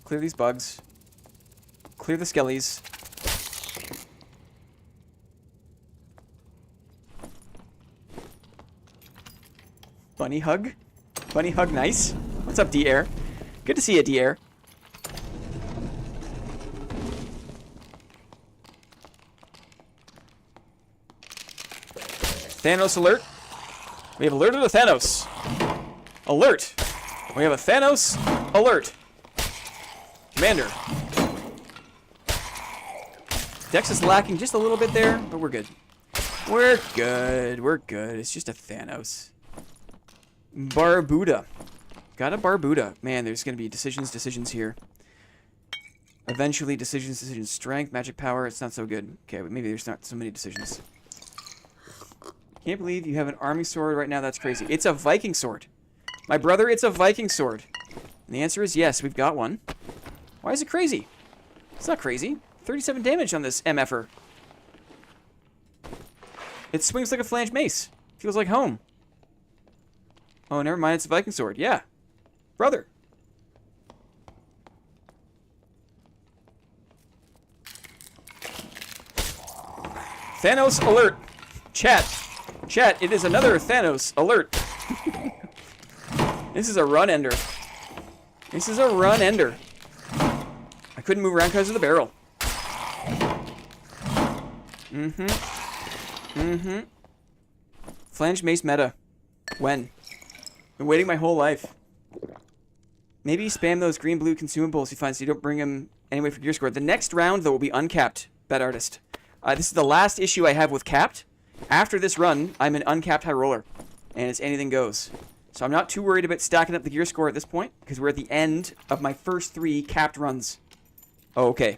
Clear these bugs. Clear the skellies. Bunny hug? Bunny hug, nice. What's up, D-Air? Good to see you, D-Air. Thanos alert. We have alerted a Thanos. Alert. We have a Thanos alert. Commander. Dex is lacking just a little bit there, but we're good. We're good. We're good. It's just a Thanos. Barbuda. Got a Barbuda. Man, there's going to be decisions here. Eventually, decisions. Strength, magic power. It's not so good. Okay, but maybe there's not so many decisions. Can't believe you have an army sword right now. That's crazy. It's a Viking sword. My brother, it's a Viking sword. And the answer is yes, we've got one. Why is it crazy? It's not crazy. 37 damage on this MFer. It swings like a flanged mace. Feels like home. Oh, never mind. It's a Viking sword. Yeah. Brother. Thanos alert. Chat. Chat, it is another Thanos alert. This is a run ender. This is a run ender. I couldn't move around because of the barrel. Flange mace meta. When? Been waiting my whole life. Maybe spam those green-blue consumables you find so you don't bring them anyway for gear score. The next round, though, will be uncapped, bet artist. This is the last issue I have with capped. After this run, I'm an uncapped high roller, and it's anything goes. So I'm not too worried about stacking up the gear score at this point, because we're at the end of my first 3 capped runs. Oh, okay.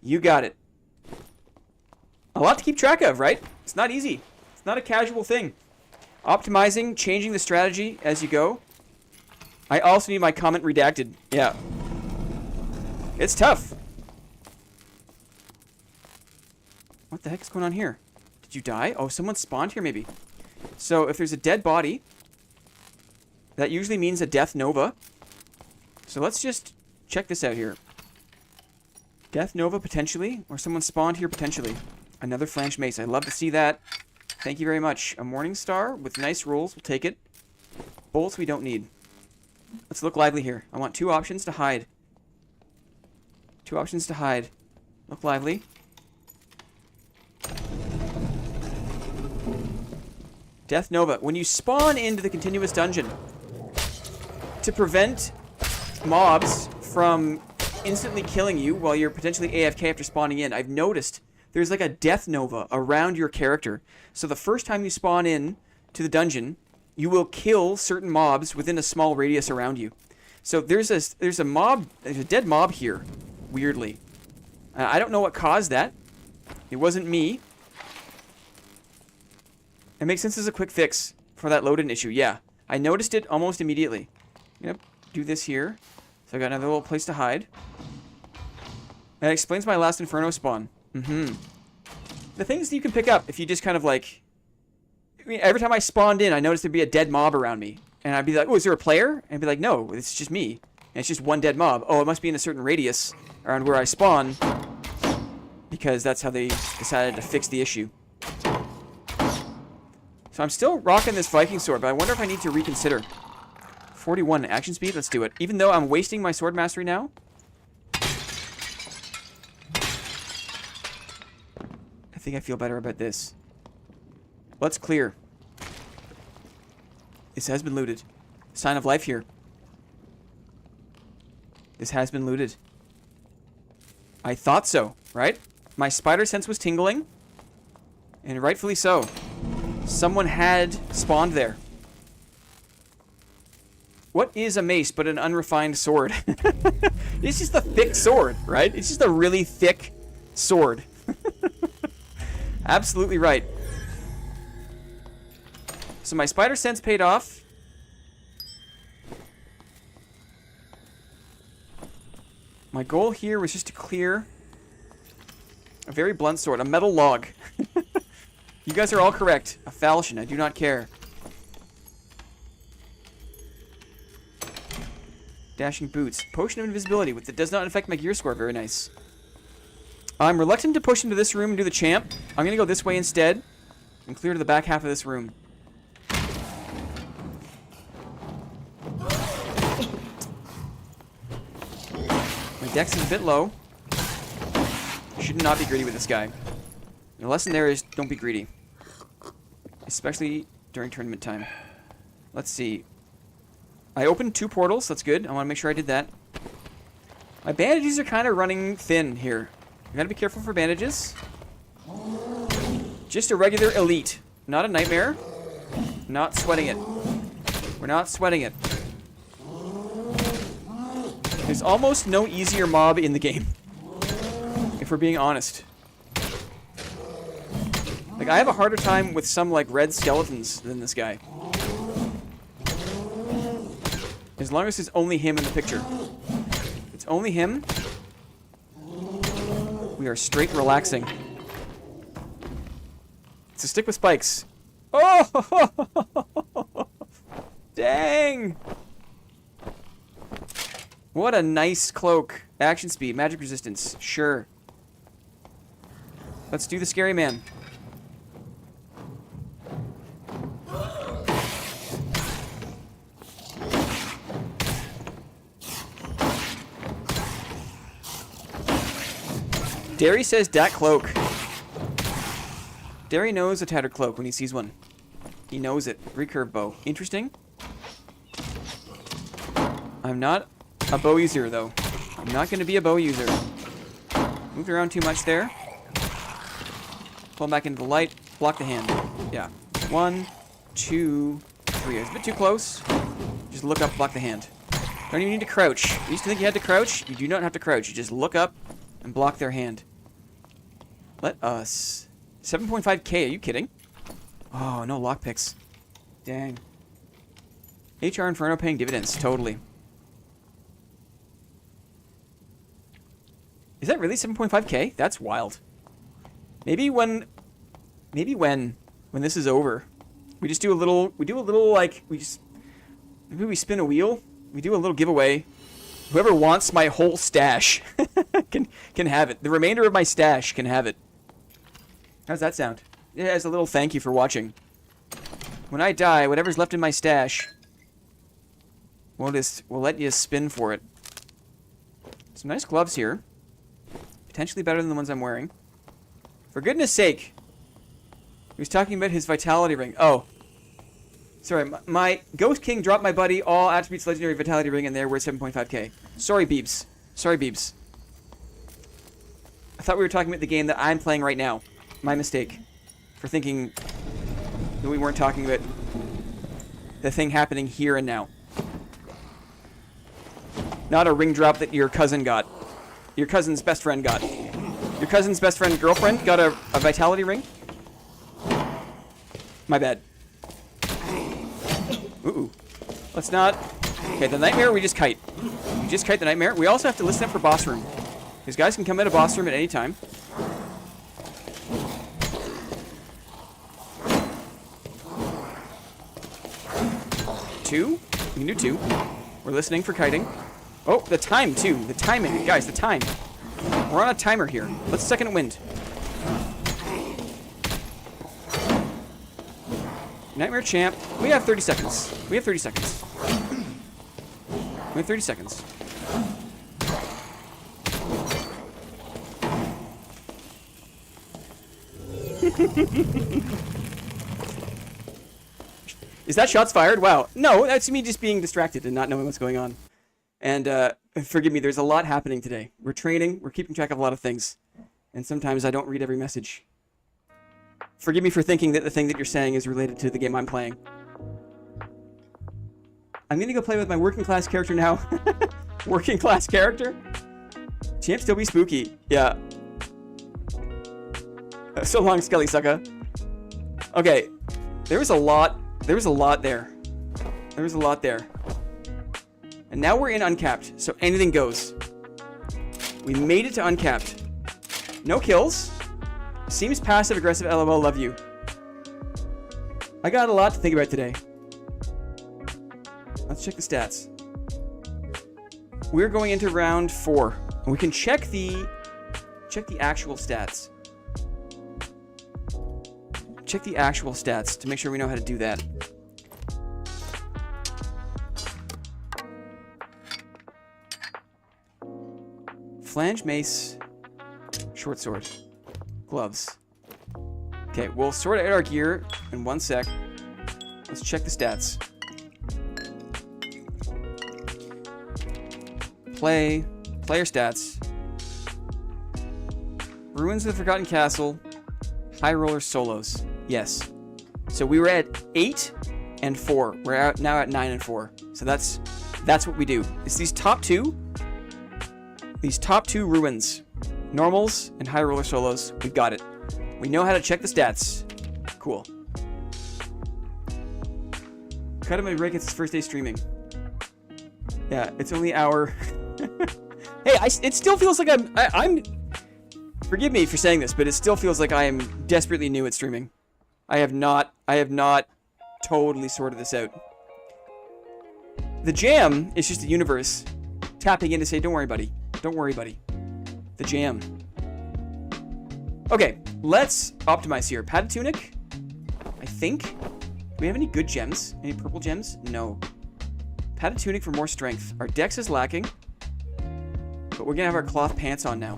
You got it. A lot to keep track of, right? It's not easy. It's not a casual thing. Optimizing, changing the strategy as you go. I also need my comment redacted. Yeah. It's tough. What the heck is going on here? Did you die? Oh, someone spawned here maybe. So if there's a dead body, that usually means a death nova. So let's just check this out here. Death nova potentially, or someone spawned here potentially. Another flange mace. I love to see that. Thank you very much. A morning star with nice rolls. We'll take it. Bolts we don't need. Let's look lively here. I want 2 options to hide. 2 options to hide. Look lively. Death Nova. When you spawn into the continuous dungeon, to prevent mobs from instantly killing you while you're potentially AFK after spawning in, I've noticed there's like a Death Nova around your character. So the first time you spawn in to the dungeon, you will kill certain mobs within a small radius around you. So there's a dead mob here, weirdly. I don't know what caused that. It wasn't me. It makes sense as a quick fix for that load-in issue. Yeah, I noticed it almost immediately. I'm gonna do this here. So I got another little place to hide. That explains my last Inferno spawn. The things that you can pick up if you just kind of like... I mean, every time I spawned in, I noticed there'd be a dead mob around me. And I'd be like, oh, is there a player? And I'd be like, no, it's just me. And it's just one dead mob. Oh, it must be in a certain radius around where I spawn. Because that's how they decided to fix the issue. So I'm still rocking this Viking sword, but I wonder if I need to reconsider. 41 action speed, let's do it. Even though I'm wasting my sword mastery now. I think I feel better about this. Let's clear. This has been looted. Sign of life here. This has been looted. I thought so, right? My spider sense was tingling. And rightfully so. Someone had spawned there. What is a mace but an unrefined sword? It's just a thick sword, right? It's just a really thick sword. Absolutely right. So my spider sense paid off. My goal here was just to clear a very blunt sword, a metal log. You guys are all correct. A falchion. I do not care. Dashing boots. Potion of invisibility that does not affect my gear score. Very nice. I'm reluctant to push into this room and do the champ. I'm going to go this way instead and clear to the back half of this room. My dex is a bit low. You should not be greedy with this guy. The lesson there is don't be greedy. Especially during tournament time. Let's see. I opened 2 portals. That's good. I want to make sure I did that. My bandages are kind of running thin here. You gotta be careful for bandages. Just a regular elite. Not a nightmare. Not sweating it. We're not sweating it. There's almost no easier mob in the game. If we're being honest. Like, I have a harder time with some, like, red skeletons than this guy. As long as it's only him in the picture. If it's only him, we are straight relaxing. It's a stick with spikes. Oh! Dang! What a nice cloak. Action speed, magic resistance. Sure. Let's do the scary man. Derry says dat cloak. Derry knows a tattered cloak when he sees one. He knows it. Recurve bow. Interesting. I'm not a bow user, though. I'm not going to be a bow user. Moved around too much there. Pull back into the light. Block the hand. Yeah. 1, 2, 3. It's a bit too close. Just look up, block the hand. Don't even need to crouch. I used to think you had to crouch. You do not have to crouch. You just look up and block their hand. Let us... 7.5k, are you kidding? Oh, no lockpicks. Dang. HR Inferno paying dividends, totally. Is that really 7.5k? That's wild. Maybe when this is over, we just do a little, like, maybe we spin a wheel, we do a little giveaway. Whoever wants my whole stash can have it. The remainder of my stash can have it. How's that sound? It has a little thank you for watching. When I die, whatever's left in my stash, we'll let you spin for it. Some nice gloves here. Potentially better than the ones I'm wearing. For goodness sake. He was talking about his vitality ring. Oh. Sorry, my Ghost King dropped my buddy all attributes legendary vitality ring and they're worth 7.5k. Sorry, Beebs. Sorry, Beebs. I thought we were talking about the game that I'm playing right now. My mistake. For thinking that we weren't talking about the thing happening here and now. Not a ring drop that your cousin got. Your cousin's best friend got. Your cousin's best friend girlfriend got a vitality ring? My bad. Ooh. Let's not... Okay, the nightmare, we just kite. We just kite the nightmare. We also have to listen up for boss room. These guys can come into boss room at any time. Two? We can do 2. We're listening for kiting. Oh, the time, too. The timing. Guys, the time. We're on a timer here. Let's second wind. Nightmare champ. We have 30 seconds. We have 30 seconds. We have 30 seconds. Is that shots fired? Wow. No, that's me just being distracted and not knowing what's going on. And forgive me, there's a lot happening today. We're training, we're keeping track of a lot of things. And sometimes I don't read every message. Forgive me for thinking that the thing that you're saying is related to the game I'm playing. I'm gonna go play with my working class character now. Working class character? Champ still be spooky. Yeah. So long, Skelly Sucka. Okay. There was a lot there. There was a lot there. And now we're in uncapped, so anything goes. We made it to uncapped. No kills. Seems passive aggressive, LOL, love you. I got a lot to think about today. Let's check the stats. We're going into round 4. And we can check the actual stats. Check the actual stats to make sure we know how to do that. Flange, mace, short sword, gloves. Okay, we'll sort out our gear in 1 sec. Let's check the stats. Player stats. Ruins of the Forgotten Castle. High roller solos. Yes. So we were at 8 and 4. We're now at 9 and 4. So that's what we do. It's these top two ruins. Normals and high roller solos. We've got it. We know how to check the stats. Cool. Cut him a break. It's his first day streaming. Yeah, it's only an hour. Hey, it still feels like I'm. Forgive me for saying this, but it still feels like I am desperately new at streaming. I have not totally sorted this out. The jam is just the universe tapping in to say, "Don't worry, buddy. Don't worry, buddy." The jam. Okay, let's optimize here. Padded tunic. I think. Do we have any good gems? Any purple gems? No. Padded tunic for more strength. Our dex is lacking. But we're gonna have our cloth pants on now.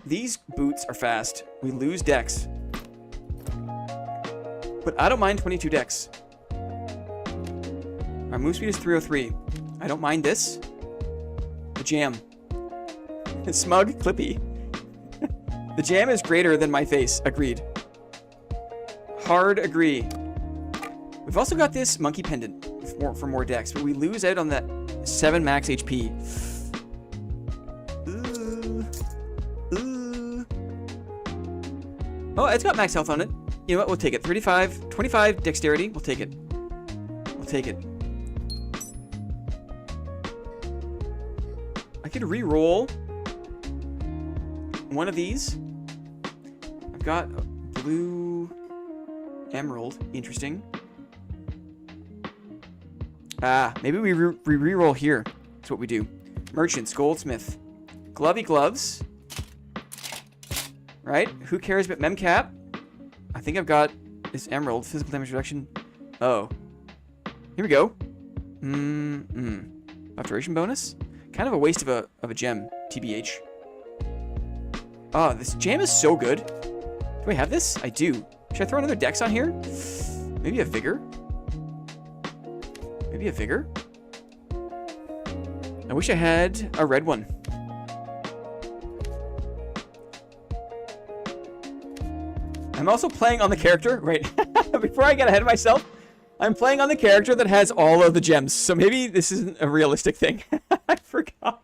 These boots are fast. We lose dex. But I don't mind 22 dex. Our move speed is 303. I don't mind this. The jam. Smug Clippy. The jam is greater than my face. Agreed. Hard agree. We've also got this monkey pendant for more dex, but we lose out on that 7 max HP. Oh, it's got max health on it. You know what? We'll take it. 25 dexterity. We'll take it. We'll take it. I could re-roll one of these. I've got a blue emerald. Interesting. Maybe we re-roll here. That's what we do. Merchants, goldsmith, glovey gloves. Right? Who cares about memcap? I think I've got this emerald. Physical damage reduction. Oh. Here we go. Duration bonus? Kind of a waste of a gem, TBH. Oh, this jam is so good. Do I have this? I do. Should I throw another dex on here? Maybe a vigor? Maybe a vigor? I wish I had a red one. I'm also playing on the character. Right. Before I get ahead of myself, I'm playing on the character that has all of the gems. So maybe this isn't a realistic thing. I forgot.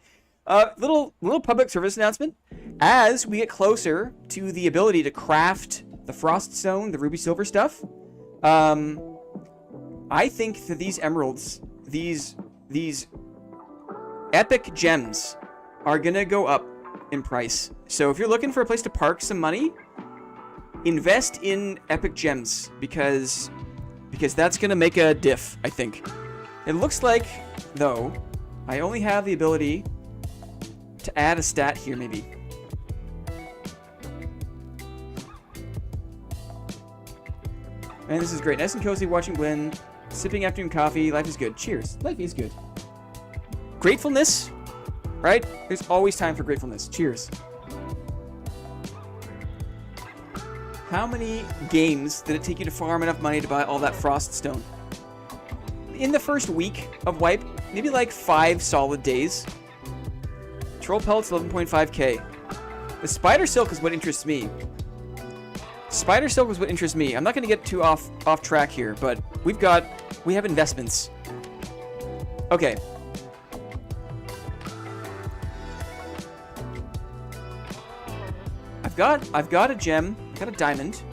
Little public service announcement. As we get closer to the ability to craft the frost stone, the ruby silver stuff, I think that these emeralds, these epic gems, are gonna go up in price. So if you're looking for a place to park some money, invest in epic gems because that's gonna make a diff, I think. It looks like, though, I only have the ability to add a stat here, maybe. Man, this is great. Nice and cozy watching Gwen, sipping afternoon coffee. Life is good. Cheers. Life is good. Gratefulness, right? There's always time for gratefulness. Cheers. How many games did it take you to farm enough money to buy all that frost stone? In the first week of wipe, maybe like 5 solid days. Troll pellets 11.5k. The spider silk is what interests me. Spider silk is what interests me. I'm not going to get too off track here, but we have investments. Okay. I've got a gem. Got a diamond.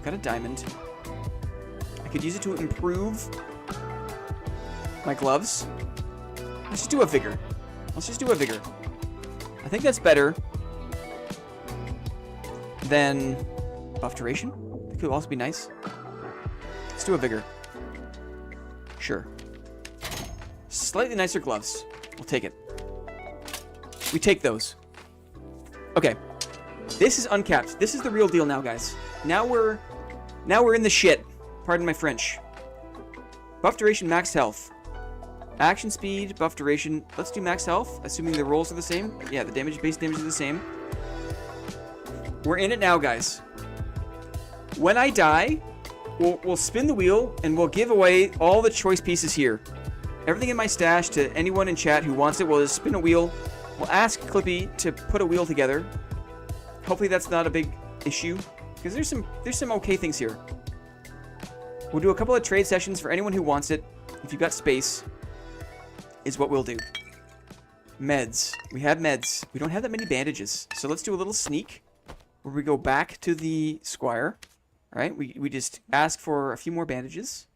Got a diamond. I could use it to improve my gloves. Let's just do a vigor. Let's just do a vigor. I think that's better than buff duration. could also be nice. Let's do a vigor. Sure. Slightly nicer gloves. We'll take it. We take those. Okay. This is uncapped. This is the real deal now, guys. Now we're in the shit. Pardon my French. Buff duration, max health. Action speed, buff duration. Let's do max health, assuming the rolls are the same. Yeah, the base damage is the same. We're in it now, guys. When I die, we'll spin the wheel, and we'll give away all the choice pieces here. Everything in my stash to anyone in chat who wants it. We'll just spin a wheel. We'll ask Clippy to put a wheel together. Hopefully that's not a big issue, because there's some okay things here. We'll do a couple of trade sessions for anyone who wants it. If you've got space, is what we'll do. Meds. We have meds. We don't have that many bandages, so let's do a little sneak where we go back to the squire. All right, we just ask for a few more bandages.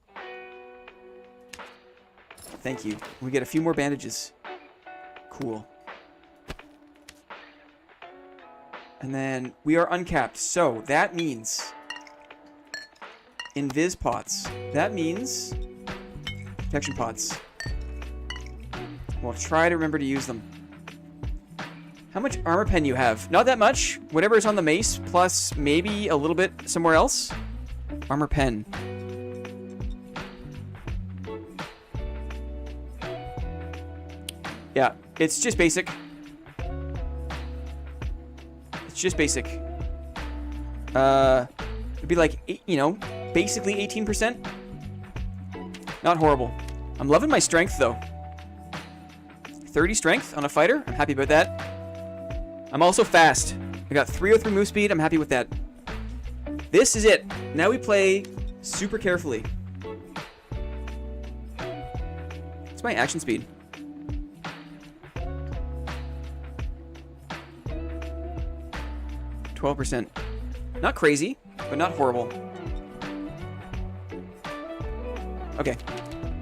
Thank you. We get a few more bandages. Cool. And then we are uncapped, so that means invis pots. That means protection pots. We'll try to remember to use them. How much armor pen you have? Not that much. Whatever is on the mace, plus maybe a little bit somewhere else. Armor pen. Yeah, it's just basic. It's just basic. It'd be like, basically 18%. Not horrible. I'm loving my strength, though. 30 strength on a fighter. I'm happy about that. I'm also fast. I got 303 move speed. I'm happy with that. This is it. Now we play super carefully. What's my action speed? %. Not crazy, but not horrible. Okay.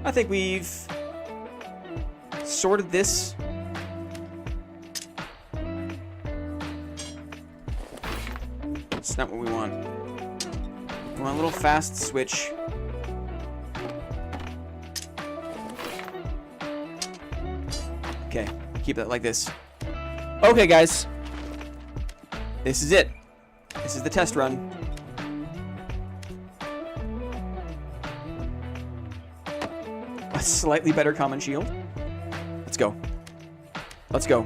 I think we've sorted this. It's not what we want. We want a little fast switch. Okay, keep that like this. Okay, guys. This is it. This is the test run. A slightly better common shield. Let's go. Let's go.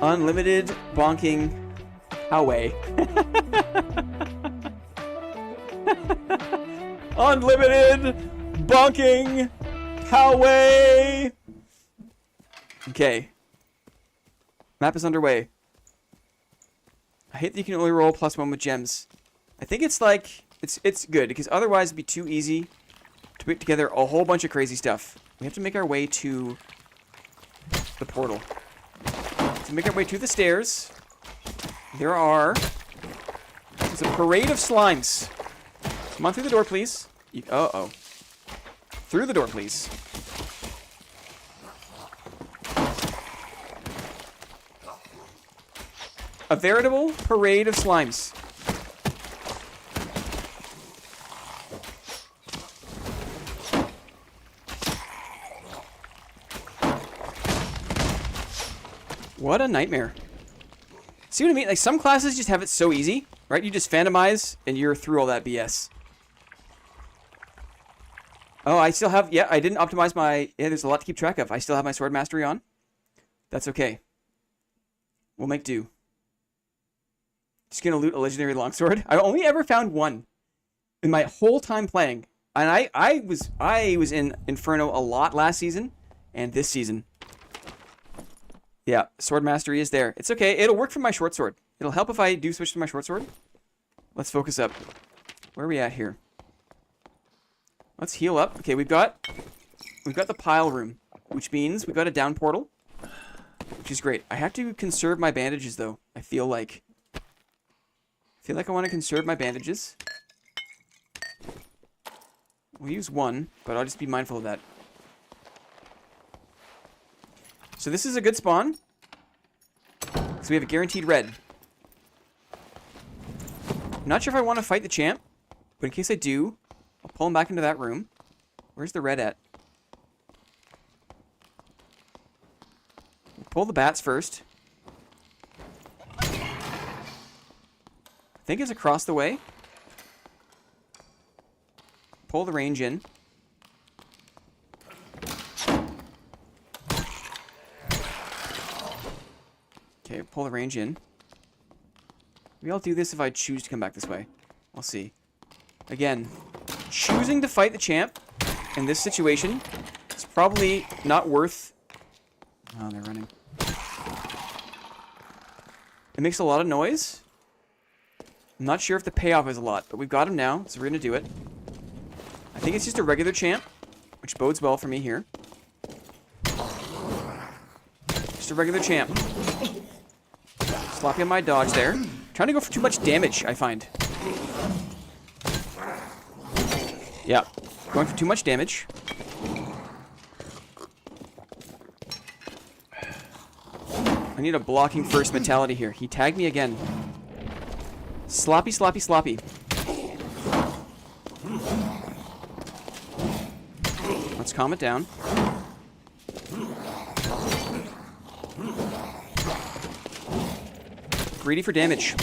Unlimited bonking away. Unlimited bonking away. Okay. Map is underway. I hate that you can only roll +1 with gems. I think it's like it's good because otherwise it'd be too easy to put together a whole bunch of crazy stuff. We have to make our way to the portal. To make our way to the stairs, there's a parade of slimes. Come on through the door, please. Uh-oh. Through the door, please. A veritable parade of slimes. What a nightmare. See what I mean? Like, some classes just have it so easy, right? You just phantomize, and you're through all that BS. Oh, I still have... Yeah, I didn't optimize my... Yeah, there's a lot to keep track of. I still have my sword mastery on. That's okay. We'll make do. Just gonna loot a legendary longsword. I only ever found one in my whole time playing. And I was in Inferno a lot last season, and this season. Yeah, sword mastery is there. It's okay. It'll work for my short sword. It'll help if I do switch to my short sword. Let's focus up. Where are we at here? Let's heal up. Okay, we've got the pile room, which means we've got a down portal, which is great. I have to conserve my bandages, though. I feel like I want to conserve my bandages. We'll use one, but I'll just be mindful of that. So this is a good spawn. So we have a guaranteed red. I'm not sure if I want to fight the champ, but in case I do, I'll pull him back into that room. Where's the red at? We'll pull the bats first. I think it's across the way. Pull the range in. Okay, pull the range in. Maybe I'll do this if I choose to come back this way. We'll see. Again, choosing to fight the champ in this situation is probably not worth... Oh, they're running. It makes a lot of noise. I'm not sure if the payoff is a lot, but we've got him now, so we're going to do it. I think it's just a regular champ, which bodes well for me here. Just a regular champ. Sloppy on my dodge there. Trying to go for too much damage, I find. Yeah, going for too much damage. I need a blocking first mentality here. He tagged me again. Sloppy, sloppy, sloppy. Let's calm it down. Greedy for damage.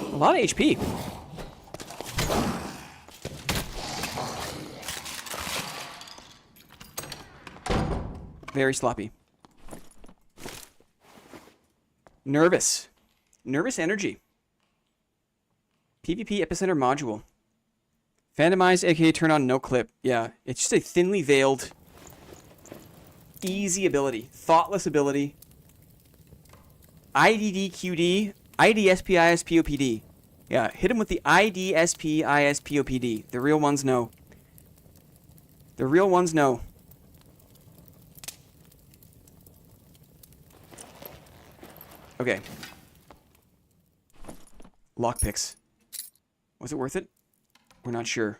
A lot of HP. Very sloppy. Nervous. Nervous energy. PvP epicenter module. Randomize, aka turn on no clip. Yeah, it's just a thinly veiled, easy ability. Thoughtless ability. IDDQD, IDSPISPOPD. Yeah, hit him with the IDSPISPOPD. The real ones know. The real ones know. Okay. Lockpicks. Was it worth it? We're not sure.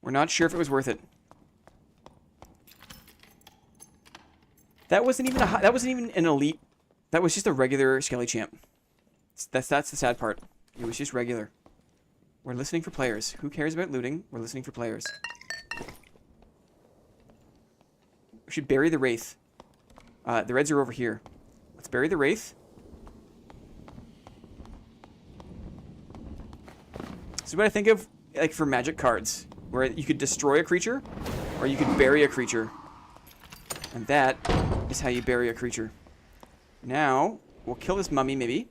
We're not sure if it was worth it. That wasn't even that wasn't even an elite. That was just a regular Skelly champ. That's the sad part. It was just regular. We're listening for players. Who cares about looting? We're listening for players. We should bury the Wraith. The Reds are over here. Let's bury the Wraith. This is what I think of like for magic cards, where you could destroy a creature, or you could bury a creature. And that is how you bury a creature. Now, we'll kill this mummy, maybe.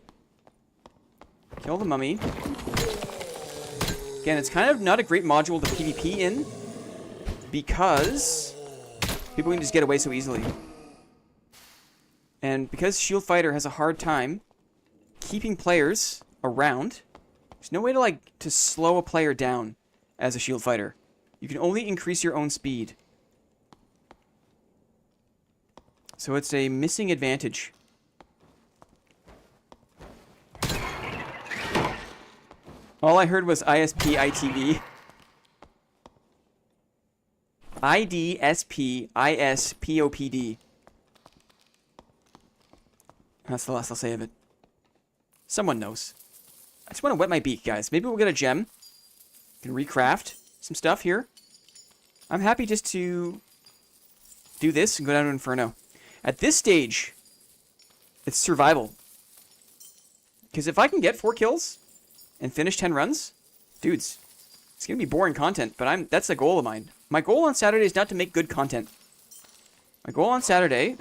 Kill the mummy. Again, it's kind of not a great module to PvP in, because people can just get away so easily. And because Shield Fighter has a hard time keeping players around, there's no way to slow a player down as a shield fighter. You can only increase your own speed. So it's a missing advantage. All I heard was ISP-ITV. IDSP-ISPOPD. That's the last I'll say of it. Someone knows. I just want to wet my beak, guys. Maybe we'll get a gem. Can recraft some stuff here. I'm happy just to do this and go down to Inferno. At this stage, it's survival. Because if I can get 4 kills and finish 10 runs, dudes, it's going to be boring content, but that's a goal of mine. My goal on Saturday is not to make good content. My goal on Saturday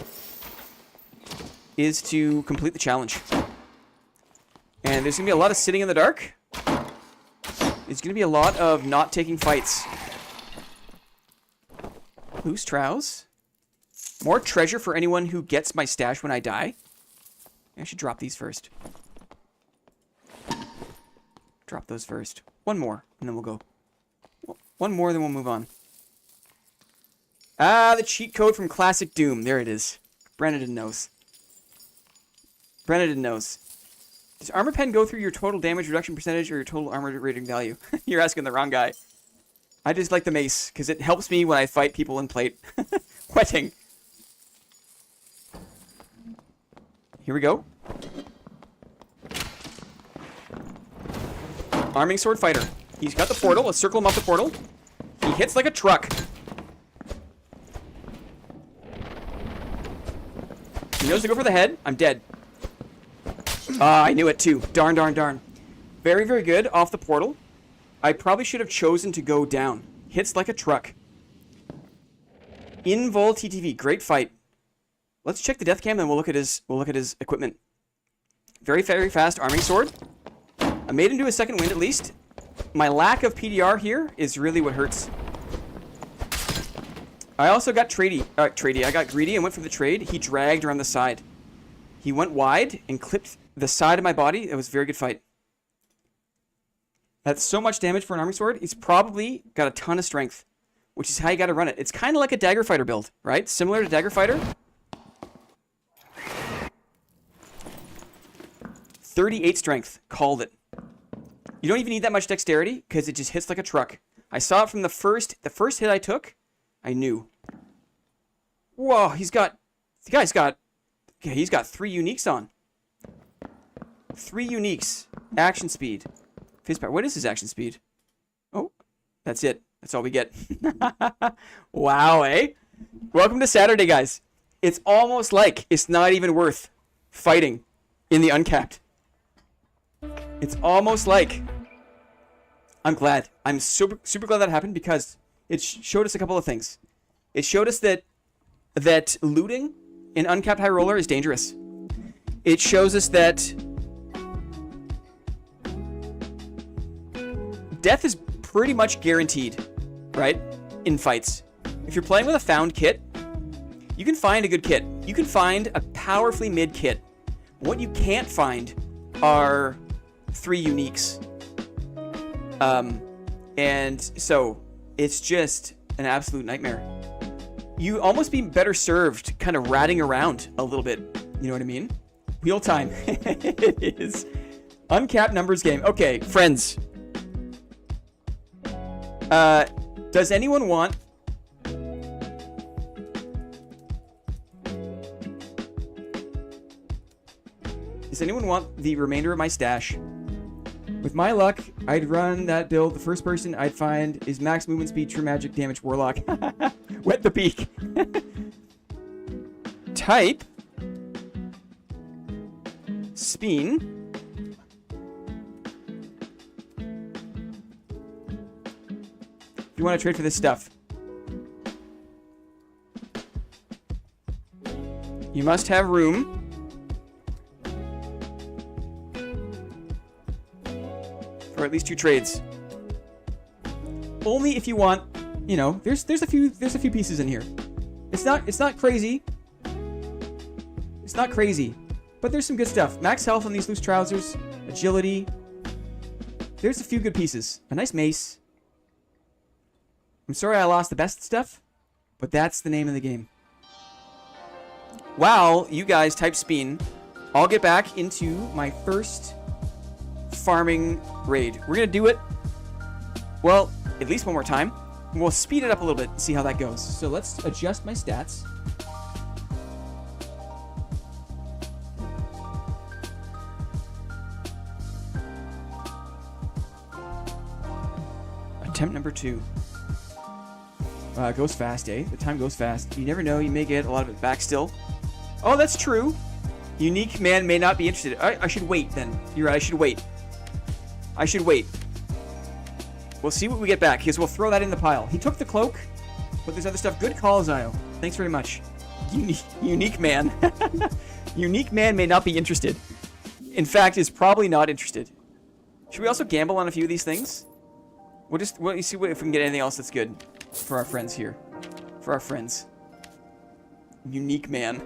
is to complete the challenge. And there's going to be a lot of sitting in the dark. There's going to be a lot of not taking fights. Loose trows. More treasure for anyone who gets my stash when I die. I should drop these first. Drop those first. One more, and then we'll go. One more, then we'll move on. Ah, the cheat code from Classic Doom. There it is. Brennan knows. Brennan knows. Does Armor Pen go through your total damage reduction percentage or your total armor rating value? You're asking the wrong guy. I just like the mace, because it helps me when I fight people in plate. Wetting. Here we go. Arming sword fighter. He's got the portal. Let's circle him off the portal. He hits like a truck. He knows to go for the head. I'm dead. Ah, I knew it too. Darn, darn, darn. Very, very good. Off the portal. I probably should have chosen to go down. Hits like a truck. Invol TTV. Great fight. Let's check the death cam, then we'll look at his equipment. Very, very fast arming sword. I made him do a second wind at least. My lack of PDR here is really what hurts. I also got tradey. I got greedy and went for the trade. He dragged around the side. He went wide and clipped the side of my body. It was a very good fight. That's so much damage for an arming sword. He's probably got a ton of strength, which is how you got to run it. It's kind of like a dagger fighter build, right? Similar to dagger fighter. 38 strength. Called it. You don't even need that much dexterity because it just hits like a truck. I saw it from the first hit I took. I knew. Whoa, he's got 3 uniques on. 3 uniques. Action speed. Fist power. What is his action speed? Oh, that's it. That's all we get. Wow, eh? Welcome to Saturday, guys. It's almost like it's not even worth fighting in the uncapped. It's almost like... I'm glad. I'm super, super glad that happened because it showed us a couple of things. It showed us that looting in uncapped high roller is dangerous. It shows us that death is pretty much guaranteed, right? In fights. If you're playing with a found kit, you can find a good kit. You can find a powerfully mid kit. What you can't find are 3 uniques. And so it's just an absolute nightmare. You almost be better served kind of ratting around a little bit. You know what I mean? Wheel time. It is. Uncapped numbers game. Okay, friends. Does anyone want... Does anyone want the remainder of my stash? With my luck, I'd run that build. The first person I'd find is max movement speed, true magic, damage, warlock. Wet the beak. Type. Spin. If you want to trade for this stuff. You must have room. For at least 2 trades. Only if you want, you know, there's a few pieces in here. It's not crazy. It's not crazy, but there's some good stuff. Max health on these loose trousers, agility. There's a few good pieces. A nice mace. I'm sorry I lost the best stuff, but that's the name of the game. While you guys type spin, I'll get back into my first farming raid. We're gonna do it, well, at least one more time. We'll speed it up a little bit and see how that goes. So let's adjust my stats. Attempt number 2. It goes fast, eh? The time goes fast. You never know, you may get a lot of it back still. Oh, that's true. Unique man may not be interested. I should wait then. You're right, I should wait. I should wait. We'll see what we get back, because we'll throw that in the pile. He took the cloak, but there's other stuff. Good call, Zio. Thanks very much. Unique man. Unique man may not be interested. In fact, is probably not interested. Should we also gamble on a few of these things? We'll see if we can get anything else that's good for our friends here. For our friends. Unique man.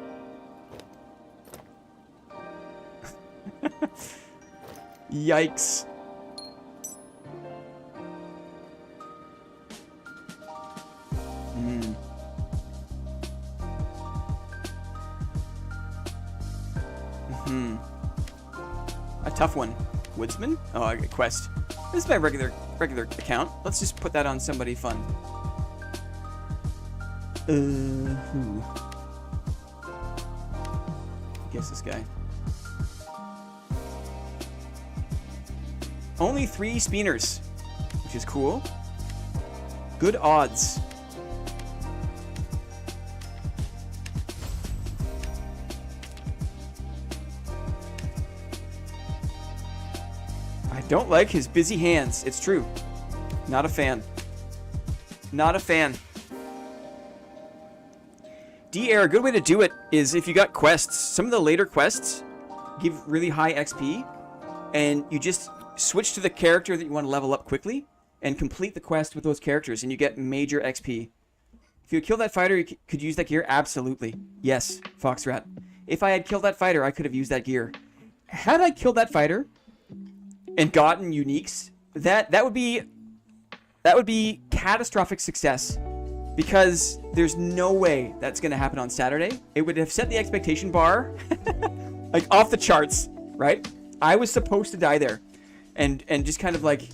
Yikes. A tough one. Woodsman? Oh, I get quest. This is my regular account. Let's just put that on somebody fun. Who? Guess this guy. Only 3 spinners, which is cool. Good odds. I don't like his busy hands. It's true. Not a fan. Not a fan. D-Air, a good way to do it is if you got quests. Some of the later quests give really high XP, and you just switch to the character that you want to level up quickly and complete the quest with those characters, and you get major XP. If you kill that fighter, you could use that gear? Absolutely. Yes, Foxrat. If I had killed that fighter, I could have used that gear. Had I killed that fighter and gotten uniques, that would be catastrophic success, because there's no way that's going to happen on Saturday. It would have set the expectation bar like off the charts, right? I was supposed to die there, and just kind of like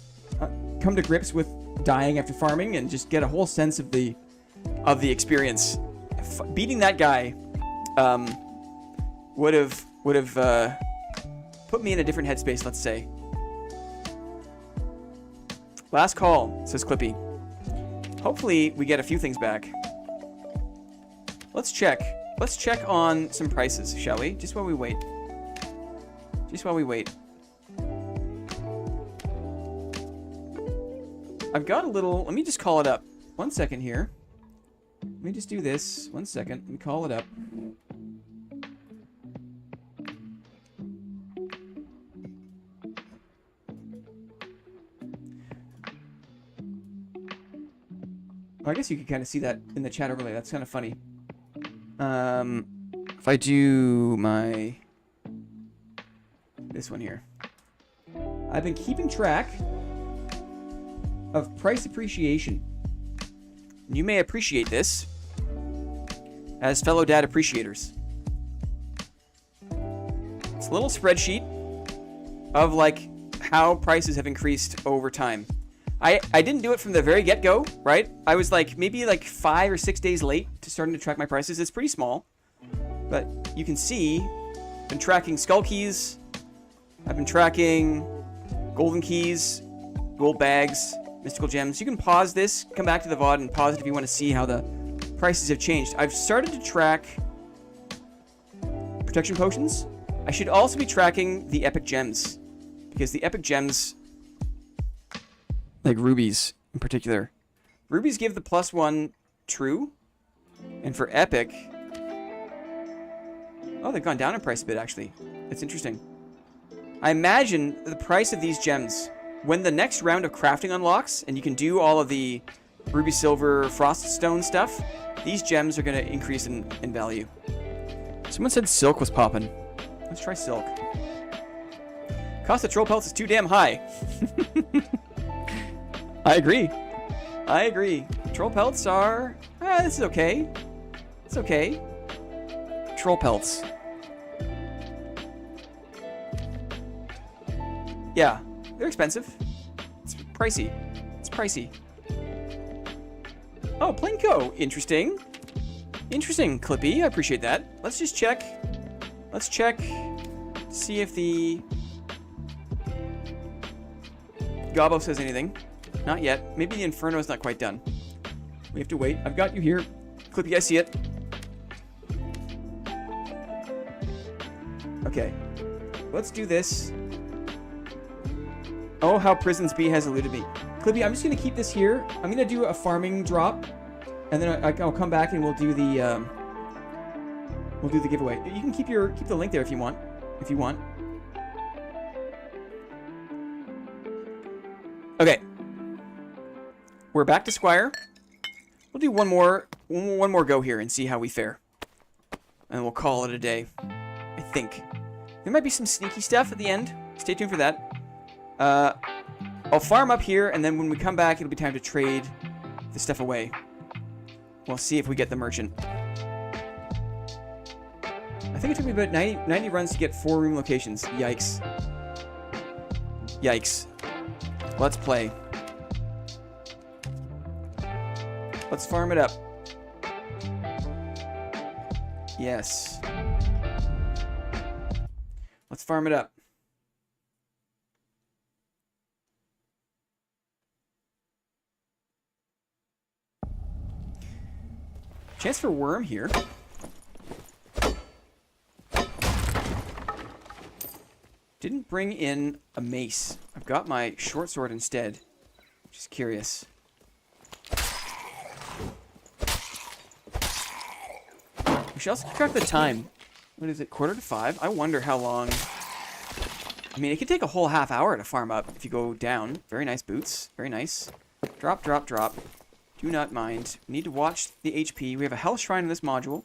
come to grips with dying after farming and just get a whole sense of the experience. Beating that guy would have put me in a different headspace, let's say. Last call, says Clippy. Hopefully we get a few things back. Let's check. Let's check on some prices, shall we? Just while we wait. Just while we wait. I've got a little... Let me just call it up. 1 second here. Let me just do this. 1 second. Let me call it up. I guess you could kind of see that in the chat overlay. That's kind of funny. If I do my... this one here. I've been keeping track of price appreciation. You may appreciate this as fellow dad appreciators. It's a little spreadsheet of like how prices have increased over time. I didn't do it from the very get-go, right? I was like maybe like 5 or 6 days late to starting to track my prices. It's pretty small, but you can see I've been tracking skull keys. I've been tracking golden keys, gold bags, mystical gems. You can pause this, come back to the VOD and pause it if you want to see how the prices have changed. I've started to track protection potions. I should also be tracking the epic gems, because the epic gems, like rubies in particular. Rubies give the +1 true. And for epic... oh, they've gone down in price a bit, actually. It's interesting. I imagine the price of these gems, when the next round of crafting unlocks, and you can do all of the ruby, silver, frost stone stuff, these gems are going to increase in value. Someone said silk was popping. Let's try silk. Cost of troll pelts is too damn high. I agree. I agree. Troll pelts are... this is okay. It's okay. Troll pelts. Yeah, they're expensive. It's pricey. It's pricey. Oh, Plinko. Interesting. Interesting, Clippy. I appreciate that. Let's just check. Let's check. See if the... Gobbo says anything. Not yet. Maybe the Inferno is not quite done. We have to wait. I've got you here. Clippy, I see it. Okay. Let's do this. Oh, how Prisons B has eluded me. Clippy, I'm just going to keep this here. I'm going to do a farming drop. And then I'll come back and we'll do the giveaway. You can keep the link there if you want. If you want. Okay. We're back to Squire. We'll do one more go here and see how we fare. And we'll call it a day. I think. There might be some sneaky stuff at the end. Stay tuned for that. I'll farm up here, and then when we come back, it'll be time to trade the stuff away. We'll see if we get the merchant. I think it took me about 90 runs to get 4 room locations. Yikes. Yikes. Let's play. Let's farm it up. Yes. Let's farm it up. Chance for worm here. Didn't bring in a mace. I've got my short sword instead. Just curious. We should also check the time. What is it, 4:45? I wonder how long... I mean, it could take a whole half hour to farm up if you go down. Very nice boots. Very nice. Drop, drop, drop. Do not mind. We need to watch the HP. We have a health shrine in this module.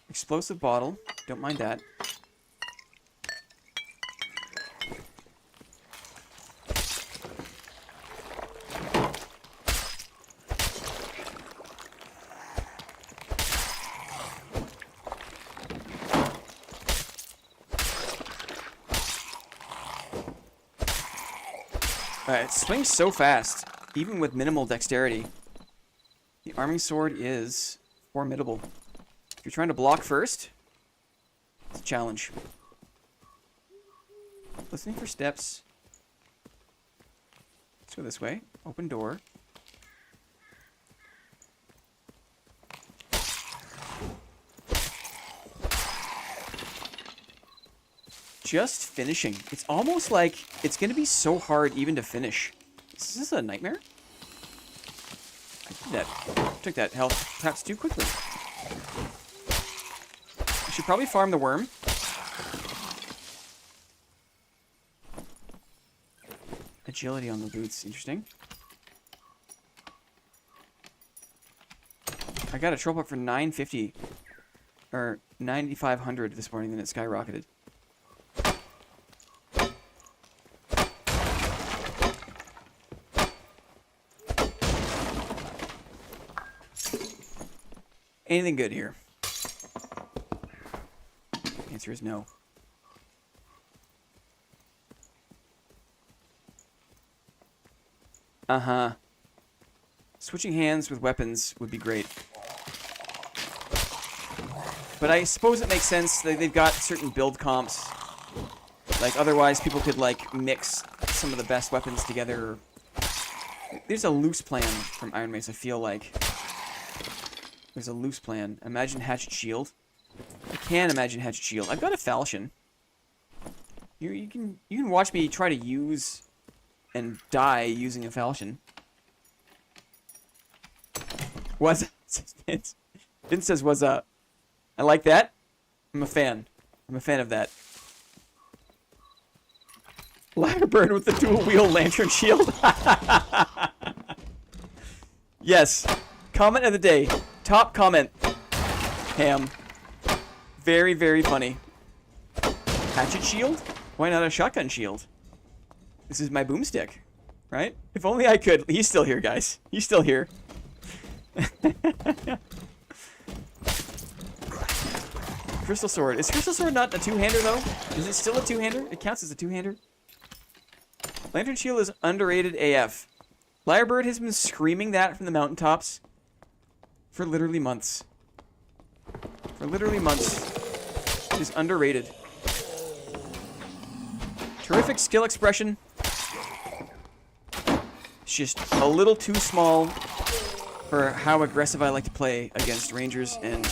Explosive bottle. Don't mind that. It swings so fast, even with minimal dexterity. The arming sword is formidable. If you're trying to block first, it's a challenge. Listening for steps. Let's go this way. Open door. Just finishing. It's almost like it's going to be so hard even to finish. Is this a nightmare? I did that. Took that health perhaps too quickly. I should probably farm the worm. Agility on the boots. Interesting. I got a troll up for 950 or 9,500 this morning, then it skyrocketed. Anything good here? Answer is no. Uh-huh. Switching hands with weapons would be great. But I suppose it makes sense that they've got certain build comps. Like, otherwise people could, like, mix some of the best weapons together. There's a loose plan from Iron Mace, I feel like. There's a loose plan. Imagine Hatchet Shield. I can imagine Hatchet Shield. I've got a falchion. You can watch me try to use and die using a falchion. What's Vince? Vince says, "What's up?" I like that. I'm a fan. I'm a fan of that. Lyrebird with the dual wheel lantern shield. Yes. Comment of the day. Top comment. Ham. Very, very funny. Hatchet shield? Why not a shotgun shield? This is my boomstick, right? If only I could. He's still here, guys. He's still here. Crystal sword. Is crystal sword not a two-hander, though? Is it still a two-hander? It counts as a two-hander. Lantern shield is underrated AF. Lyrebird has been screaming that from the mountaintops for literally months. For literally months. It is underrated. Terrific skill expression. It's just a little too small for how aggressive I like to play against rangers and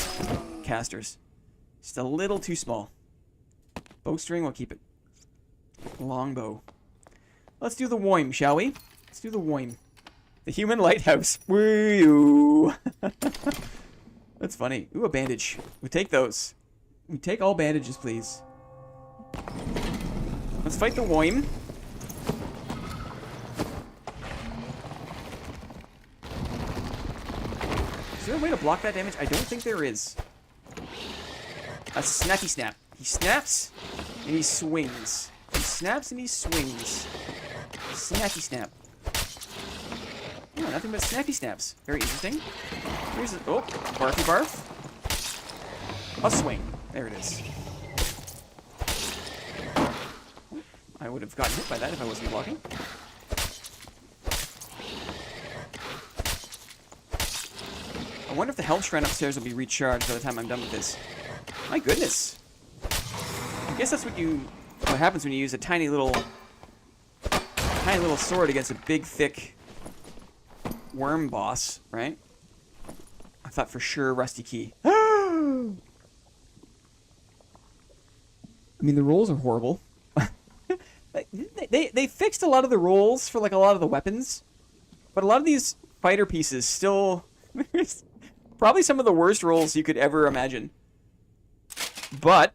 casters. Just a little too small. Bowstring, we'll keep it. Longbow. Let's do the Woim, shall we? Let's do the Woim. The human lighthouse. Woo! That's funny. Ooh, a bandage. We take those. We take all bandages, please. Let's fight the Woim. Is there a way to block that damage? I don't think there is. A snappy snap. He snaps and he swings. He snaps and he swings. Snappy snap. Oh, nothing but snappy snaps. Very interesting. Here's a... Oh, barfy barf. A swing. There it is. I would have gotten hit by that if I wasn't blocking. I wonder if the health shrine upstairs will be recharged by the time I'm done with this. My goodness. I guess that's what happens when you use a tiny little sword against a big, thick worm boss, right? I thought for sure rusty key. I mean, the rolls are horrible. They fixed a lot of the rolls for like a lot of the weapons, but a lot of these fighter pieces still probably some of the worst rolls you could ever imagine. But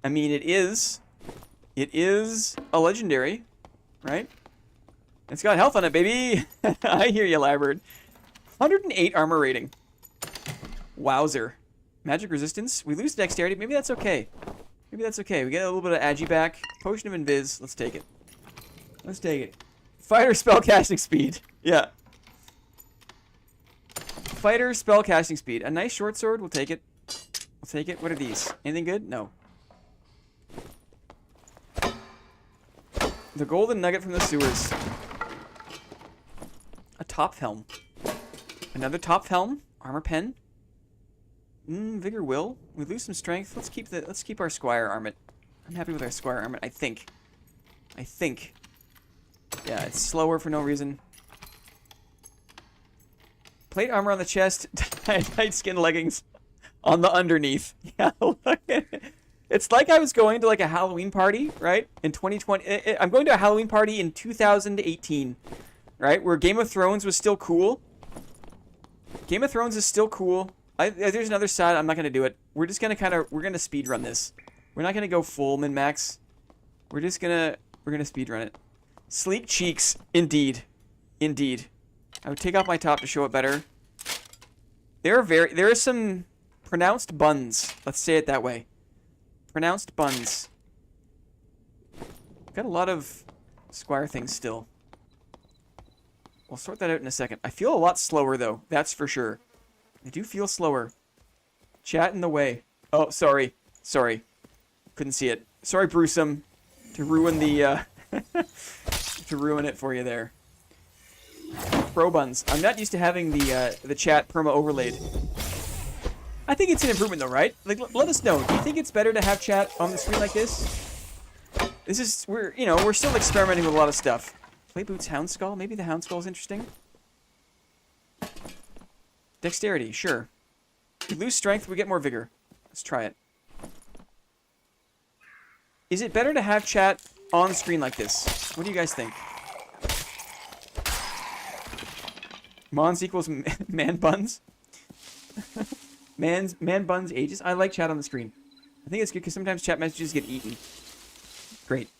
I mean, it is a legendary, right? It's got health on it, baby. I hear you, Labird. 108 armor rating. Wowzer. Magic resistance. We lose dexterity. Maybe that's okay. Maybe that's okay. We get a little bit of agi back. Potion of invis. Let's take it. Let's take it. Fighter spellcasting speed. Yeah. Fighter spellcasting speed. A nice short sword. We'll take it. We'll take it. What are these? Anything good? No. The golden nugget from the sewers. A top helm. Another top helm. Armor pen. Vigor will. We lose some strength. Let's keep our squire armament. I'm happy with our squire armament, I think. Yeah, it's slower for no reason. Plate armor on the chest. Tight skin leggings on the underneath. Yeah, look at it. It's like I was going to like a Halloween party, right? In 2020. I'm going to a Halloween party in 2018, right? Where Game of Thrones was still cool. Game of Thrones is still cool. There's another side. I'm not going to do it. We're just going to we're going to speed run this. We're not going to go full min-max. We're going to speed run it. Sleek cheeks. Indeed. Indeed. I would take off my top to show it better. There are some pronounced buns. Let's say it that way. Pronounced buns. Got a lot of squire things still. We'll sort that out in a second. I feel a lot slower, though. That's for sure. I do feel slower. Chat in the way. Oh, sorry. Sorry. Couldn't see it. Sorry, Brewsome, to ruin the, to ruin it for you there. Pro buns. I'm not used to having the chat perma overlaid. I think it's an improvement, though, right? Like, let us know. Do you think it's better to have chat on the screen like this? This is, we're still experimenting with a lot of stuff. Play boots, hound skull. Maybe the hound skull is interesting. Dexterity, sure. We lose strength, we get more vigor. Let's try it. Is it better to have chat on screen like this? What do you guys think? Mons equals man buns? Man buns ages. I like chat on the screen. I think it's good because sometimes chat messages get eaten. Great.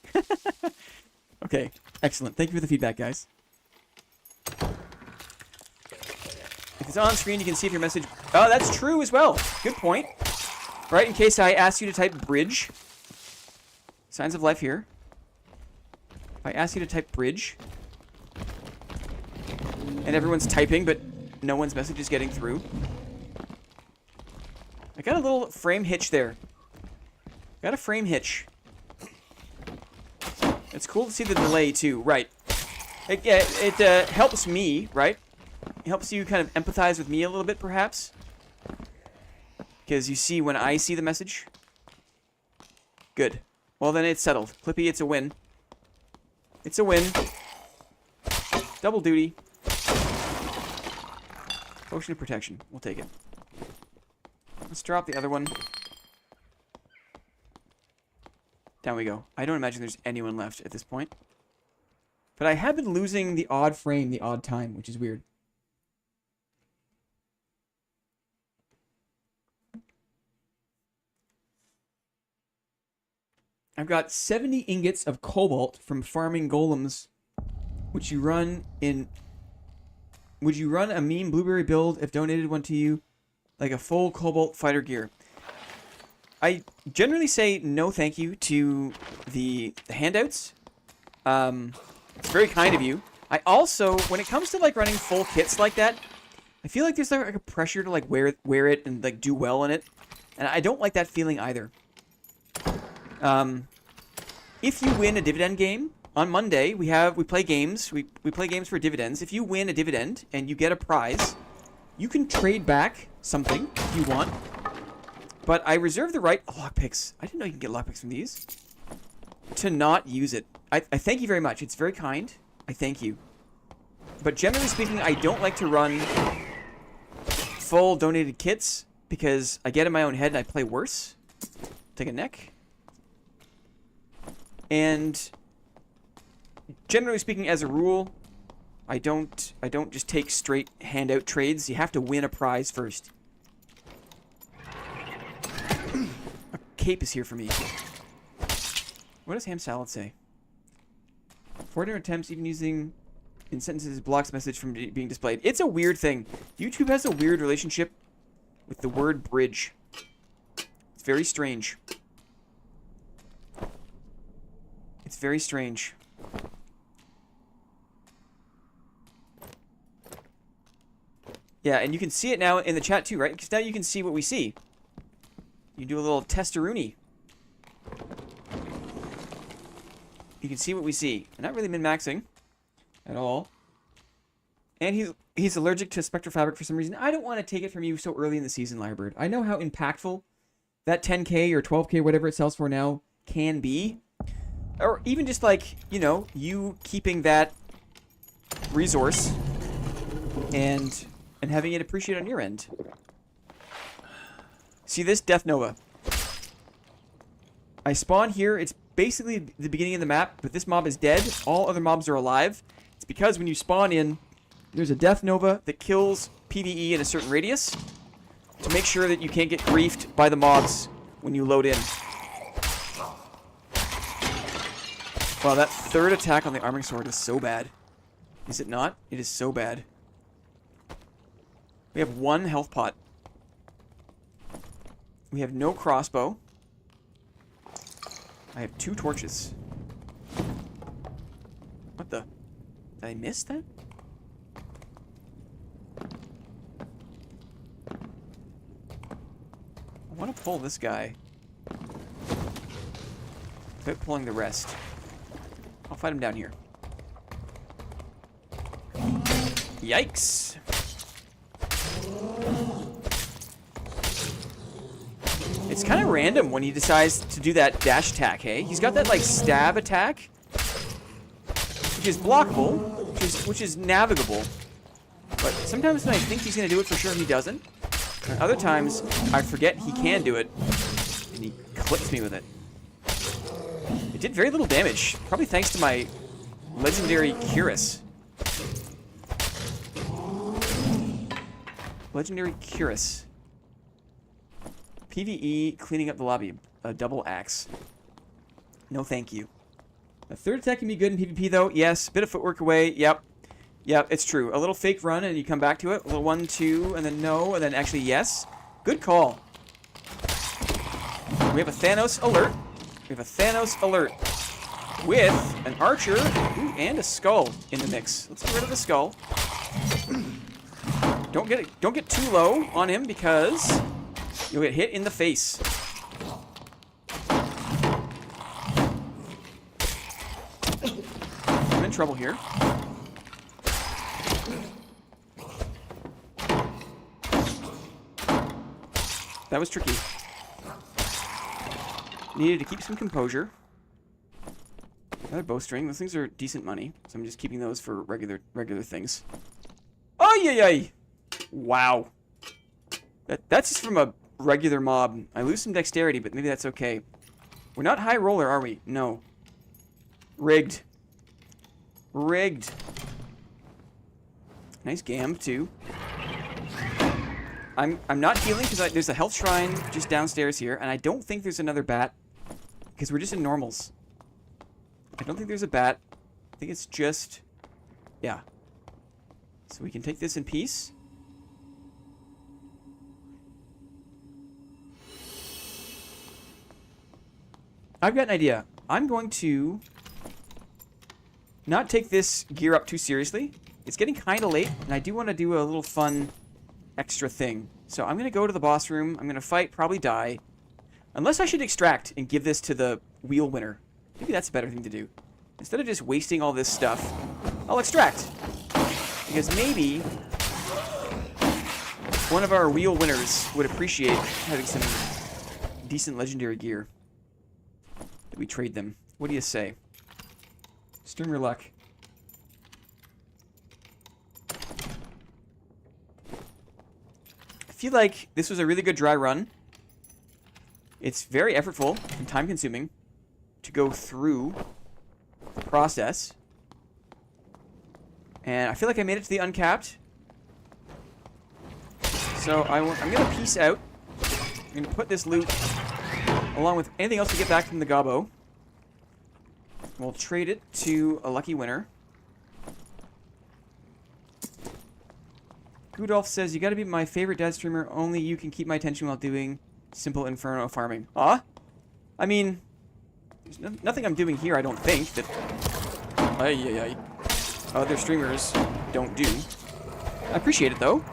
Okay, excellent. Thank you for the feedback, guys. If it's on screen, you can see if your message... Oh, that's true as well. Good point. Right, in case I ask you to type bridge. Signs of life here. If I ask you to type bridge, and everyone's typing, but no one's message is getting through. I got a little frame hitch there. Got a frame hitch. It's cool to see the delay, too. Right. It helps me, right? It helps you kind of empathize with me a little bit, perhaps. Because you see when I see the message. Good. Well, then it's settled. Clippy, it's a win. It's a win. Double duty. Potion of protection. We'll take it. Let's drop the other one. Down we go. I don't imagine there's anyone left at this point. But I have been losing the odd frame, the odd time, which is weird. I've got 70 ingots of cobalt from farming golems. Would you run a meme blueberry build if donated one to you? Like a full cobalt fighter gear? I generally say no thank you to the handouts. It's very kind of you. I also, when it comes to like running full kits like that, I feel like there's like a pressure to like wear it and like do well in it. And I don't like that feeling either. If you win a dividend game, on Monday we play games. We play games for dividends. If you win a dividend and you get a prize, you can trade back something if you want. But I reserve the right... Lockpicks. I didn't know you can get lockpicks from these. To not use it. I thank you very much. It's very kind. I thank you. But generally speaking, I don't like to run full donated kits because I get in my own head and I play worse. Take a neck. And generally speaking, as a rule, I don't just take straight handout trades. You have to win a prize first. A cape is here for me. What does ham salad say? 400 attempts, even using in sentences, blocks message from being displayed. It's a weird thing. YouTube has a weird relationship with the word bridge. It's very strange. It's very strange. Yeah, and you can see it now in the chat too, right? Because now you can see what we see. You do a little testaroonie. You can see what we see. I'm not really min-maxing at all. And he's allergic to spectrofabric for some reason. I don't want to take it from you so early in the season, Lyrebird. I know how impactful that 10K or 12K, whatever it sells for now, can be. Or even just like, you know, you keeping that resource and having it appreciate on your end. See this? Death Nova. I spawn here. It's basically the beginning of the map, but this mob is dead. All other mobs are alive. It's because when you spawn in, there's a Death Nova that kills PvE in a certain radius to make sure that you can't get griefed by the mobs when you load in. Wow, that third attack on the arming sword is so bad. Is it not? It is so bad. We have one health pot. We have no crossbow. I have 2 torches. What the? Did I miss that? I want to pull this guy without pulling the rest. I'll fight him down here. Yikes! It's kind of random when he decides to do that dash attack, hey? He's got that, like, stab attack, which is blockable, which is navigable. But sometimes when I think he's going to do it for sure, he doesn't. And other times, I forget he can do it, and he clips me with it. It did very little damage, probably thanks to my legendary Cuirass. Legendary Cuirass. PvE, cleaning up the lobby. A double axe. No thank you. A third attack can be good in PvP though. Yes, bit of footwork away. Yep. Yep, it's true. A little fake run and you come back to it. A little 1, 2, and then no, and then actually yes. Good call. We have a Thanos alert. We have a Thanos alert. With an archer and a skull in the mix. Let's get rid of the skull. Don't get too low on him because you'll get hit in the face. I'm in trouble here. That was tricky. Needed to keep some composure. Another bowstring. Those things are decent money, so I'm just keeping those for regular things. Oh yeah. Wow. That's just from a regular mob. I lose some dexterity, but maybe that's okay. We're not high roller, are we? No. Rigged. Rigged. Nice gam, too. I'm not healing because there's a health shrine just downstairs here, and I don't think there's another bat because we're just in normals. I don't think there's a bat. I think it's just... yeah. So we can take this in peace. I've got an idea. I'm going to not take this gear up too seriously. It's getting kind of late, and I do want to do a little fun extra thing. So I'm going to go to the boss room. I'm going to fight, probably die. Unless I should extract and give this to the wheel winner. Maybe that's a better thing to do. Instead of just wasting all this stuff, I'll extract. Because maybe one of our wheel winners would appreciate having some decent legendary gear. That we trade them. What do you say? Sturm your luck. feel like this was a really good dry run. It's very effortful and time-consuming to go through the process. And I feel like I made it to the uncapped. So I'm going to peace out. I'm going to put this loot along with anything else we get back from the gobbo. We'll trade it to a lucky winner. Gudolf says, you gotta be my favorite dad streamer. Only you can keep my attention while doing simple inferno farming. Aw? I mean, there's nothing I'm doing here, I don't think, that other streamers don't do. I appreciate it, though.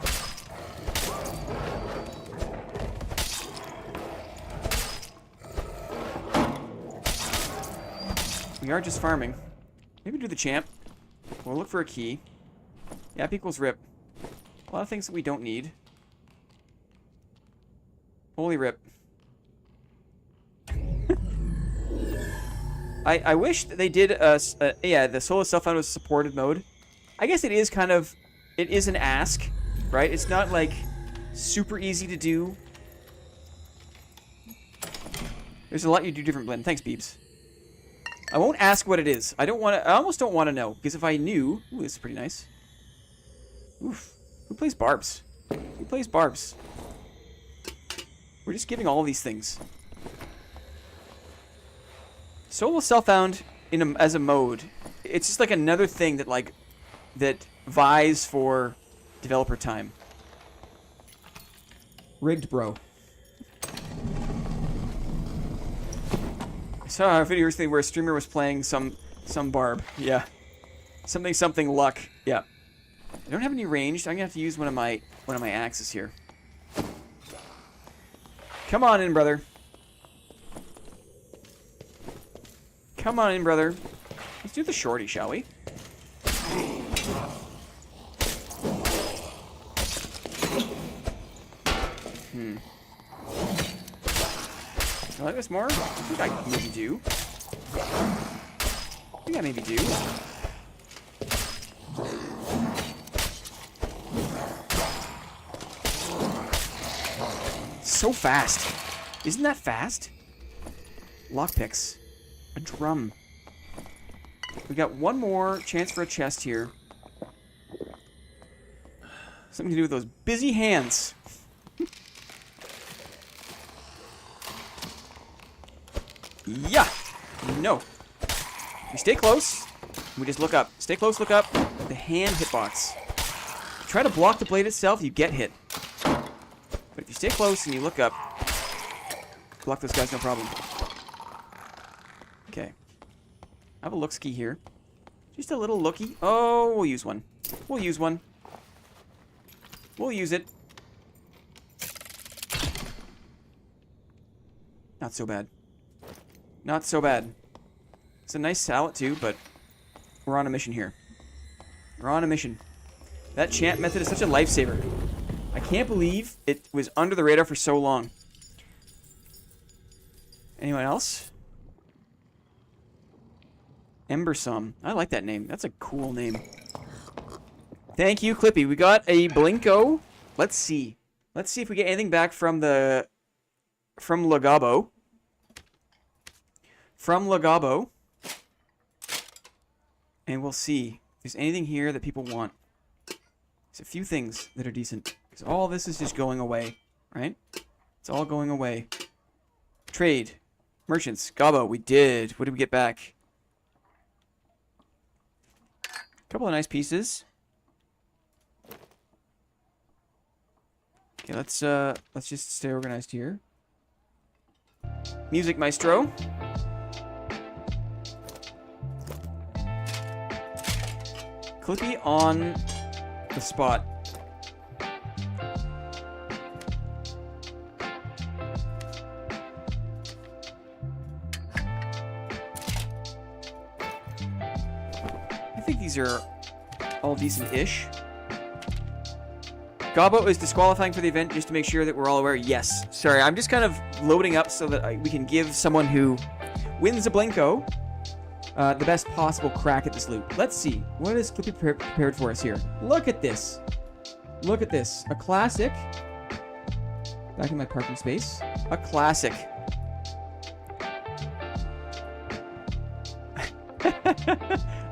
We are just farming. Maybe do the champ. We'll look for a key. Yap equals rip. A lot of things that we don't need. Holy rip. I wish that they did yeah, the solo self-found was supported mode. I guess it is kind of, it is an ask, right? It's not like super easy to do. There's a lot you do different, Blend. Thanks, Beebs. I won't ask what it is. I almost don't want to know, because if I knew... Ooh, this is pretty nice. Oof. Who plays Barbs? Who plays Barbs? We're just giving all these things. Solo self-found as a mode. It's just like another thing that that vies for developer time. Rigged, bro. I saw a video recently where a streamer was playing some barb. Yeah. Something luck. Yeah. I don't have any ranged. I'm gonna have to use one of my axes here. Come on in, brother. Come on in, brother. Let's do the shorty, shall we? I like this more? I think I maybe do. So fast. Isn't that fast? Lockpicks. A drum. We got one more chance for a chest here. Something to do with those busy hands. Yeah. No. We stay close. We just look up. Stay close, look up. The hand hitbox. Try to block the blade itself, you get hit. But if you stay close and you look up, block those guys, no problem. Okay. I have a look ski here. Just a little looky. Oh, we'll use one. We'll use one. We'll use it. Not so bad. Not so bad. It's a nice salad too, but we're on a mission here. We're on a mission. That chant method is such a lifesaver. I can't believe it was under the radar for so long. Anyone else? Embersome. I like that name. That's a cool name. Thank you, Clippy. We got a Blinko. Let's see. Let's see if we get anything back from Lagabo. From Lagabo. And we'll see if there's anything here that people want. There's a few things that are decent. Because all this is just going away, right? It's all going away. Trade. Merchants. Gobbo. We did. What did we get back? A couple of nice pieces. Okay, let's just stay organized here. Music Maestro. Clippy on the spot. I think these are all decent-ish. Gobbo is disqualifying for the event just to make sure that we're all aware. Yes. Sorry, I'm just kind of loading up so that we can give someone who wins a Blinko the best possible crack at this loot. Let's see. What is Clippy prepared for us here? Look at this. Look at this. A classic Back in my parking space. A classic.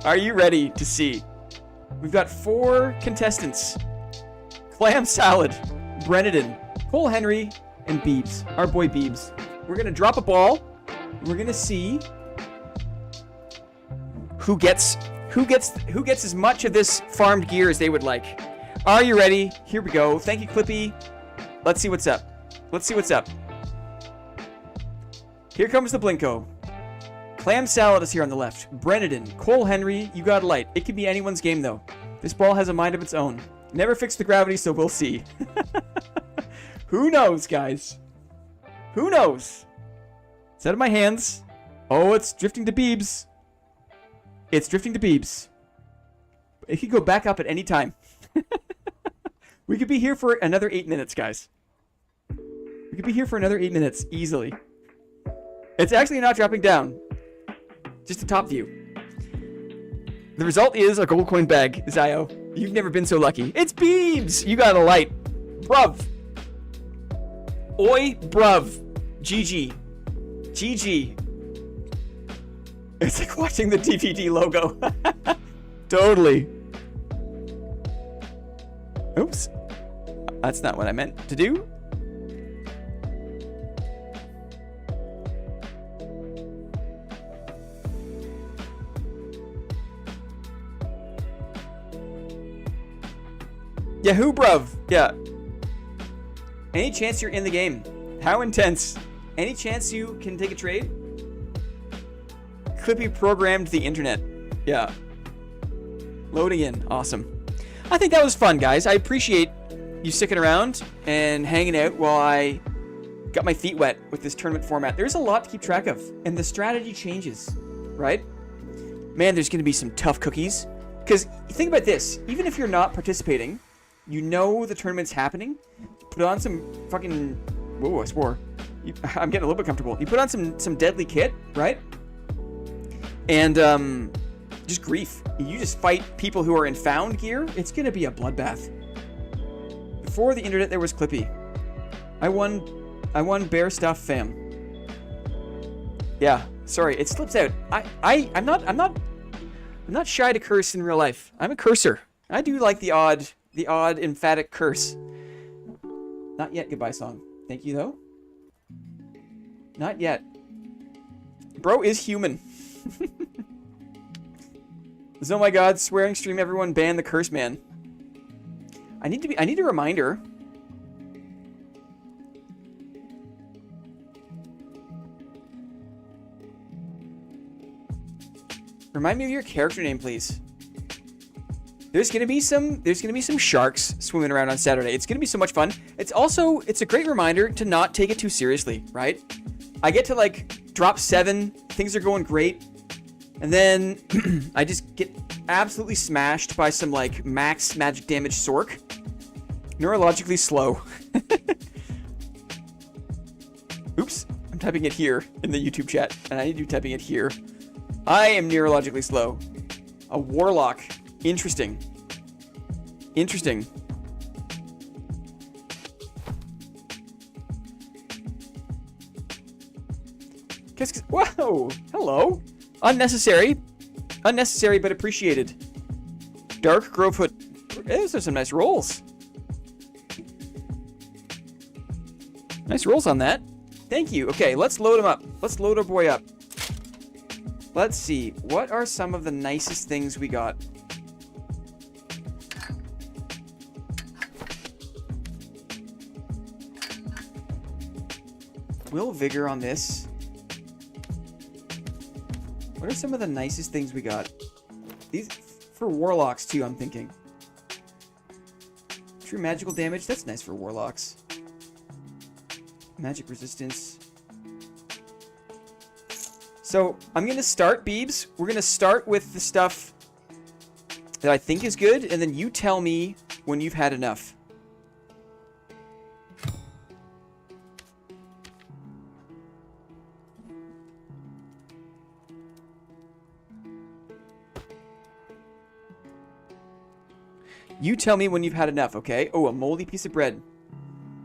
Are you ready to see? We've got 4 contestants. Clam Salad, Brennan, Cole Henry, and Beebs. Our boy Beebs. We're gonna drop a ball. We're gonna see who gets as much of this farmed gear as they would like. Are you ready? Here we go. Thank you, Clippy. Let's see what's up. Let's see what's up. Here comes the Blinko. Clam Salad is here on the left. Brennan, Cole Henry, you got a light. It could be anyone's game, though. This ball has a mind of its own. Never fixed the gravity, so we'll see. Who knows, guys? Who knows? It's out of my hands. Oh, it's drifting to Beebs. It's drifting to Beebs. It could go back up at any time. We could be here for another 8 minutes, guys. We could be here for another 8 minutes, easily. It's actually not dropping down. Just a top view. The result is a gold coin bag, Zio. You've never been so lucky. It's Beebs! You got a light. Bruv. Oi, bruv. GG. GG. It's like watching the DVD logo. Totally. Oops. That's not what I meant to do. Yahoo, bruv. Yeah. Any chance you're in the game? How intense? Any chance you can take a trade? Clippy programmed the internet. Yeah. Loading in. Awesome. I think that was fun, guys. I appreciate you sticking around and hanging out while I got my feet wet with this tournament format. There's a lot to keep track of, and the strategy changes, right? Man, there's going to be some tough cookies. Because think about this. Even if you're not participating, you know the tournament's happening. Put on some fucking... Whoa, I swore. I'm getting a little bit comfortable. You put on some deadly kit, right? And just grief. You just fight people who are in found gear. It's going to be a bloodbath. Before the internet, there was Clippy. I won bear stuff, fam. Yeah, sorry, it slips out. I'm not shy to curse in real life. I'm a cursor. I do like the odd emphatic curse. Not yet, goodbye song. Thank you though. Not yet. Bro is human. Oh my god, swearing stream, everyone ban the curse man. I need a reminder. Remind me of your character name, please. There's gonna be some sharks swimming around on Saturday. It's gonna be so much fun. It's a great reminder to not take it too seriously, right? I get to like drop 7, things are going great, and then I just get absolutely smashed by some like max magic damage Sork. Neurologically slow. Oops, I'm typing it here in the YouTube chat, and I need to be typing it here. I am neurologically slow. A warlock. Interesting. Interesting. Whoa! Hello! Unnecessary. Unnecessary, but appreciated. Dark Grove Hood. Those are some nice rolls. Nice rolls on that. Thank you. Okay, let's load him up. Let's load our boy up. Let's see. What are some of the nicest things we got? Will Vigor on this. What are some of the nicest things we got? These for warlocks too, I'm thinking. True magical damage. That's nice for warlocks. Magic resistance. So I'm gonna start, Beebs. We're gonna start with the stuff that I think is good, and then you tell me when you've had enough. You tell me when you've had enough, okay? Oh, a moldy piece of bread.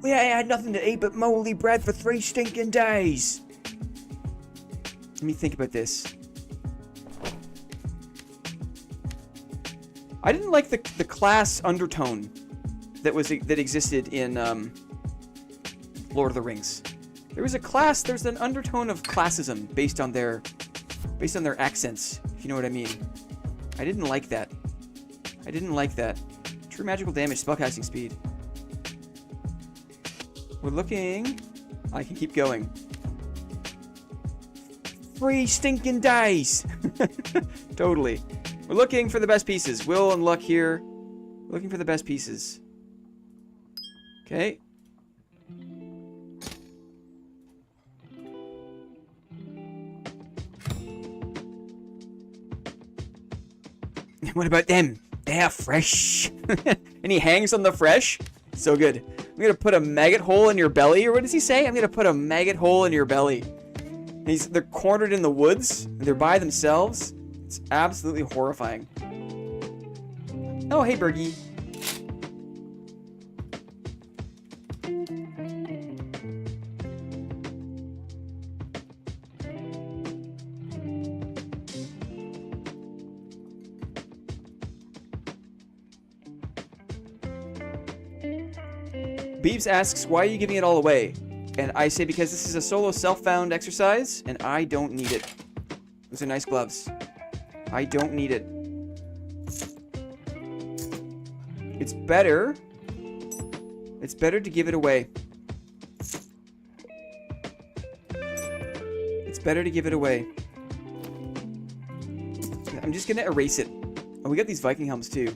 We ain't had nothing to eat but moldy bread for 3 stinking days. Let me think about this. I didn't like the class undertone that existed in Lord of the Rings. There's an undertone of classism based on their accents, if you know what I mean. I didn't like that. True magical damage, spellcasting speed. We're looking. I can keep going. 3 stinking days. Totally. We're looking for the best pieces. Will and luck here. Looking for the best pieces. Okay. What about them? They're fresh. And he hangs on the fresh. So good. I'm gonna put a maggot hole in your belly, or what does he say? I'm gonna put a maggot hole in your belly. They're cornered in the woods. They're by themselves. It's absolutely horrifying. Oh, hey, Bergie. Beebs asks, why are you giving it all away? And I say, because this is a solo self-found exercise, and I don't need it. Those are nice gloves. I don't need it. It's better to give it away. It's better to give it away. I'm just gonna erase it. Oh, we got these Viking helms too.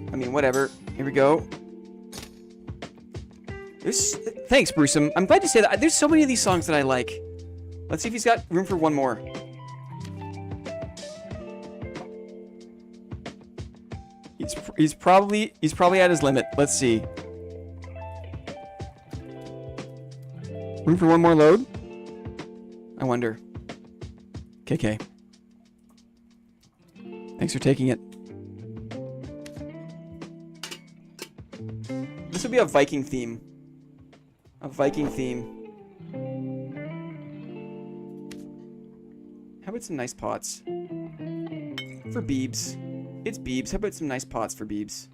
I mean, whatever. Here we go. Thanks, Bruce. I'm glad you say that. There's so many of these songs that I like. Let's see if he's got room for one more. He's probably at his limit. Let's see. Room for one more load? I wonder. KK. Thanks for taking it. This would be a Viking theme. A Viking theme. How about some nice pots? For Beebs. It's Beebs. How about some nice pots for Beebs?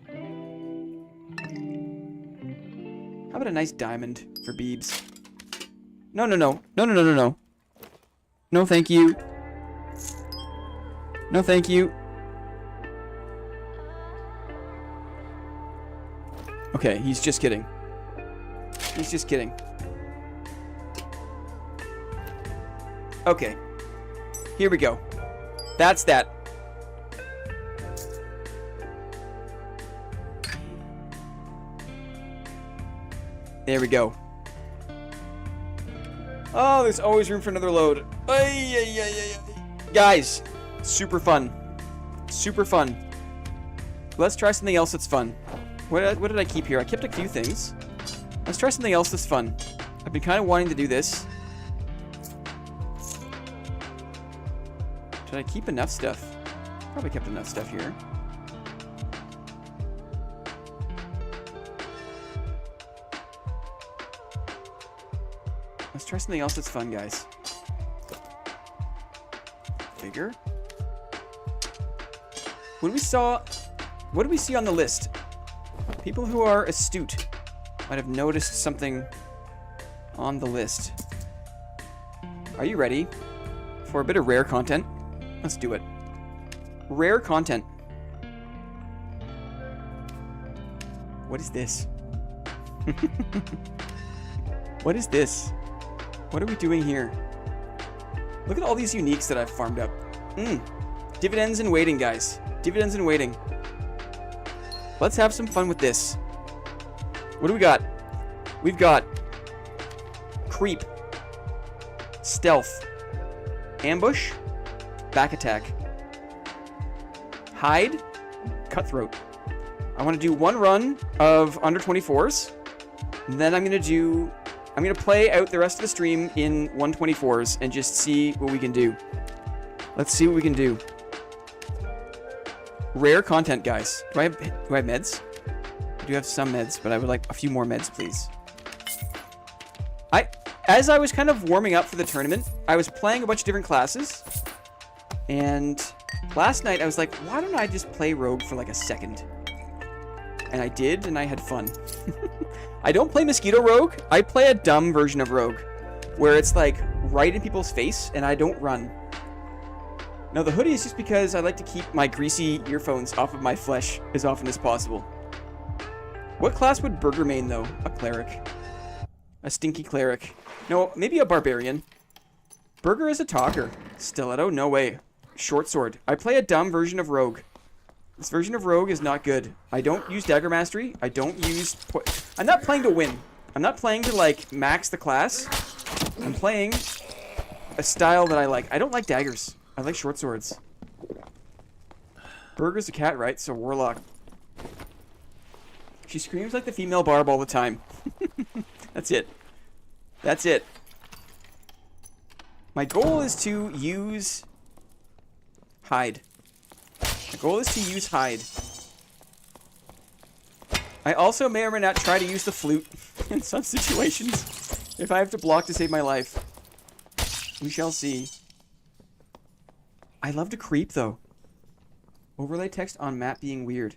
How about a nice diamond for Beebs? No. No, thank you. No, thank you. Okay, he's just kidding. He's just kidding. Okay. Here we go. That's that. There we go. Oh, there's always room for another load. Guys, super fun. Super fun. Let's try something else that's fun. What did I keep here? I kept a few things. Let's try something else that's fun. I've been kind of wanting to do this. Did I keep enough stuff? Probably kept enough stuff here. Let's try something else that's fun, guys. Bigger. What do we see on the list? People who are astute might have noticed something on the list. Are you ready for a bit of rare content? Let's do it. Rare content. What is this? What is this? What are we doing here? Look at all these uniques that I've farmed up. Dividends in waiting, guys. Dividends in waiting. Let's have some fun with this. What do we got? We've got creep, stealth, ambush, back attack, hide, cutthroat. I want to do one run of under 24s. And then I'm gonna play out the rest of the stream in 124s and just see what we can do. Let's see what we can do. Rare content, guys. Do I have meds? I do have some meds, but I would like a few more meds, please. As I was kind of warming up for the tournament, I was playing a bunch of different classes. And last night I was like, why don't I just play Rogue for like a second? And I did, and I had fun. I don't play Mosquito Rogue. I play a dumb version of Rogue, where it's like right in people's face, and I don't run. Now the hoodie is just because I like to keep my greasy earphones off of my flesh as often as possible. What class would Burger main, though? A cleric. A stinky cleric. No, maybe a barbarian. Burger is a talker. Stiletto? No way. Short sword. I play a dumb version of Rogue. This version of Rogue is not good. I don't use Dagger Mastery. I don't use... I'm not playing to win. I'm not playing to, like, max the class. I'm playing a style that I like. I don't like daggers. I like short swords. Burger's a cat, right? So Warlock. She screams like the female barb all the time. That's it. That's it. My goal is to use hide. My goal is to use hide. I also may or may not try to use the flute in some situations if I have to block to save my life. We shall see. I love to creep, though. Overlay text on map being weird.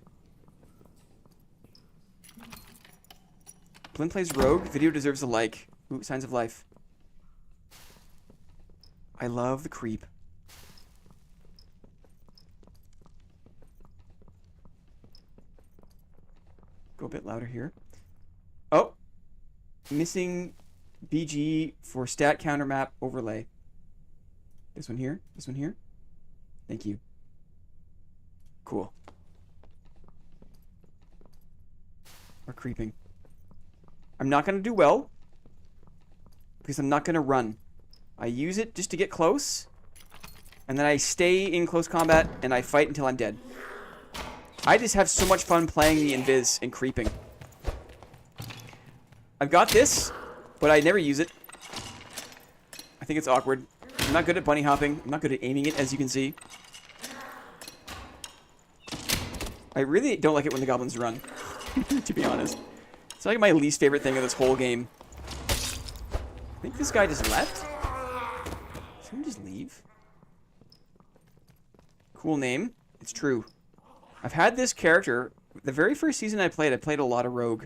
Blinn plays Rogue. Video deserves a like. Ooh, signs of life. I love the creep. Go a bit louder here. Oh! Missing BG for stat counter map overlay. This one here. This one here. Thank you. Cool. We're creeping. I'm not going to do well, because I'm not going to run. I use it just to get close, and then I stay in close combat, and I fight until I'm dead. I just have so much fun playing the invis and creeping. I've got this, but I never use it. I think it's awkward. I'm not good at bunny hopping. I'm not good at aiming it, as you can see. I really don't like it when the goblins run, to be honest. It's like my least favorite thing of this whole game. I think this guy just left. Did someone just leave? Cool name. It's true. I've had this character. The very first season I played a lot of Rogue.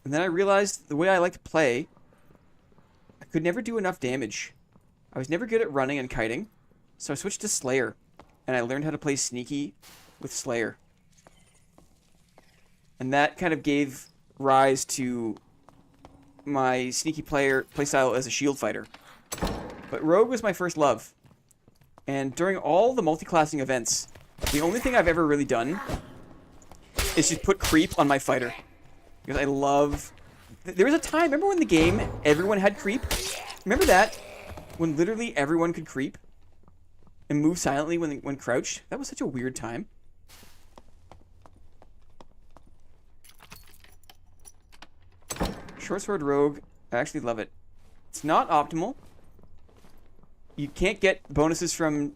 And then I realized the way I like to play, I could never do enough damage. I was never good at running and kiting. So I switched to Slayer. And I learned how to play sneaky with Slayer. And that kind of gave rise to my sneaky playstyle as a shield fighter. But Rogue was my first love. And during all the multi-classing events, the only thing I've ever really done is just put creep on my fighter. Because I love... There was a time, remember when the game, everyone had creep? Remember that? When literally everyone could creep? And move silently when crouched? That was such a weird time. Short Sword Rogue, I actually love it. It's not optimal. You can't get bonuses from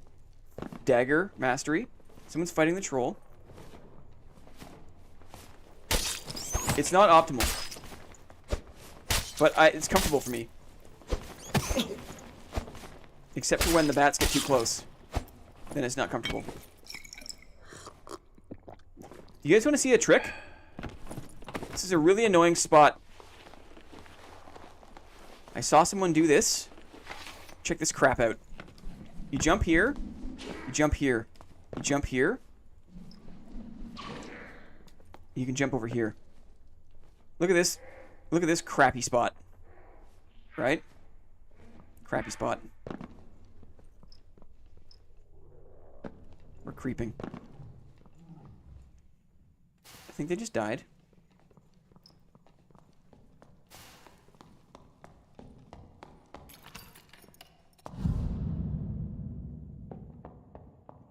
Dagger Mastery. Someone's fighting the troll. It's not optimal. But it's comfortable for me. Except for when the bats get too close. Then it's not comfortable. You guys want to see a trick? This is a really annoying spot. I saw someone do this. Check this crap out. You jump here. You jump here. You jump here. You can jump over here. Look at this. Look at this crappy spot. Right? Crappy spot. We're creeping. I think they just died.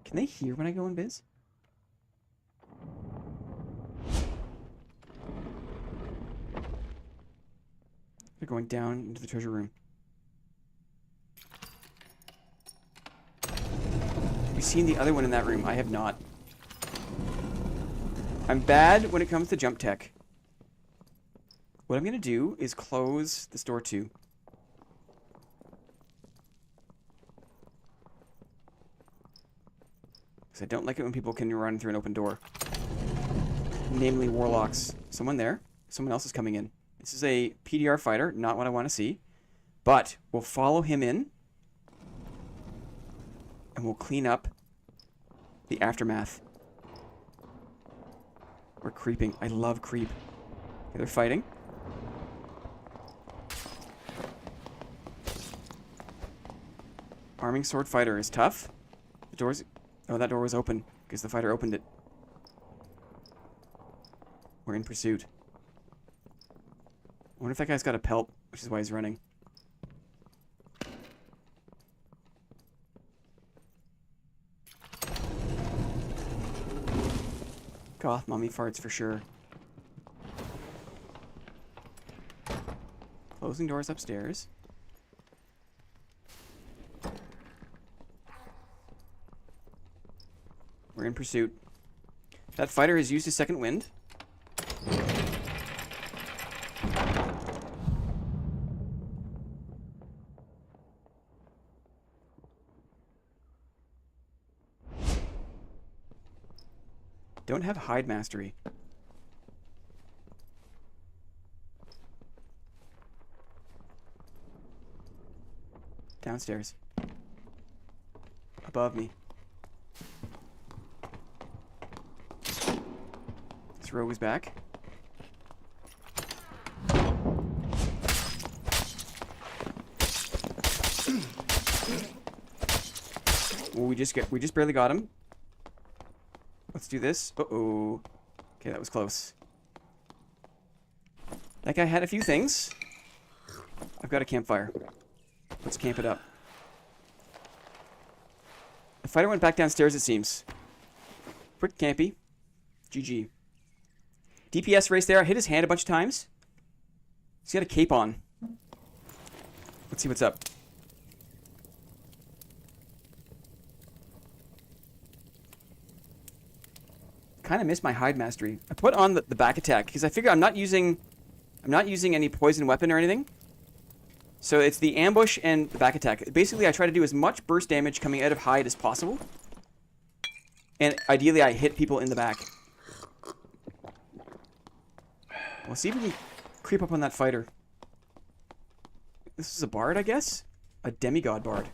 Can they hear when I go in biz? They're going down into the treasure room. you seen the other one in that room? I have not. I'm bad when it comes to jump tech. What I'm going to do is close this door too. Because I don't like it when people can run through an open door. Namely warlocks. Someone there. Someone else is coming in. This is a PDR fighter. Not what I want to see. But we'll follow him in. And we'll clean up the aftermath. We're creeping. I love creep. Okay, they're fighting. Arming sword fighter is tough. The door's... Oh, that door was open because the fighter opened it. We're in pursuit. I wonder if that guy's got a pelt, which is why he's running. Goth mommy farts for sure. Closing doors upstairs. We're in pursuit. That fighter has used his second wind. Don't have hide mastery. Downstairs. Above me. This rogue is back. Well, we just barely got him. Let's do this. Uh-oh. Okay, that was close. That guy had a few things. I've got a campfire. Let's camp it up. The fighter went back downstairs, it seems. Quick campy. GG. DPS race there. I hit his hand a bunch of times. He's got a cape on. Let's see what's up. Kind of missed my hide mastery. I put on the back attack because I figure I'm not using any poison weapon or anything. So it's the ambush and the back attack. Basically, I try to do as much burst damage coming out of hide as possible. And ideally, I hit people in the back. We'll see if we can creep up on that fighter. This is a bard, I guess? A demigod bard.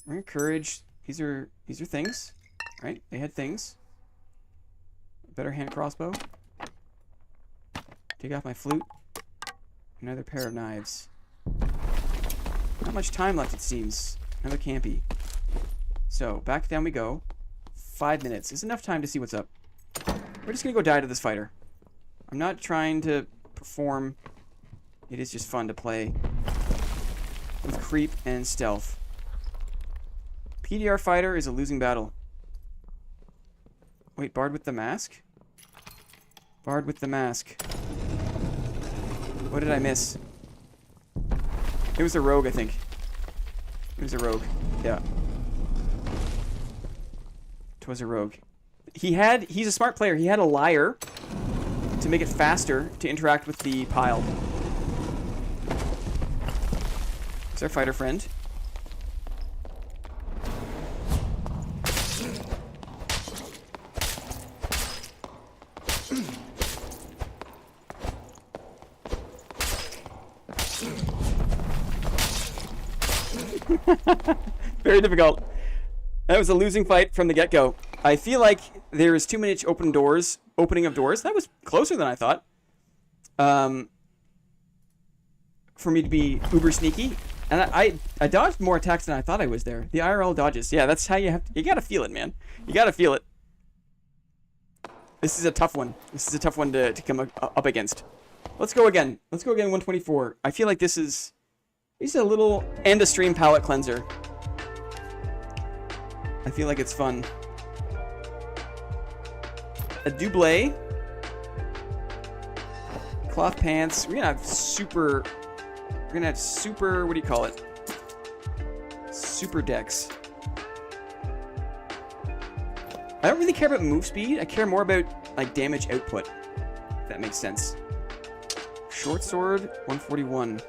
Ring of courage. These are things. Right? They had things. Better hand crossbow. Take off my flute. Another pair of knives. Not much time left, it seems. Another campy. So, back down we go. 5 minutes. Is enough time to see what's up. We're just gonna go die to this fighter. I'm not trying to perform. It is just fun to play with creep and stealth. PDR fighter is a losing battle. Wait, bard with the mask? Bard with the mask. What did I miss? It was a rogue, I think. It was a rogue. Yeah. It was a rogue. He's a smart player. He had a liar to make it faster to interact with the pile. It's our fighter friend. Very difficult. That was a losing fight from the get-go. I feel like there is too many opening of doors. That was closer than I thought. For me to be uber sneaky. And I dodged more attacks than I thought I was there. The IRL dodges. Yeah, that's how you gotta feel it, man. You gotta feel it. This is a tough one. This is a tough one to come up against. Let's go again. Let's go again 124. I feel like this is a little end of stream palette cleanser. I feel like it's fun. A double. Cloth pants. We're gonna have super, what do you call it? Super decks. I don't really care about move speed. I care more about, like, damage output. If that makes sense. Short sword, 141.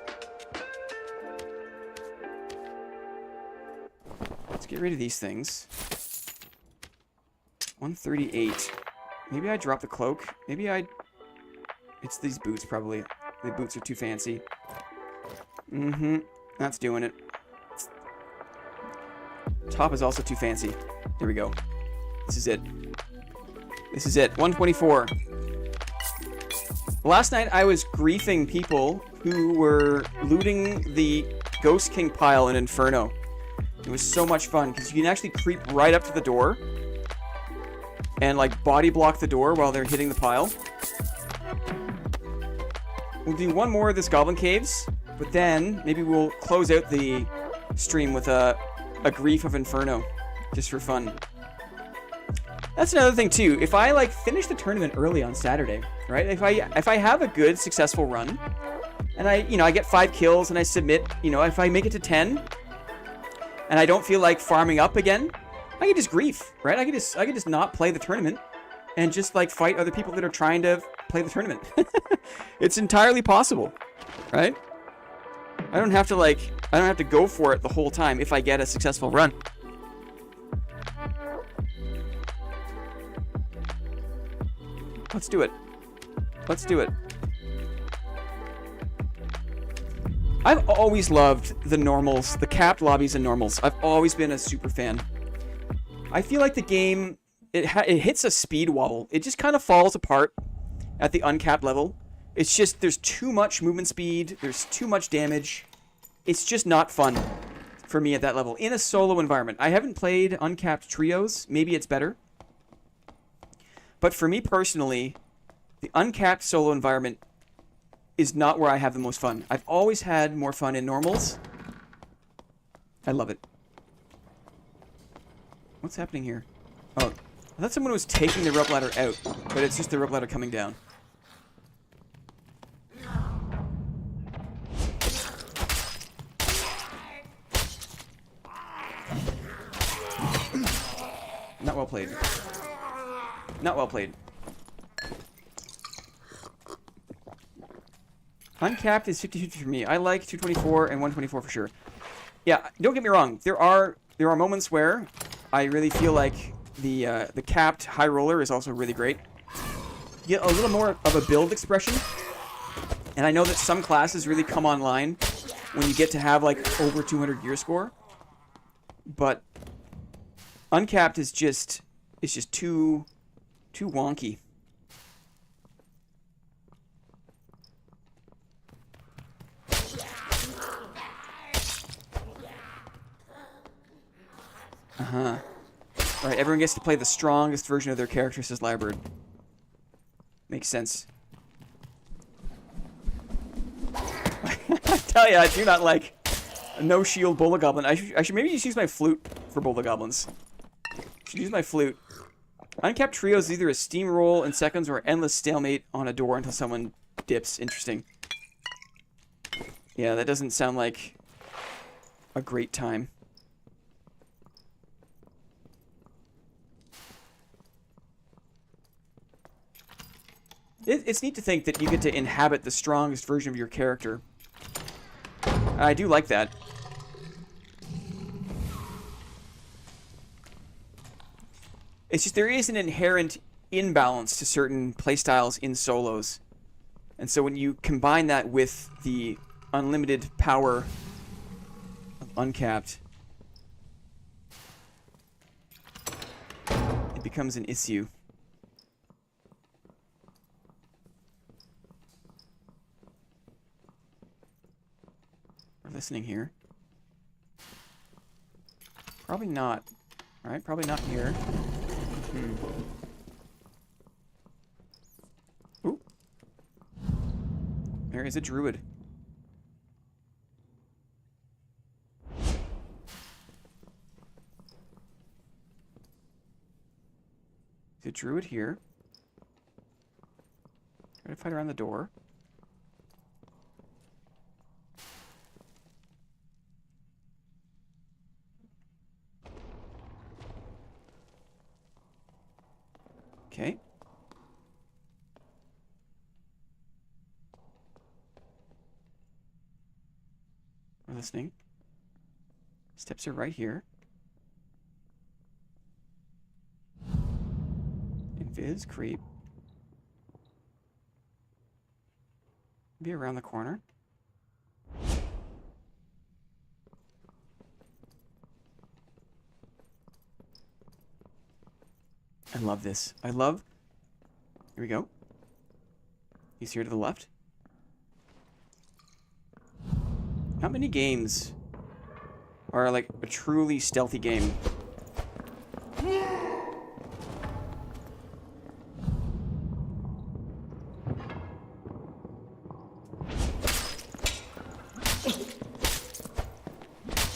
Let's get rid of these things. 138. Maybe I drop the cloak. Maybe I... It's these boots, probably. The boots are too fancy. Mm-hmm. That's doing it. Top is also too fancy. Here we go. This is it. This is it. 124. Last night I was griefing people who were looting the Ghost King pile in Inferno. It was so much fun because you can actually creep right up to the door and like body block the door while they're hitting the pile. We'll do one more of this Goblin Caves, but then maybe we'll close out the stream with a grief of Inferno, just for fun. That's another thing too. If I like finish the tournament early on Saturday, right? If I have a good successful run, and I get 5 kills and I submit, if I make it to 10, and I don't feel like farming up again, I can just grief, right? I can just not play the tournament, and just like fight other people that are trying to play the tournament. It's entirely possible, right? I don't have to go for it the whole time if I get a successful run. Let's do it. Let's do it. I've always loved the normals, the capped lobbies and normals. I've always been a super fan. I feel like the game, it hits a speed wobble. It just kind of falls apart at the uncapped level. It's just, there's too much movement speed. There's too much damage. It's just not fun for me at that level. In a solo environment. I haven't played uncapped trios. Maybe it's better. But for me personally, the uncapped solo environment is not where I have the most fun. I've always had more fun in normals. I love it. What's happening here? Oh, I thought someone was taking the rope ladder out, but it's just the rope ladder coming down. Not well played. Not well played. Uncapped is 50-50 for me. I like 224 and 124 for sure. Yeah, don't get me wrong. There are moments where I really feel like the capped high roller is also really great. You get a little more of a build expression. And I know that some classes really come online when you get to have like over 200 gear score. But uncapped is just too wonky. Alright, everyone gets to play the strongest version of their character, says Lyrebird. Makes sense. I tell ya, I do not like a no shield Bola Goblin. I should maybe just use my flute for Bola Goblins. I should use my flute. Uncapped trios is either a steamroll in seconds or endless stalemate on a door until someone dips. Interesting. Yeah, that doesn't sound like a great time. It's neat to think that you get to inhabit the strongest version of your character. I do like that. It's just there is an inherent imbalance to certain playstyles in solos. And so when you combine that with the unlimited power of uncapped, it becomes an issue. We're listening here. Probably not. Alright, probably not here. Ooh. There is a druid. There's a druid here. Try to fight around the door. listening. Steps are right here. Invis, creep. Be around the corner. I love this. I love... Here we go. He's here to the left. How many games are like a truly stealthy game?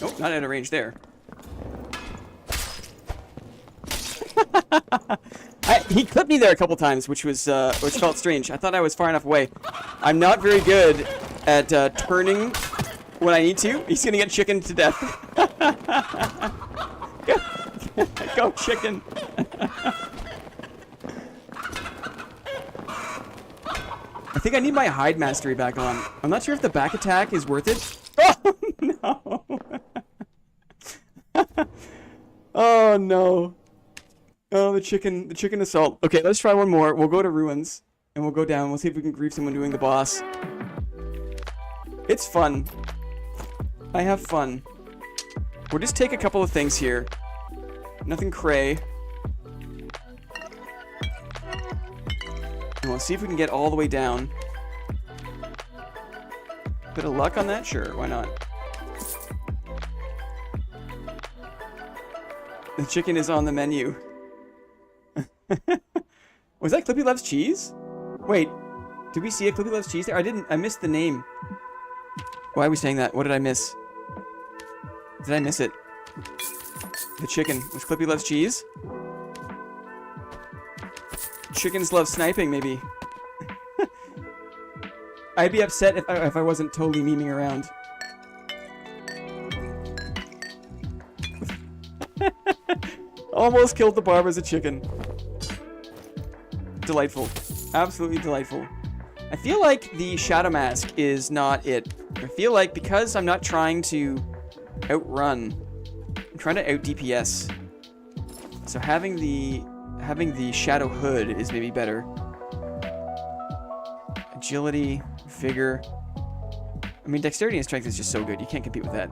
Nope, not out of range there. He clipped me there a couple times, which felt strange. I thought I was far enough away. I'm not very good at turning when I need to. He's gonna get chickened to death. Go chicken. I think I need my hide mastery back on. I'm not sure if the back attack is worth it. Oh no. Oh no. Oh, the chicken assault. Okay, let's try one more. We'll go to ruins, and we'll go down. We'll see if we can grief someone doing the boss. It's fun. I have fun. We'll just take a couple of things here. Nothing cray. And we'll see if we can get all the way down. Bit of luck on that? Sure, why not? The chicken is on the menu. Was that Clippy Loves Cheese? Wait, did we see a Clippy Loves Cheese there? I missed the name. Why are we saying that? What did I miss? Did I miss it? The chicken. Was Clippy Loves Cheese? Chickens love sniping, maybe. I'd be upset if I wasn't totally memeing around. Almost killed the barb as a chicken. Delightful. Absolutely delightful. I feel like the Shadow Mask is not it. I feel like because I'm not trying to outrun, I'm trying to out DPS. So having the Shadow Hood is maybe better. Agility, vigor. I mean, dexterity and strength is just so good. You can't compete with that.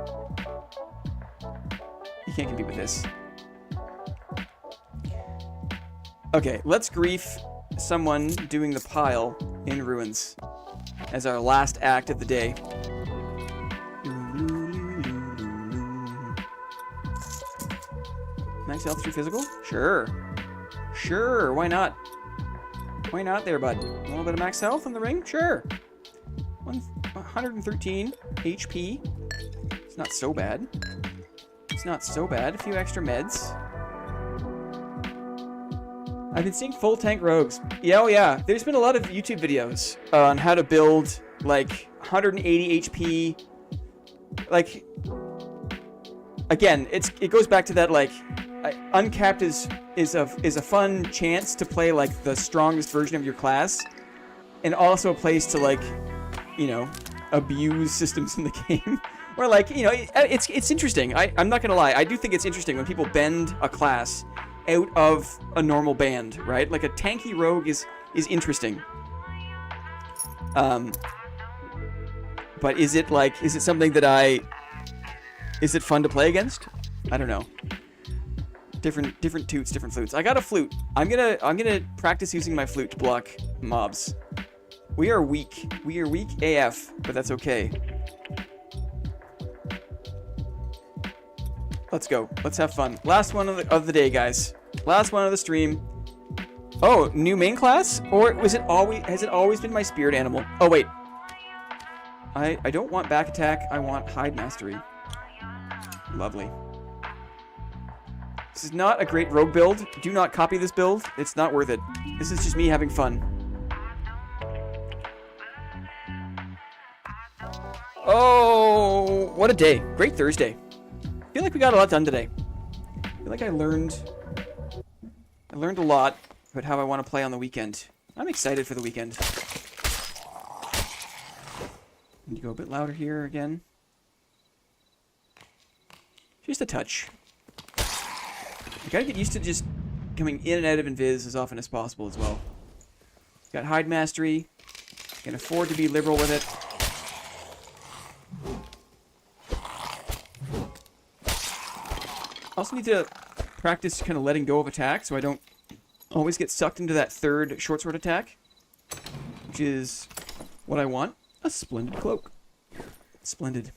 You can't compete with this. Okay, let's grief someone doing the pile in ruins as our last act of the day. Max health through physical? Sure. Sure, why not? Why not there, bud? A little bit of max health in the ring? Sure. 113 HP. It's not so bad. It's not so bad. A few extra meds. I've been seeing full tank rogues. Yeah, oh yeah. There's been a lot of YouTube videos on how to build like 180 HP. Like, again, it goes back to that like uncapped is a fun chance to play like the strongest version of your class, and also a place to like, you know, abuse systems in the game. Or like, you know, it's interesting. I'm not gonna lie. I do think it's interesting when people bend a class out of a normal band, right? Like a tanky rogue is interesting. But is it something that is it fun to play against? I don't know. Different toots, different flutes. I got a flute. I'm gonna practice using my flute to block mobs. We are weak. We are weak AF, but that's okay. Let's go. Let's have fun. Last one of the day, guys. Last one of the stream. Oh, new main class? Or has it always been my spirit animal? Oh, wait. I don't want back attack. I want hide mastery. Lovely. This is not a great rogue build. Do not copy this build. It's not worth it. This is just me having fun. Oh, what a day. Great Thursday. I feel like we got a lot done today. I feel like I learned a lot about how I want to play on the weekend. I'm excited for the weekend. Need to go a bit louder here again. just a touch. I gotta get used to just coming in and out of invis as often as possible as well. Got hide mastery. Can afford to be liberal with it. Also need to practice kind of letting go of attack so I don't always get sucked into that third short sword attack, which is what I want. A splendid cloak. Splendid.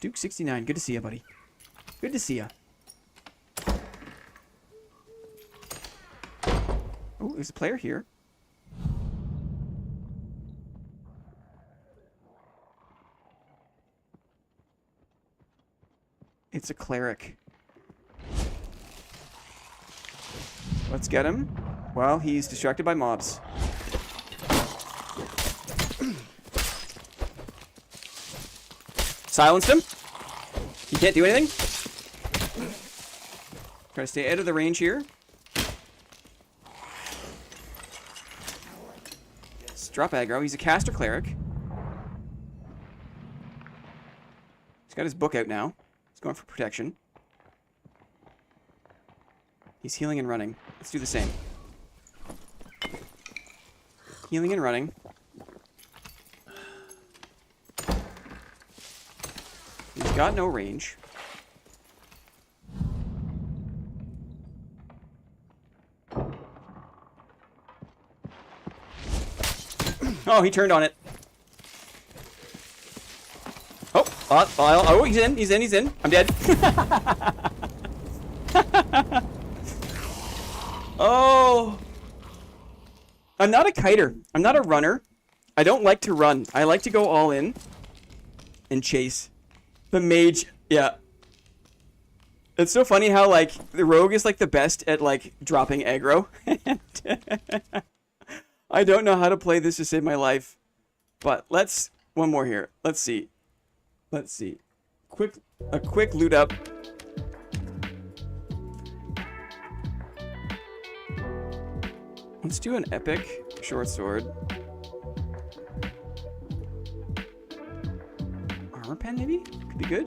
Duke 69. Good to see you, buddy. Good to see you. Oh, there's a player here. It's a cleric. Let's get him. Well, he's distracted by mobs. Silenced him. He can't do anything. Try to stay out of the range here. Yes, drop aggro. He's a caster cleric. He's got his book out now. He's going for protection. He's healing and running. Let's do the same. Healing and running. He's got no range. Oh, he turned on it. Oh, he's in. He's in. He's in. I'm dead. Oh. I'm not a kiter. I'm not a runner. I don't like to run. I like to go all in and chase. The mage, yeah. It's so funny how, like, the rogue is, like, the best at, like, dropping aggro. I don't know how to play this to save my life. But let's... One more here. Let's see. Let's see. A quick loot up. Let's do an epic short sword. Armor pen, maybe? Could be good.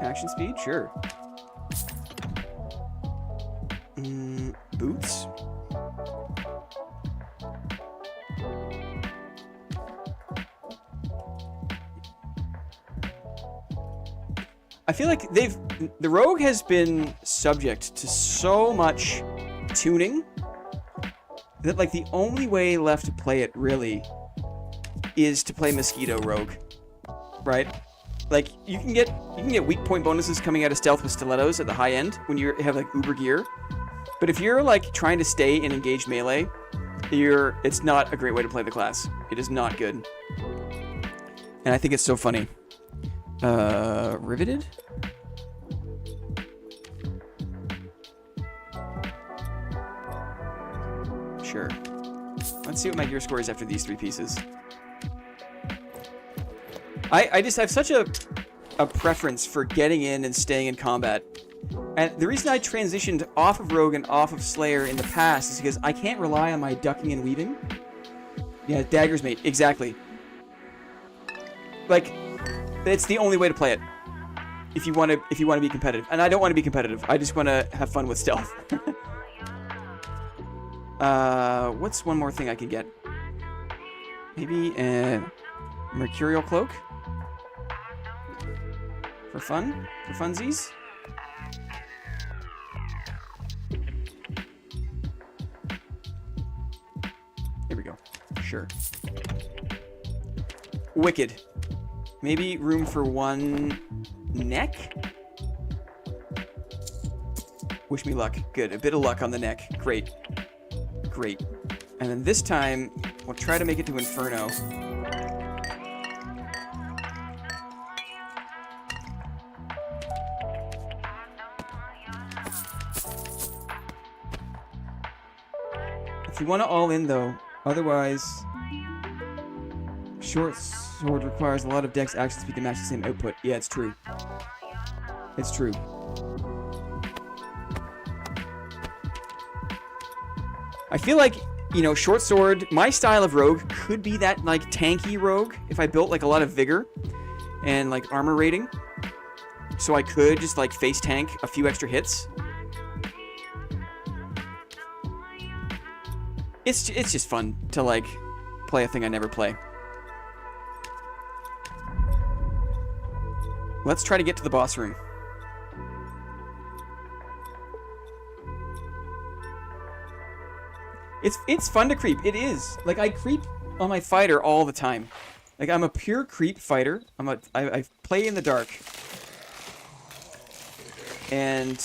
Action speed? Sure. Boots? I feel like the rogue has been subject to so much tuning that, like, the only way left to play it really is to play Mosquito Rogue, right? Like, you can get weak point bonuses coming out of stealth with stilettos at the high end when you have, like, uber gear. But if you're, like, trying to stay in engaged melee, it's not a great way to play the class. It is not good. And I think it's so funny. Riveted? Sure. Let's see what my gear score is after these 3 pieces. I just have such a preference for getting in and staying in combat. And the reason I transitioned off of Rogue and off of Slayer in the past is because I can't rely on my ducking and weaving. Yeah, daggers, mate. Exactly. Like, it's the only way to play it. If you want to be competitive. And I don't want to be competitive. I just want to have fun with stealth. What's one more thing I can get? Maybe a Mercurial Cloak? For fun? For funsies? Here we go. Sure. Wicked. Maybe room for 1 neck? Wish me luck. Good. A bit of luck on the neck. Great. Great. And then this time, we'll try to make it to Inferno. If you want to all in, though, otherwise, short sword requires a lot of dex action speed to match the same output. Yeah, it's true. It's true. I feel like you know, short sword, my style of rogue could be that, like, tanky rogue if I built, like, a lot of vigor and, like, armor rating. So I could just, like, face tank a few extra hits. It's just fun to, like, play a thing I never play. Let's try to get to the boss room. It's fun to creep. It is. Like, I creep on my fighter all the time. Like, I'm a pure creep fighter. I play in the dark. And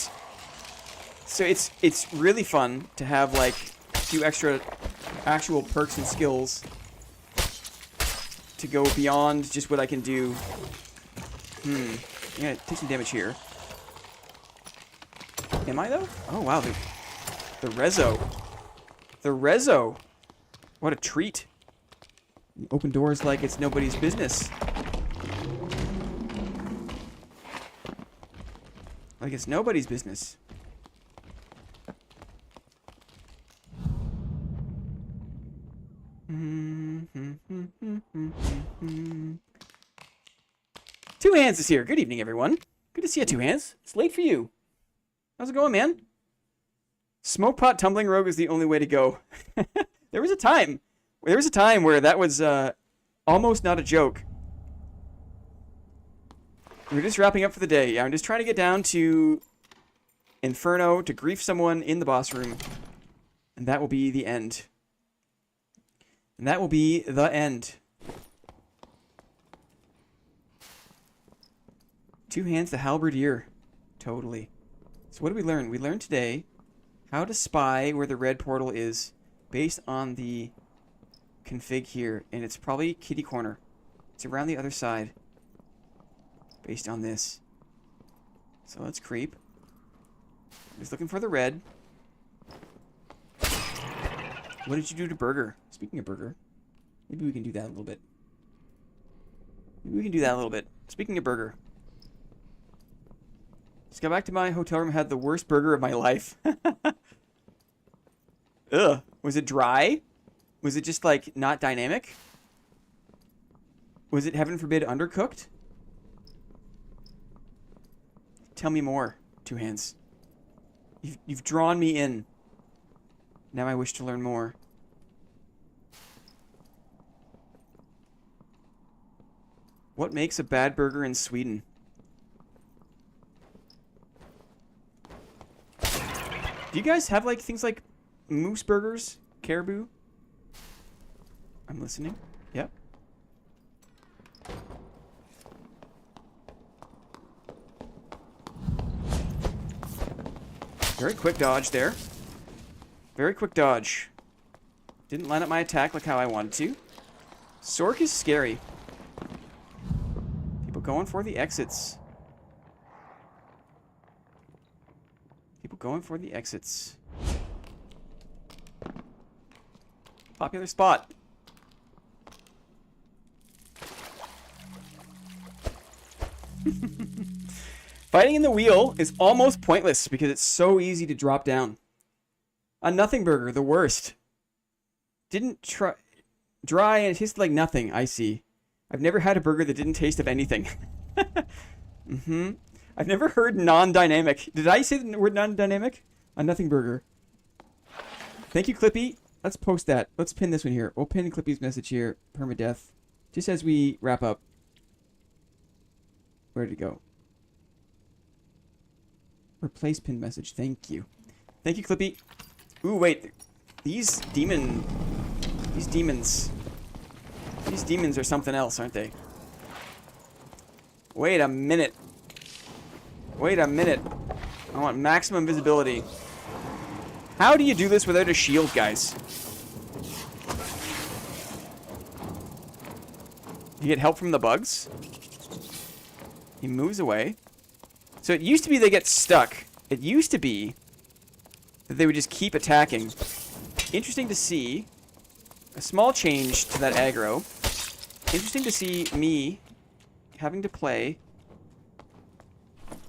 so it's really fun to have, like, a few extra actual perks and skills to go beyond just what I can do. Yeah, take some damage here. Am I, though? Oh, wow. The rezo. The rezo. What a treat. Open doors like it's nobody's business. Like it's nobody's business. Two Hands is here. Good evening, everyone. Good to see you, Two Hands. It's late for you. How's it going, man? Smoke pot tumbling rogue is the only way to go. There was a time where that was almost not a joke. We're just wrapping up for the day. Yeah, I'm just trying to get down to Inferno to grief someone in the boss room. And that will be the end. And that will be the end. Two Hands, the halberdier. Totally. So what did we learn? We learned today how to spy where the red portal is based on the config here. And it's probably kitty corner. It's around the other side. Based on this. So let's creep. Just looking for the red. What did you do to Burger? Speaking of Burger, maybe we can do that a little bit. Speaking of Burger. Just got back to my hotel room, had the worst burger of my life. Ugh. Was it dry? Was it just, like, not dynamic? Was it, heaven forbid, undercooked? Tell me more, Two Hands. You've drawn me in. Now I wish to learn more. What makes a bad burger in Sweden? Do you guys have, like, things like moose burgers? Caribou? I'm listening. Yep. Very quick dodge there. Very quick dodge. Didn't line up my attack like how I wanted to. Sork is scary. People going for the exits. Going for the exits. Popular spot. Fighting in the wheel is almost pointless because it's so easy to drop down. A nothing burger, the worst. Didn't try. Dry and it tasted like nothing, I see. I've never had a burger that didn't taste of anything. I've never heard non-dynamic. Did I say the word non-dynamic? A nothing burger. Thank you, Clippy. Let's post that. Let's pin this one here. We'll pin Clippy's message here. Permadeath. Just as we wrap up. Where did it go? Replace pin message. Thank you. Thank you, Clippy. Ooh, wait. These demons are something else, aren't they? Wait a minute. Wait a minute. I want maximum visibility. How do you do this without a shield, guys? You get help from the bugs? He moves away. So it used to be they get stuck. It used to be that they would just keep attacking. Interesting to see. A small change to that aggro. Interesting to see me having to play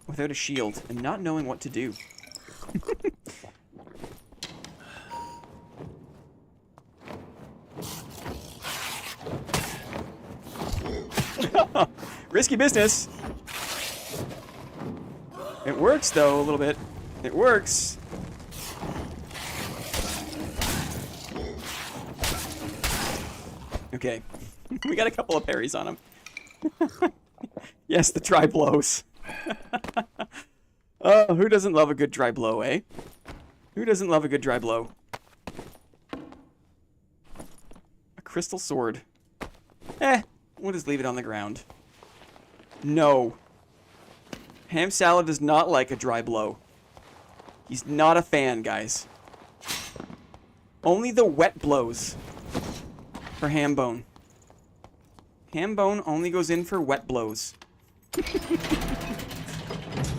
without a shield and not knowing what to do. Risky business. It works, though, a little bit. It works. Okay. We got a couple of parries on him. Yes, the dry blows. Oh, who doesn't love a good dry blow, eh? Who doesn't love a good dry blow? A crystal sword. We'll just leave it on the ground. No. Ham Salad does not like a dry blow. He's not a fan, guys. Only the wet blows for Ham Bone. Ham Bone only goes in for wet blows.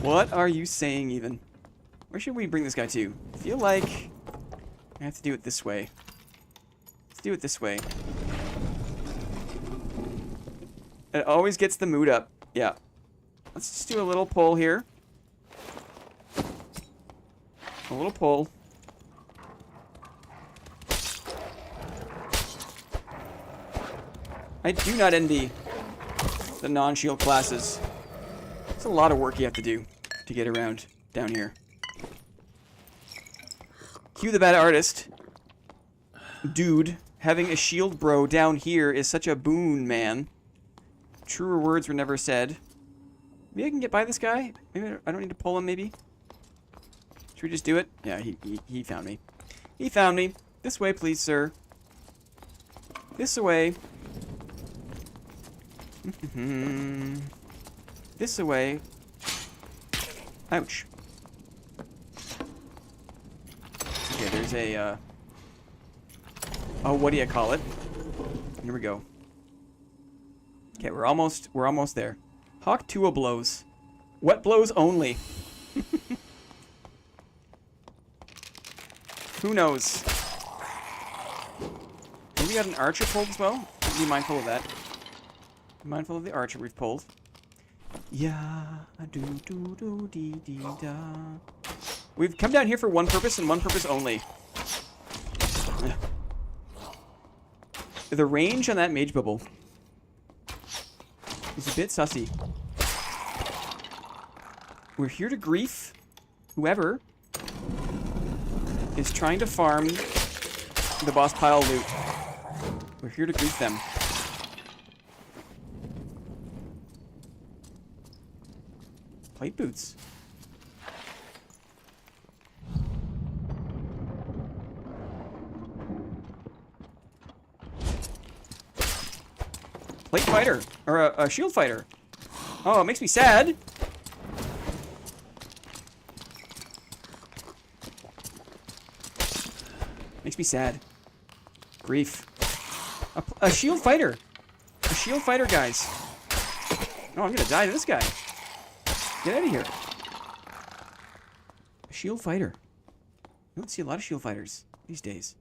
What are you saying, even? Where should we bring this guy to? I feel like I have to do it this way. Let's do it this way. It always gets the mood up. Yeah. Let's just do a little pull here. A little pull. I do not envy the non-shield classes. It's a lot of work you have to do to get around down here. Cue the bad artist. Dude, having a shield bro down here is such a boon, man. Truer words were never said. Maybe I can get by this guy? Maybe I don't need to pull him, maybe? Should we just do it? Yeah, he found me. He found me. This way, please, sir. This way. This away. Ouch. Okay, there's a, oh, what do you call it? Here we go. Okay, we're almost there. Hawk Tua blows. Wet blows only. Who knows? Maybe we got an archer pulled as well? Be mindful of that. Be mindful of the archer we've pulled. Yeah, do do do dee dee da. We've come down here for one purpose and one purpose only. The range on that mage bubble is a bit sussy. We're here to grief whoever is trying to farm the boss pile loot. We're here to grief them. Plate boots. Plate fighter. Or a shield fighter. Oh, it makes me sad. Makes me sad. Grief. A shield fighter. A shield fighter, guys. Oh, I'm gonna die to this guy. Get out of here. A shield fighter. You don't see a lot of shield fighters these days.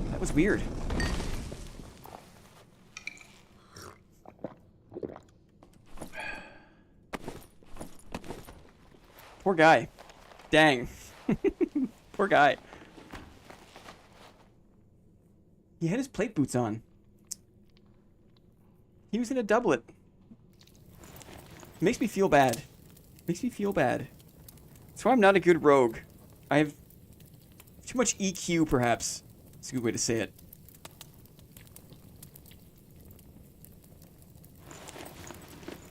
That was weird. Poor guy. Dang. Poor guy. He had his plate boots on. He was in a doublet. Makes me feel bad. Makes me feel bad. That's why I'm not a good rogue. I have too much EQ, perhaps. That's a good way to say it.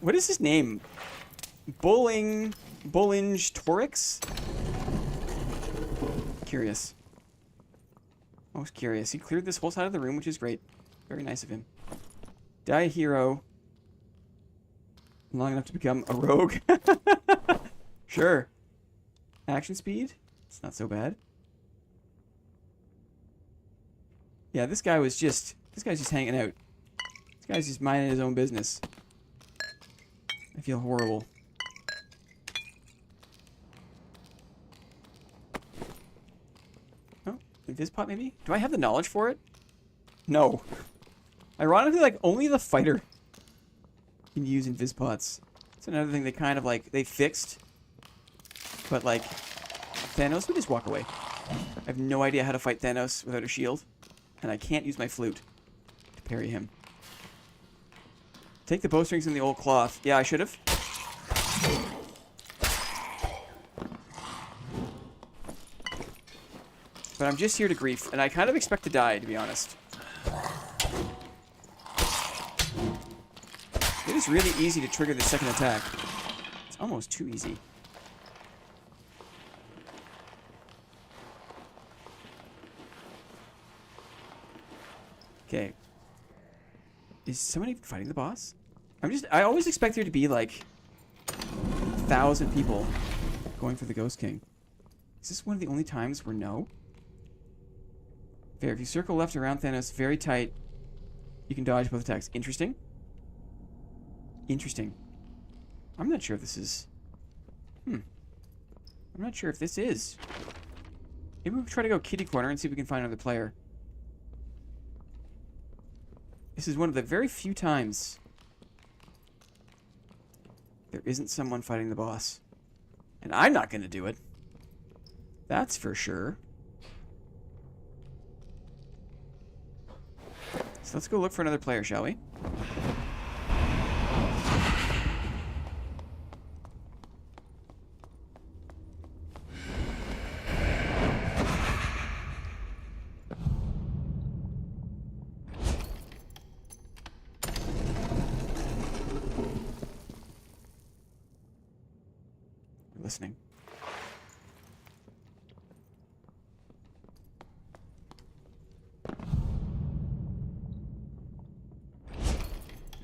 What is his name? Bullinge Torix? Curious. Most curious. He cleared this whole side of the room, which is great. Very nice of him. Die a hero. Long enough to become a rogue. Sure. Action speed? It's not so bad. Yeah, this guy's just hanging out. This guy's just minding his own business. I feel horrible. Oh, Invispot maybe? Do I have the knowledge for it? No. Ironically, like, only the fighter can use Invispots. It's another thing they kind of, like, they fixed. But, like, Thanos would just walk away. I have no idea how to fight Thanos without a shield. And I can't use my flute to parry him. Take the bowstrings and the old cloth. Yeah, I should have. But I'm just here to grief, and I kind of expect to die, to be honest. It is really easy to trigger the second attack. It's almost too easy. Okay. Is somebody fighting the boss? I always expect there to be like 1,000 people going for the Ghost King. Is this one of the only times where no? Fair. If you circle left around Thanos very tight, you can dodge both attacks. Interesting. Interesting. I'm not sure if this is... I'm not sure if this is. Maybe we'll try to go kitty corner and see if we can find another player. This is one of the very few times there isn't someone fighting the boss. And I'm not going to do it. That's for sure. So let's go look for another player, shall we? Listening.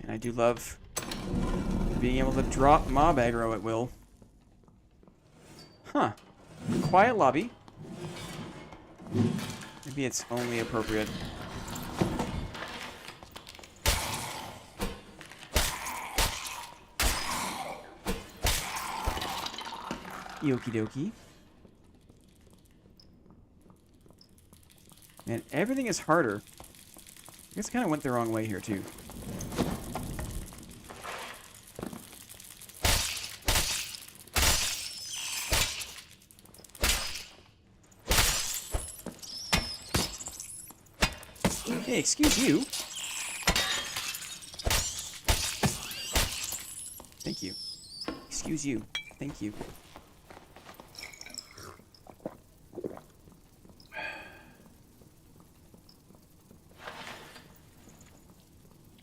And I do love being able to drop mob aggro at will. Huh. Quiet lobby. Maybe it's only appropriate. Okie dokie. Man, everything is harder. I guess I kind of went the wrong way here, too. Hey, excuse you. Thank you. Excuse you. Thank you.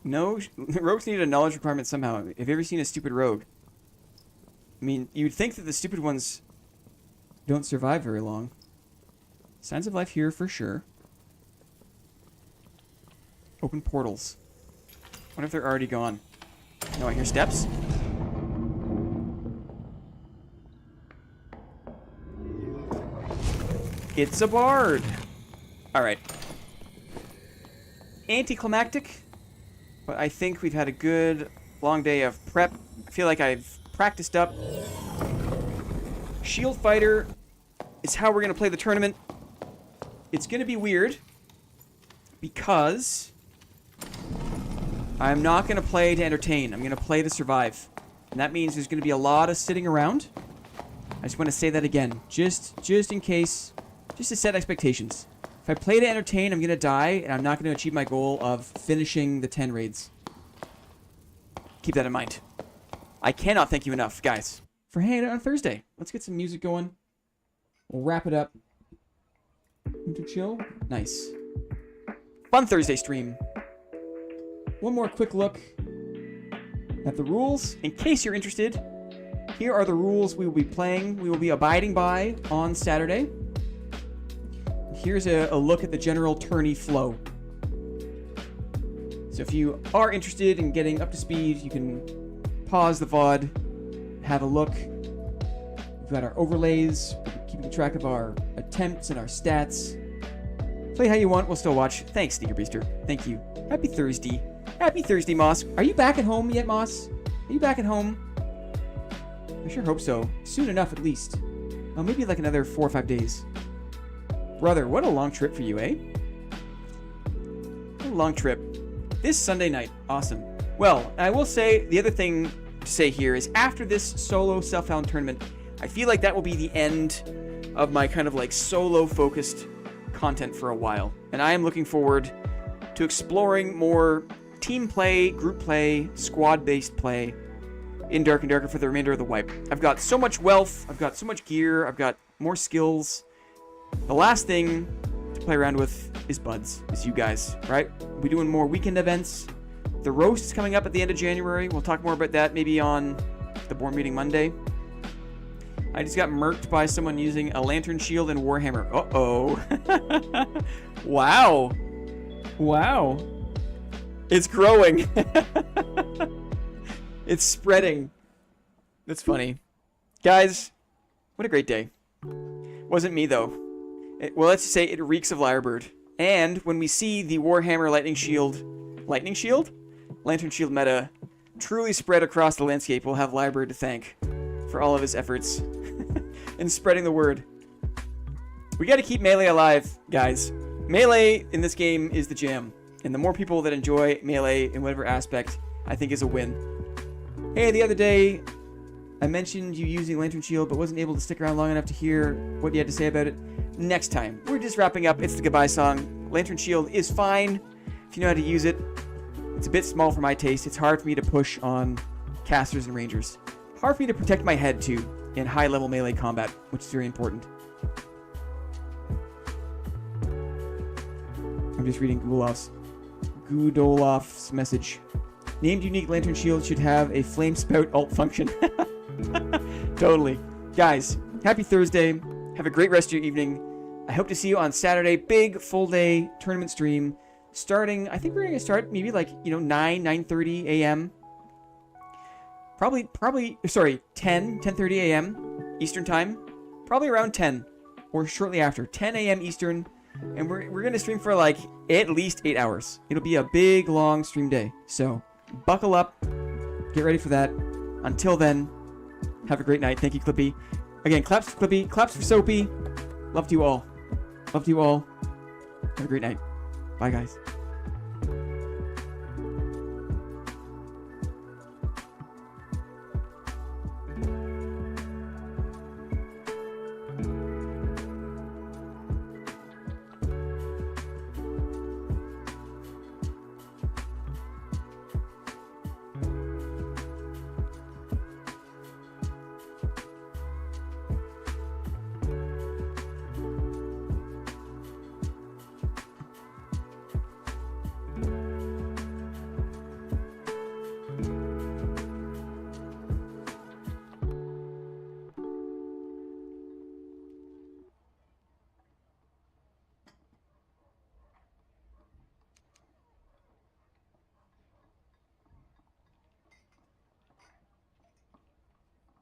No, rogues need a knowledge requirement somehow. Have you ever seen a stupid rogue? I mean, you'd think that the stupid ones don't survive very long. Signs of life here for sure. Open portals. What if they're already gone? No, I hear steps. It's a bard. All right. Anticlimactic. But I think we've had a good long day of prep. I feel like I've practiced up. Shield Fighter is how we're going to play the tournament. It's going to be weird because I'm not going to play to entertain. I'm going to play to survive. And that means there's going to be a lot of sitting around. I just want to say that again. Just in case, just to set expectations. If I play to entertain, I'm going to die, and I'm not going to achieve my goal of finishing the 10 raids. Keep that in mind. I cannot thank you enough, guys, for hanging out on Thursday. Let's get some music going. We'll wrap it up. To chill? Nice. Fun Thursday stream. One more quick look at the rules. In case you're interested, here are the rules we will be playing. We will be abiding by on Saturday. Here's a look at the general tourney flow. So if you are interested in getting up to speed, you can pause the VOD, have a look. We've got our overlays, keeping track of our attempts and our stats. Play how you want, we'll still watch. Thanks, Sneaker Beaster. Thank you. Happy Thursday. Happy Thursday, Moss. Are you back at home yet, Moss? Are you back at home? I sure hope so. Soon enough, at least. Well, maybe like another 4 or 5 days. Brother, what a long trip for you, eh? What a long trip. This Sunday night. Awesome. Well, I will say, the other thing to say here is after this solo self-found tournament, I feel like that will be the end of my kind of like solo-focused content for a while. And I am looking forward to exploring more team play, group play, squad-based play in Dark and Darker for the remainder of the wipe. I've got so much wealth, I've got so much gear, I've got more skills. The last thing to play around with is buds, is you guys, right? We're doing more weekend events. The roast is coming up at the end of January. We'll talk more about that maybe on the board meeting Monday. I just got murked by someone using a lantern shield and Warhammer. Uh-oh. Wow. Wow. It's growing. It's spreading. That's funny. Guys, what a great day. Wasn't me, though. Well, let's just say it reeks of Lyrebird. And when we see the Warhammer Lightning Shield... Lightning Shield? Lantern Shield meta truly spread across the landscape, we'll have Lyrebird to thank for all of his efforts in spreading the word. We gotta keep Melee alive, guys. Melee in this game is the jam. And the more people that enjoy Melee in whatever aspect, I think is a win. Hey, the other day, I mentioned you using Lantern Shield, but wasn't able to stick around long enough to hear what you had to say about it. Next time. We're just wrapping up. It's the goodbye song. Lantern Shield is fine if you know how to use it. It's a bit small for my taste. It's hard for me to push on casters and rangers. Hard for me to protect my head, too, in high-level melee combat, which is very important. I'm just reading Gudolof's message. Named unique Lantern Shield should have a flame spout alt function. Totally. Guys, happy Thursday. Have a great rest of your evening. I hope to see you on Saturday. Big full day tournament stream. Starting, I think we're going to start maybe like, 9:30 a.m. Probably, 10:30 a.m. Eastern time. Probably around 10 or shortly after. 10 a.m. Eastern. And we're going to stream for like at least 8 hours. It'll be a big, long stream day. So buckle up. Get ready for that. Until then, have a great night. Thank you, Clippy. Again, claps for Clippy. Claps for Soapy. Love to you all. Love to you all. Have a great night. Bye, guys.